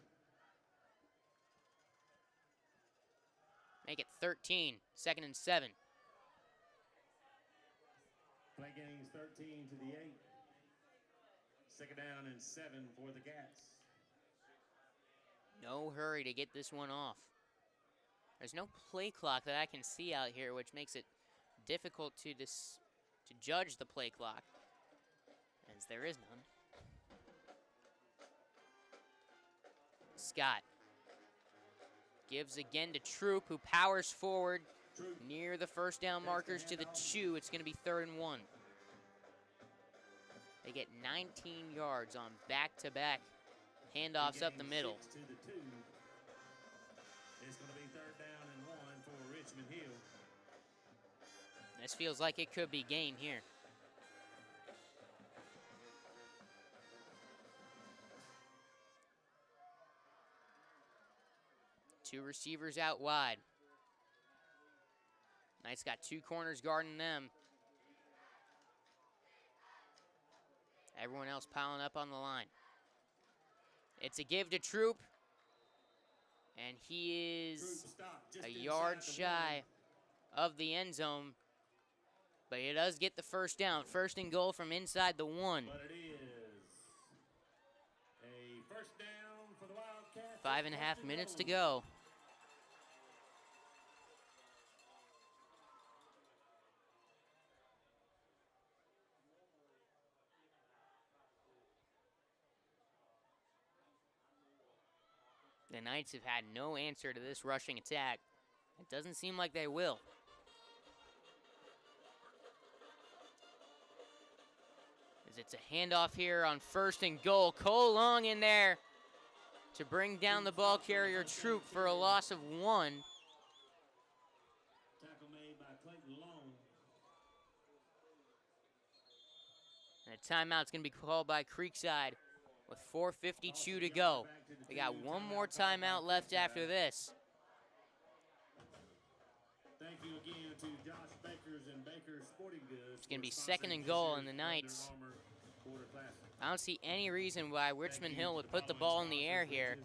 Make it 13, 2nd and 7. Play gains 13 to the 8. 2nd down and 7 for the Cats. No hurry to get this one off. There's no play clock that I can see out here, which makes it difficult to judge the play clock, as there is none. Scott gives again to Troop, who powers forward near the first down markers to the 2. It's going to be 3rd and 1. They get 19 yards on back-to-back handoffs up the middle. It's going to be 3rd down and 1 for This feels like it could be game here. Two receivers out wide. Knights got two corners guarding them. Everyone else piling up on the line. It's a give to Troop. And he is a yard shy of the end zone. But he does get the first down. First and goal from inside the 1. But it is a first down for the Wildcats. 5.5 minutes to go. The Knights have had no answer to this rushing attack. It doesn't seem like they will. As it's a handoff here on first and goal. Cole Long in there to bring down the ball carrier Troop for a loss of 1. Tackle made by Clayton Long. And a timeout's going to be called by Creekside with 4:52 to go. They got one more timeout left after this. Thank you again to Josh Bakers and Bakers Sporting Goods. It's going to be second and goal, and the Knights, I don't see any reason why Richmond Hill would put the ball in the air here,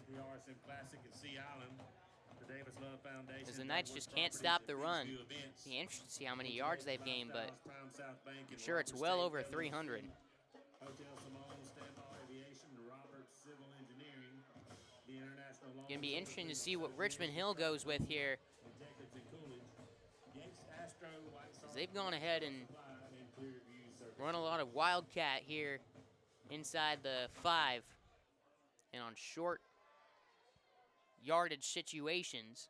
because the Knights just can't stop the run. Be interested to see how many yards they've gained, but I'm sure it's well over 300. Going to be interesting to see what Richmond Hill goes with here, because they've gone ahead and run a lot of Wildcat here inside the 5 and on short yardage situations.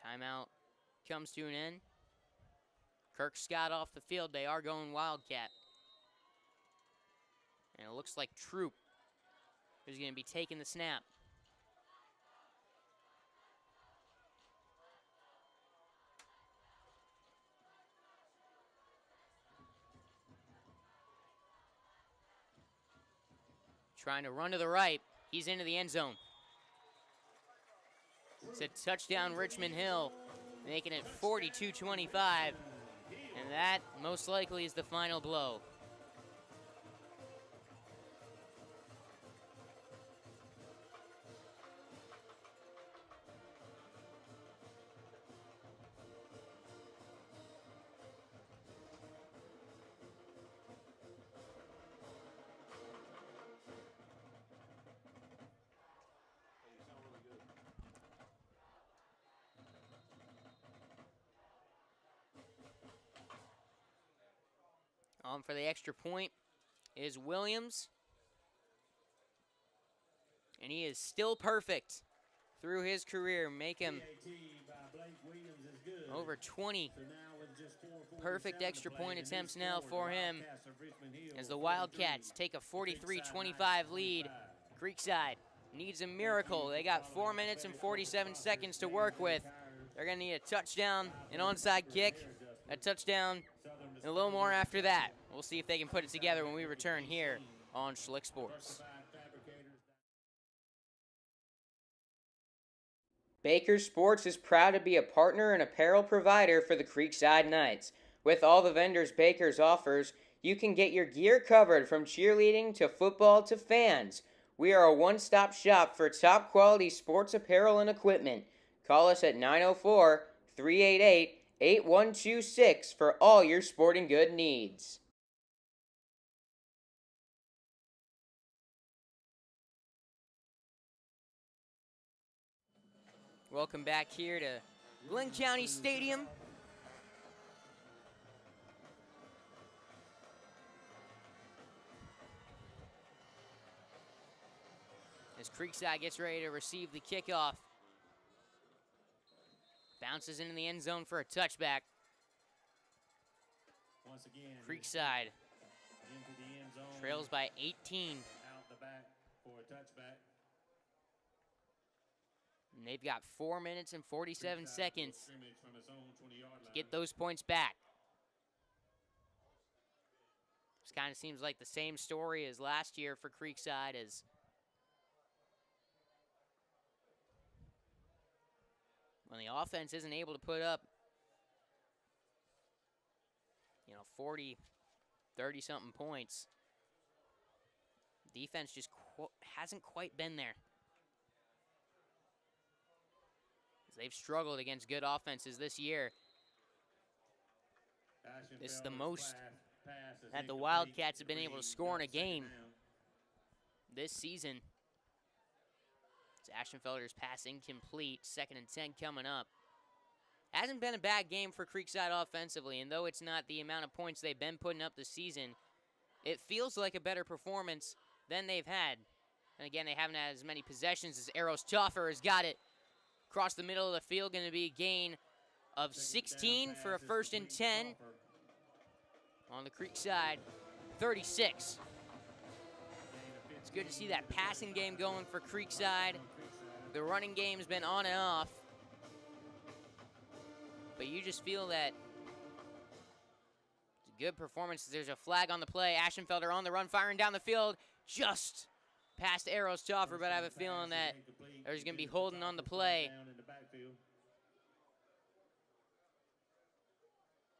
Timeout comes to an end. Kirk Scott off the field. They are going Wildcat. And it looks like Troop is going to be taking the snap. Trying to run to the right. He's into the end zone. It's a touchdown, Richmond Hill, making it 42-25. And that most likely is the final blow. On for the extra point is Williams. And he is still perfect through his career. Make him over 20 perfect extra point attempts now for him, as the Wildcats take a 43-25 lead. Creekside needs a miracle. They got 4 minutes and 47 seconds to work with. They're going to need a touchdown, an onside kick, a touchdown, and a little more after that. We'll see if they can put it together when we return here on Schlick Sports. Baker Sports is proud to be a partner and apparel provider for the Creekside Knights. With all the vendors Baker's offers, you can get your gear covered from cheerleading to football to fans. We are a one-stop shop for top-quality sports apparel and equipment. Call us at 904-388-8126 for all your sporting good needs. Welcome back here to Glenn County Stadium. As Creekside gets ready to receive the kickoff. Bounces into the end zone for a touchback. Once again, Creekside into the end zone, trails by 18. out the back for a touchback. And they've got 4 minutes and 47 Creekside seconds will scrimmage from his own 20-yard to line. get those points back. This kind of seems like the same story as last year for Creekside, as when the offense isn't able to put up, 40, 30-something points, defense just hasn't quite been there. They've struggled against good offenses this year. This is the most that the Wildcats have been able to score in a game this season. It's Ashenfelder's pass incomplete. 2nd and 10 coming up. Hasn't been a bad game for Creekside offensively, and though it's not the amount of points they've been putting up this season, it feels like a better performance than they've had. And again, they haven't had as many possessions as Eros Toffer has got it across the middle of the field. Going to be a gain of 16 for a 1st and 10 on the Creekside 36. It's good to see that passing game going for Creekside. The running game's been on and off, but you just feel that it's a good performance. There's a flag on the play. Ashenfelder on the run, firing down the field, just past Eros Toffer, but I have a feeling that there's going to be holding on the play.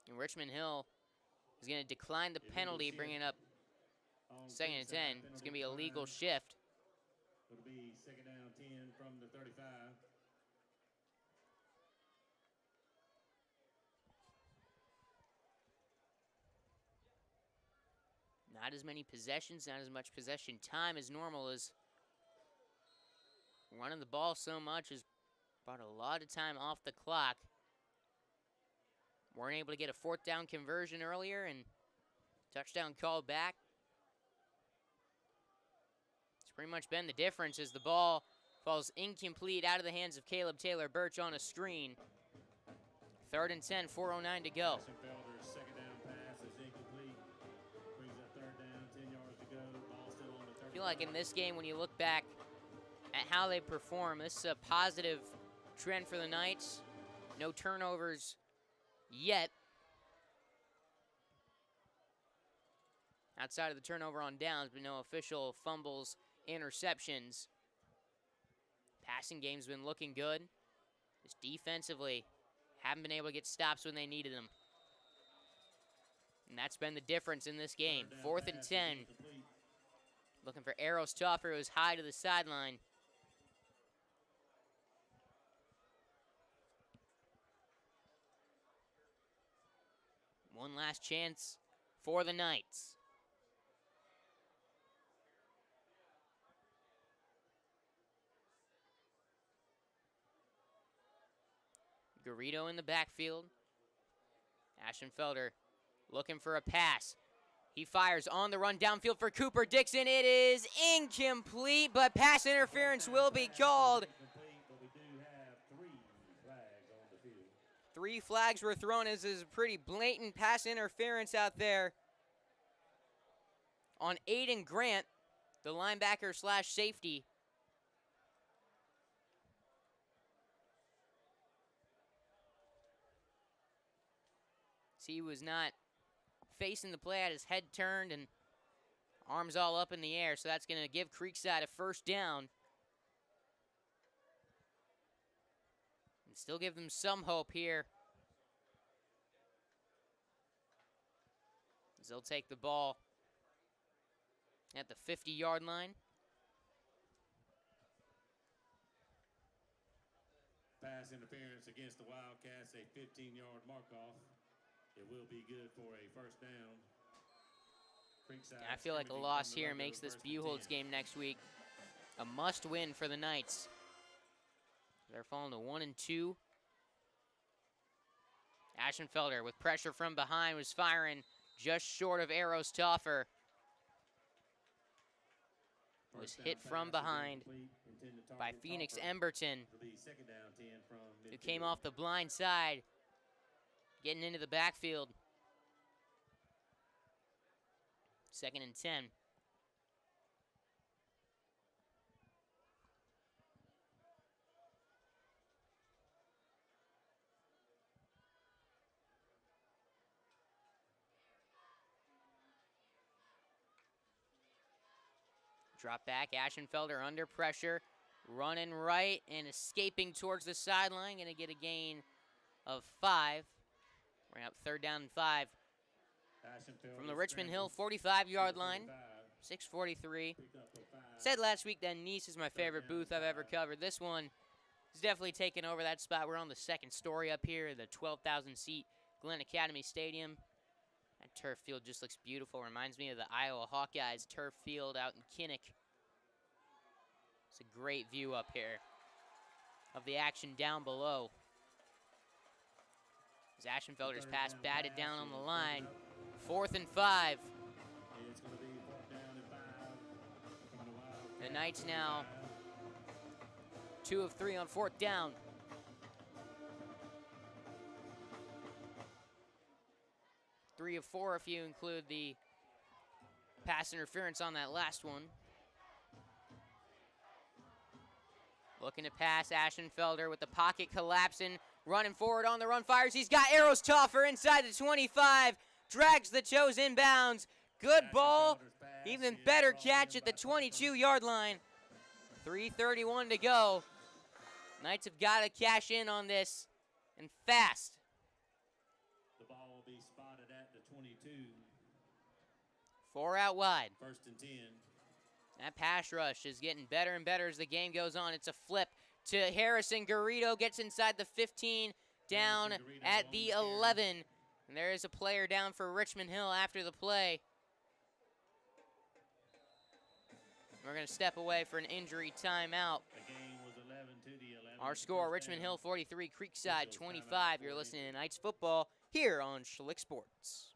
And Richmond Hill is going to decline the penalty, bringing up 2nd and 10. It's going to be a legal shift. It'll be 2nd down 10 from the 35. Not as many possessions, not as much possession time as normal, as running the ball so much has brought a lot of time off the clock. Weren't able to get a 4th down conversion earlier, and touchdown called back. It's pretty much been the difference as the ball falls incomplete out of the hands of Caleb Taylor Birch on a screen. 3rd and 10, 4:09 to go. Ashenfelder's 2nd down pass is incomplete. Brings up 3rd down, 10 yards to go. Ball still on the 30. I feel like in this game, when you look back at how they perform, this is a positive trend for the Knights. No turnovers yet. Outside of the turnover on downs, but no official fumbles, interceptions. Passing game's been looking good. Just defensively, haven't been able to get stops when they needed them. And that's been the difference in this game. 4th and 10. Looking for Eros Toffer, who's high to the sideline. One last chance for the Knights. Garrido in the backfield. Ashenfelder looking for a pass. He fires on the run downfield for Cooper Dixon. It is incomplete, but pass interference will be called. Three flags were thrown, as is a pretty blatant pass interference out there on Aiden Grant, the linebacker slash safety. He was not facing the play, had his head turned and arms all up in the air, so that's going to give Creekside a 1st down. And still give them some hope here, as they'll take the ball at the 50-yard line. Pass interference against the Wildcats, a 15-yard mark-off. It will be good for a 1st down. Creekside, I feel like a loss here makes this Buchholz game next week a must-win for the Knights. They're falling to 1 and 2. Ashenfelder with pressure from behind was firing just short of Eros Toffer. Was hit from behind by Phoenix Emberton, who came off the blind side, getting into the backfield. 2nd and 10. Drop back, Ashenfelder under pressure, running right and escaping towards the sideline. Going to get a gain of 5. We're up 3rd down and 5. From the Richmond Hill 45-yard line, 6:43. Said last week that Nease is my favorite booth I've ever covered. This one is definitely taking over that spot. We're on the 2nd story up here, the 12,000-seat Glen Academy Stadium. That turf field just looks beautiful. Reminds me of the Iowa Hawkeyes turf field out in Kinnick. It's a great view up here of the action down below. As Ashenfelder's pass batted down on the line. 4th and 5. The Knights now 2 of 3 on 4th down. Three of 4 if you include the pass interference on that last one. Looking to pass, Ashenfelder with the pocket collapsing, running forward on the run, fires. He's got Arrows Toffer inside the 25, drags the toes inbounds. Good ball, even better catch at the 22-yard line. 3:31 to go. Knights have got to cash in on this, and fast. The ball will be spotted at the 22. 4 out wide. 1st and 10. That pass rush is getting better and better as the game goes on. It's a flip to Harrison. Garrido gets inside the 15, down at the 11. And there is a player down for Richmond Hill after the play. We're going to step away for an injury timeout. The game was 11 to the 11. Our score, Richmond Hill 43, Creekside 25. You're listening to Knights football here on Schlick Sports.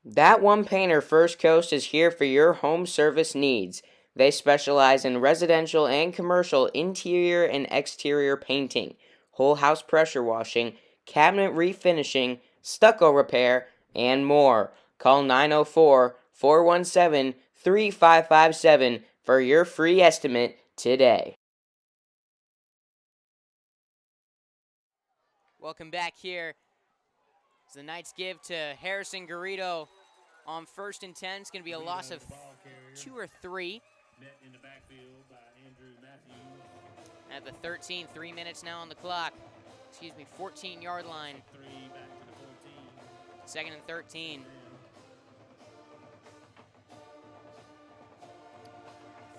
That One Painter First Coast is here for your home service needs. They specialize in residential and commercial interior and exterior painting, whole house pressure washing, cabinet refinishing, stucco repair, and more. Call 904-417-3557 for your free estimate today. Welcome back here. As the Knights give to Harrison Garrido on 1st and 10. It's going to be a loss of 2 or 3. Met in the backfield by Andrew Matthews. At the 13, 3 minutes now on the clock. 14-yard line. 3 back to the 14. 2nd and 13.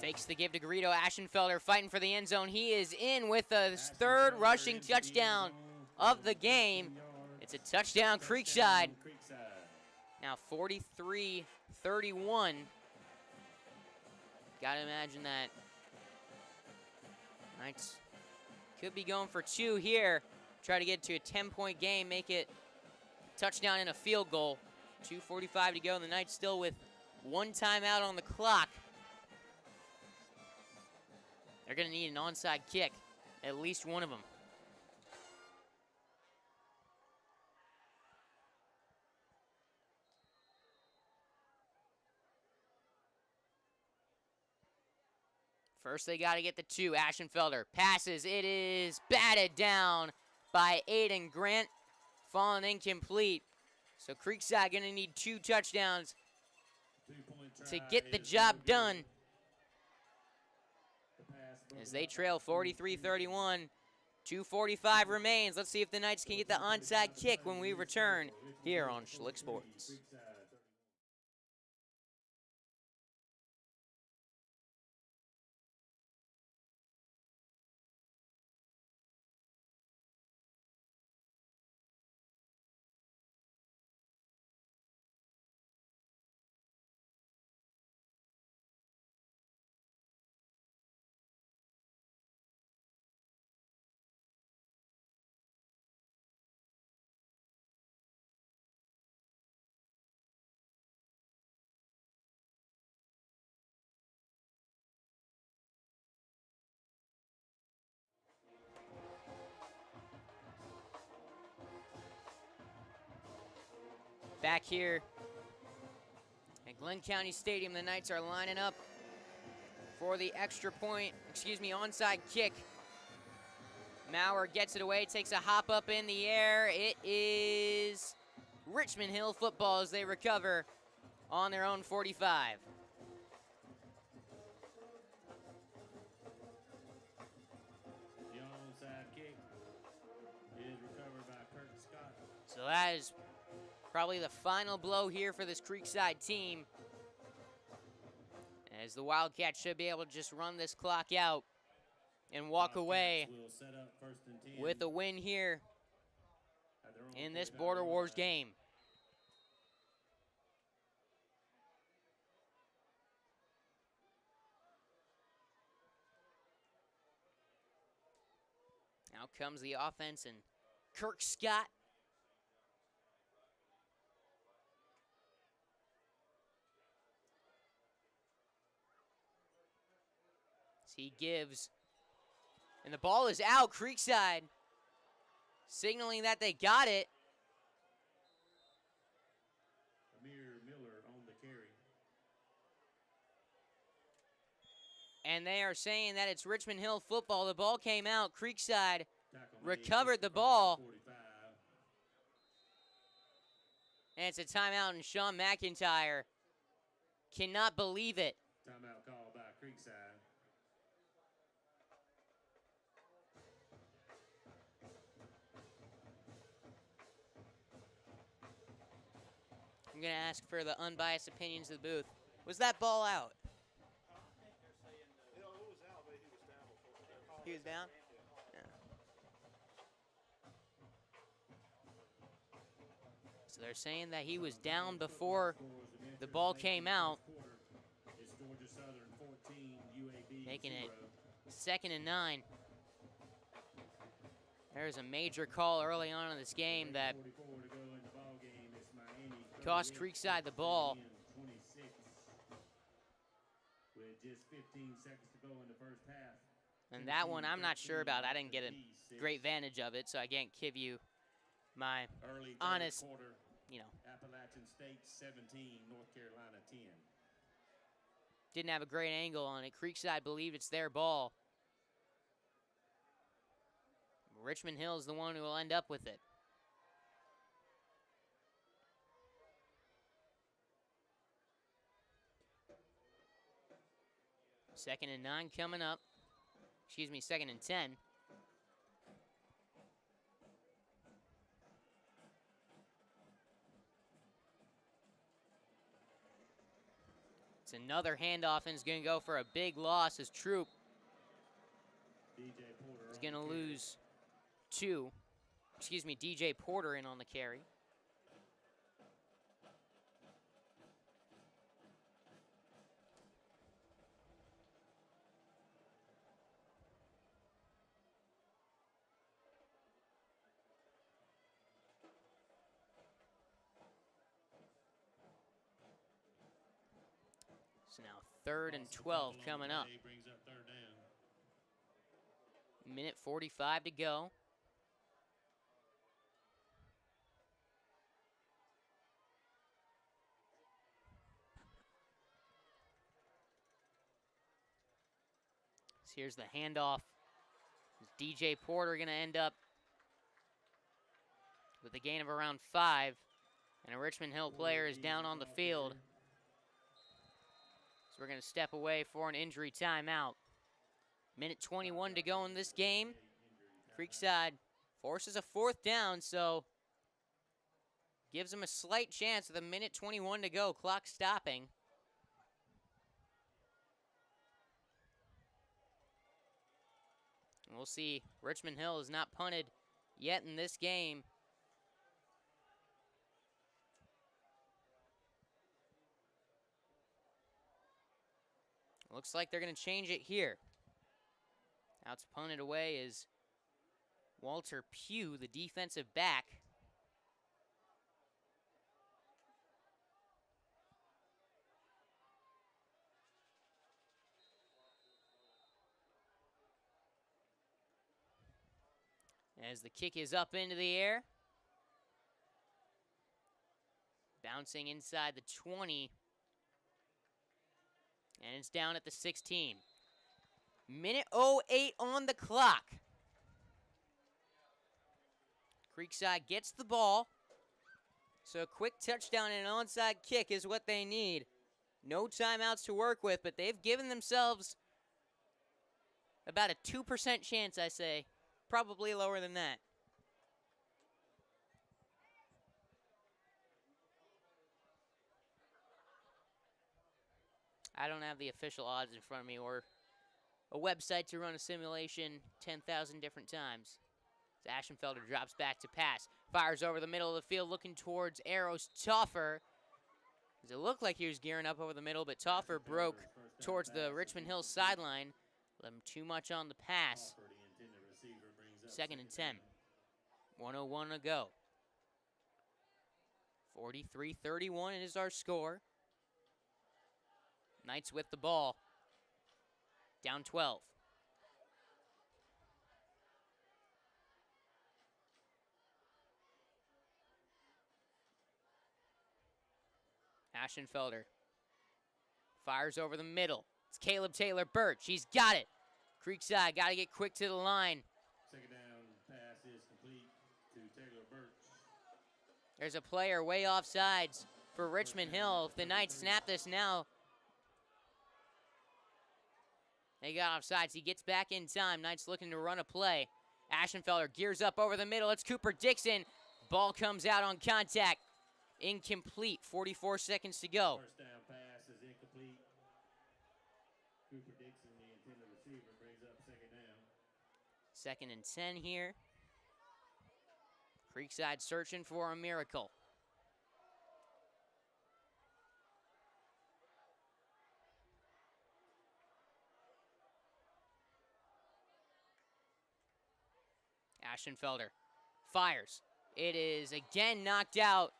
Fakes the give to Garrido. Ashenfelder fighting for the end zone. He is in with the 3rd rushing touchdown of the game. It's a touchdown, Creekside. Now 43-31. Gotta imagine that Knights could be going for 2 here. Try to get to a 10-point game, make it touchdown and a field goal. 2:45 to go, and the Knights still with 1 timeout on the clock. They're gonna need an onside kick, at least one of them. First, they got to get the 2. Ashenfelder passes. It is batted down by Aiden Grant. Falling incomplete. So Creekside going to need 2 touchdowns to get the job done. As they trail 43-31. 2:45 remains. Let's see if the Knights can get the onside kick when we return here on Schlick Sports. Back here at Glen County Stadium, the Knights are lining up for the onside kick. Maurer gets it away, takes a hop up in the air. It is Richmond Hill football as they recover on their own 45. The onside kick is recovered by Kirk Scott. So that is probably the final blow here for this Creekside team, as the Wildcats should be able to just run this clock out and walk away Will set up 1st and 10 with a win here at their own in this 45 Border yard Wars line. game. Now comes the offense, and Kirk Scott he gives, and the ball is out. Creekside signaling that they got it. Amir Miller on the carry. And they are saying that it's Richmond Hill football. The ball came out. Creekside Tackle made recovered the across ball. 45. And it's a timeout, and Sean McIntyre cannot believe it. Timeout called by Creekside. I'm going to ask for the unbiased opinions of the booth. Was that ball out? He was down? Yeah. So they're saying that he was down before the ball came out, It's Georgia Southern 14, UAB making it 0. 2nd and 9. There's a major call early on in this game that 44 to go in the ball game. It's Miami cost 38, Creekside the ball. 26 with just 15 seconds to go in the first half. And that one I'm not sure about. I didn't get a great vantage of it, so I can't give you my Early third honest, quarter, you know, Appalachian State 17, North Carolina 10. didn't have a great angle on it. Creekside believed it's their ball. Richmond Hill is the one who will end up with it. Second and 9 coming up. Excuse me, 2nd and 10. It's another handoff, and is going to go for a big loss as Troop DJ Porter is on going to the carry. lose 2. Excuse me, DJ Porter in on the carry. So now 3rd and 12 coming up. Brings up 3rd down. Minute 45 to go. So here's the handoff. Is DJ Porter going to end up with a gain of around 5. And a Richmond Hill player is down on the field. So we're going to step away for an injury timeout. Minute 21 to go in this game. Creekside forces a 4th down, so gives them a slight chance with a minute 21 to go, clock stopping. And we'll see. Richmond Hill has not punted yet in this game. Looks like they're going to change it here. Out to punt it away is Walter Pugh, the defensive back. As the kick is up into the air. Bouncing inside the 20. And it's down at the 16. Minute 08 on the clock. Creekside gets the ball. So a quick touchdown and an onside kick is what they need. No timeouts to work with, but they've given themselves about a 2% chance, I say. Probably lower than that. I don't have the official odds in front of me or a website to run a simulation 10,000 different times. As Ashenfelder drops back to pass. Fires over the middle of the field looking towards Arrows Toffer. Does it look like he was gearing up over the middle, but Toffer broke towards the Richmond Hill sideline. Let him too much on the pass. 2nd and 10. 1:01 to go. 43-31 is our score. Knights with the ball. Down 12. Ashenfelder fires over the middle. It's Caleb Taylor Birch. He's got it. Creekside got to get quick to the line. 2nd down pass is complete to Taylor Birch. There's a player way off sides for Richmond Hill. If the Knights snap this now, they got off sides. He gets back in time. Knights looking to run a play. Ashenfelder gears up over the middle. It's Cooper Dixon. Ball comes out on contact. Incomplete. 44 seconds to go. 1st down pass is incomplete. Cooper Dixon, the intended receiver, brings up 2nd down. 2nd and 10 here. Creekside searching for a miracle. Ashenfelder fires. It is again knocked out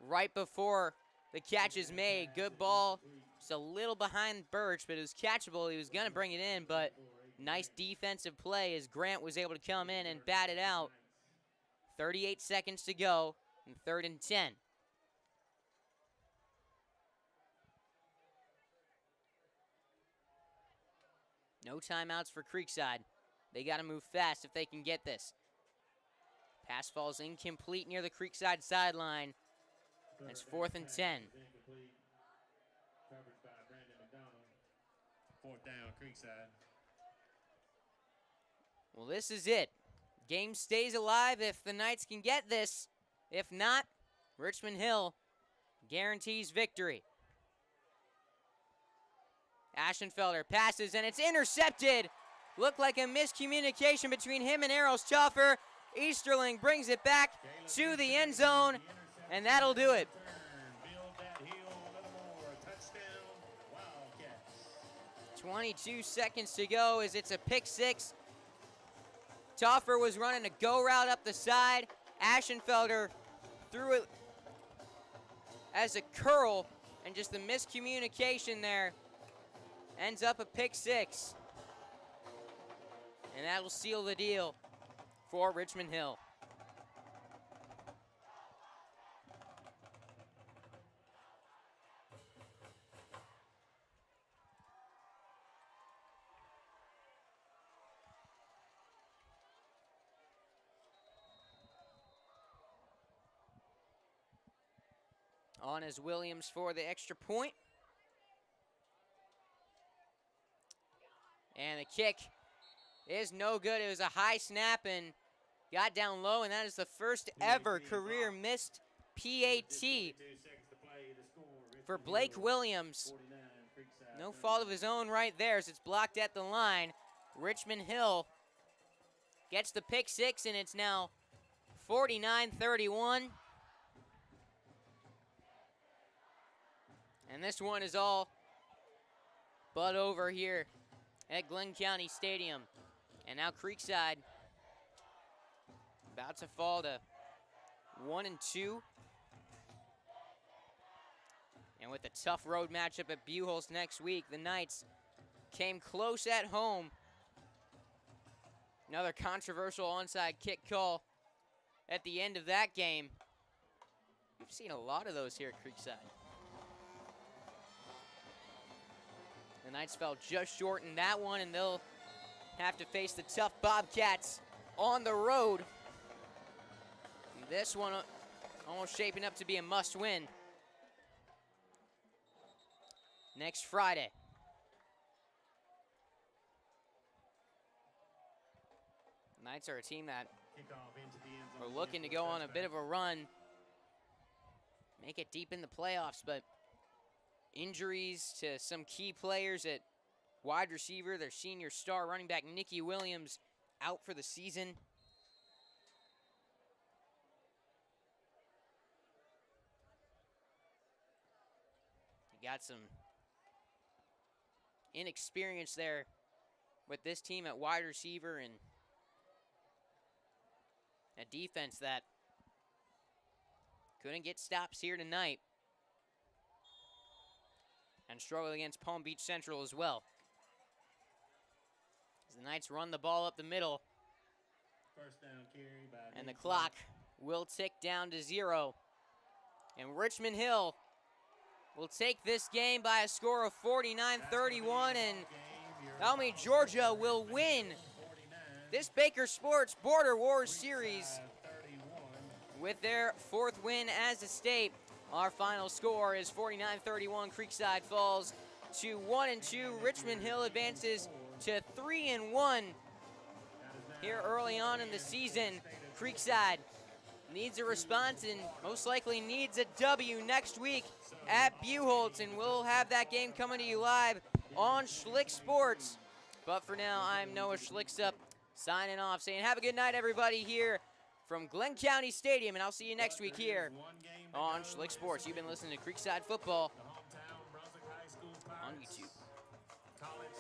right before the catch is made. Good ball. Just a little behind Birch, but it was catchable. He was going to bring it in, but nice defensive play as Grant was able to come in and bat it out. 38 seconds to go, and 3rd and 10. No timeouts for Creekside. They got to move fast if they can get this. Pass falls incomplete near the Creekside sideline. It's 4th and 10. Coverage by Brandon McDonald. 4th down, Creekside. Well, this is it. Game stays alive if the Knights can get this. If not, Richmond Hill guarantees victory. Ashenfelder passes, and it's intercepted. Looked like a miscommunication between him and Arrows Toffer. Easterling brings it back to the end zone, and that'll do it. 22 seconds to go as it's a pick six. Toffer was running a go route up the side. Ashenfelder threw it as a curl, and just the miscommunication there ends up a pick six. And that'll seal the deal for Richmond Hill. On is Williams for the extra point. And the kick is no good. It was a high snap and got down low, and that is the first ever career missed PAT for Blake Williams. No fault of his own right there as it's blocked at the line. Richmond Hill gets the pick six, and it's now 49-31. And this one is all but over here at Glenn County Stadium. And now Creekside about to fall to 1-2. And with a tough road matchup at Buchholz next week, the Knights came close at home. Another controversial onside kick call at the end of that game. We've seen a lot of those here at Creekside. The Knights fell just short in that one, and they'll have to face the tough Bobcats on the road. This one almost shaping up to be a must-win next Friday. Knights are a team that Kickoff into the end are zone. looking to go on a bit of a run, make it deep in the playoffs, but injuries to some key players at wide receiver, their senior star running back Nicky Williams out for the season. You got some inexperience there with this team at wide receiver and a defense that couldn't get stops here tonight and struggled against Palm Beach Central as well. As the Knights run the ball up the middle, First down carry by and the Nick clock will tick down to 0. And Richmond Hill will take this game by a score of 49-31, and Palm Georgia will win this Baker Sports Border Wars Series with their 4th win as a state. Our final score is 49-31. Creekside falls to 1-2. Richmond Hill advances to 3-1 here early on in the season. Creekside needs a response and most likely needs a W next week at Buchholz, and we'll have that game coming to you live on Schlick Sports. But for now, I'm Noah Schlicksup signing off, saying have a good night, everybody, here from Glenn County Stadium, and I'll see you next week here on Schlick Sports. You've been listening to Creekside Football on YouTube. College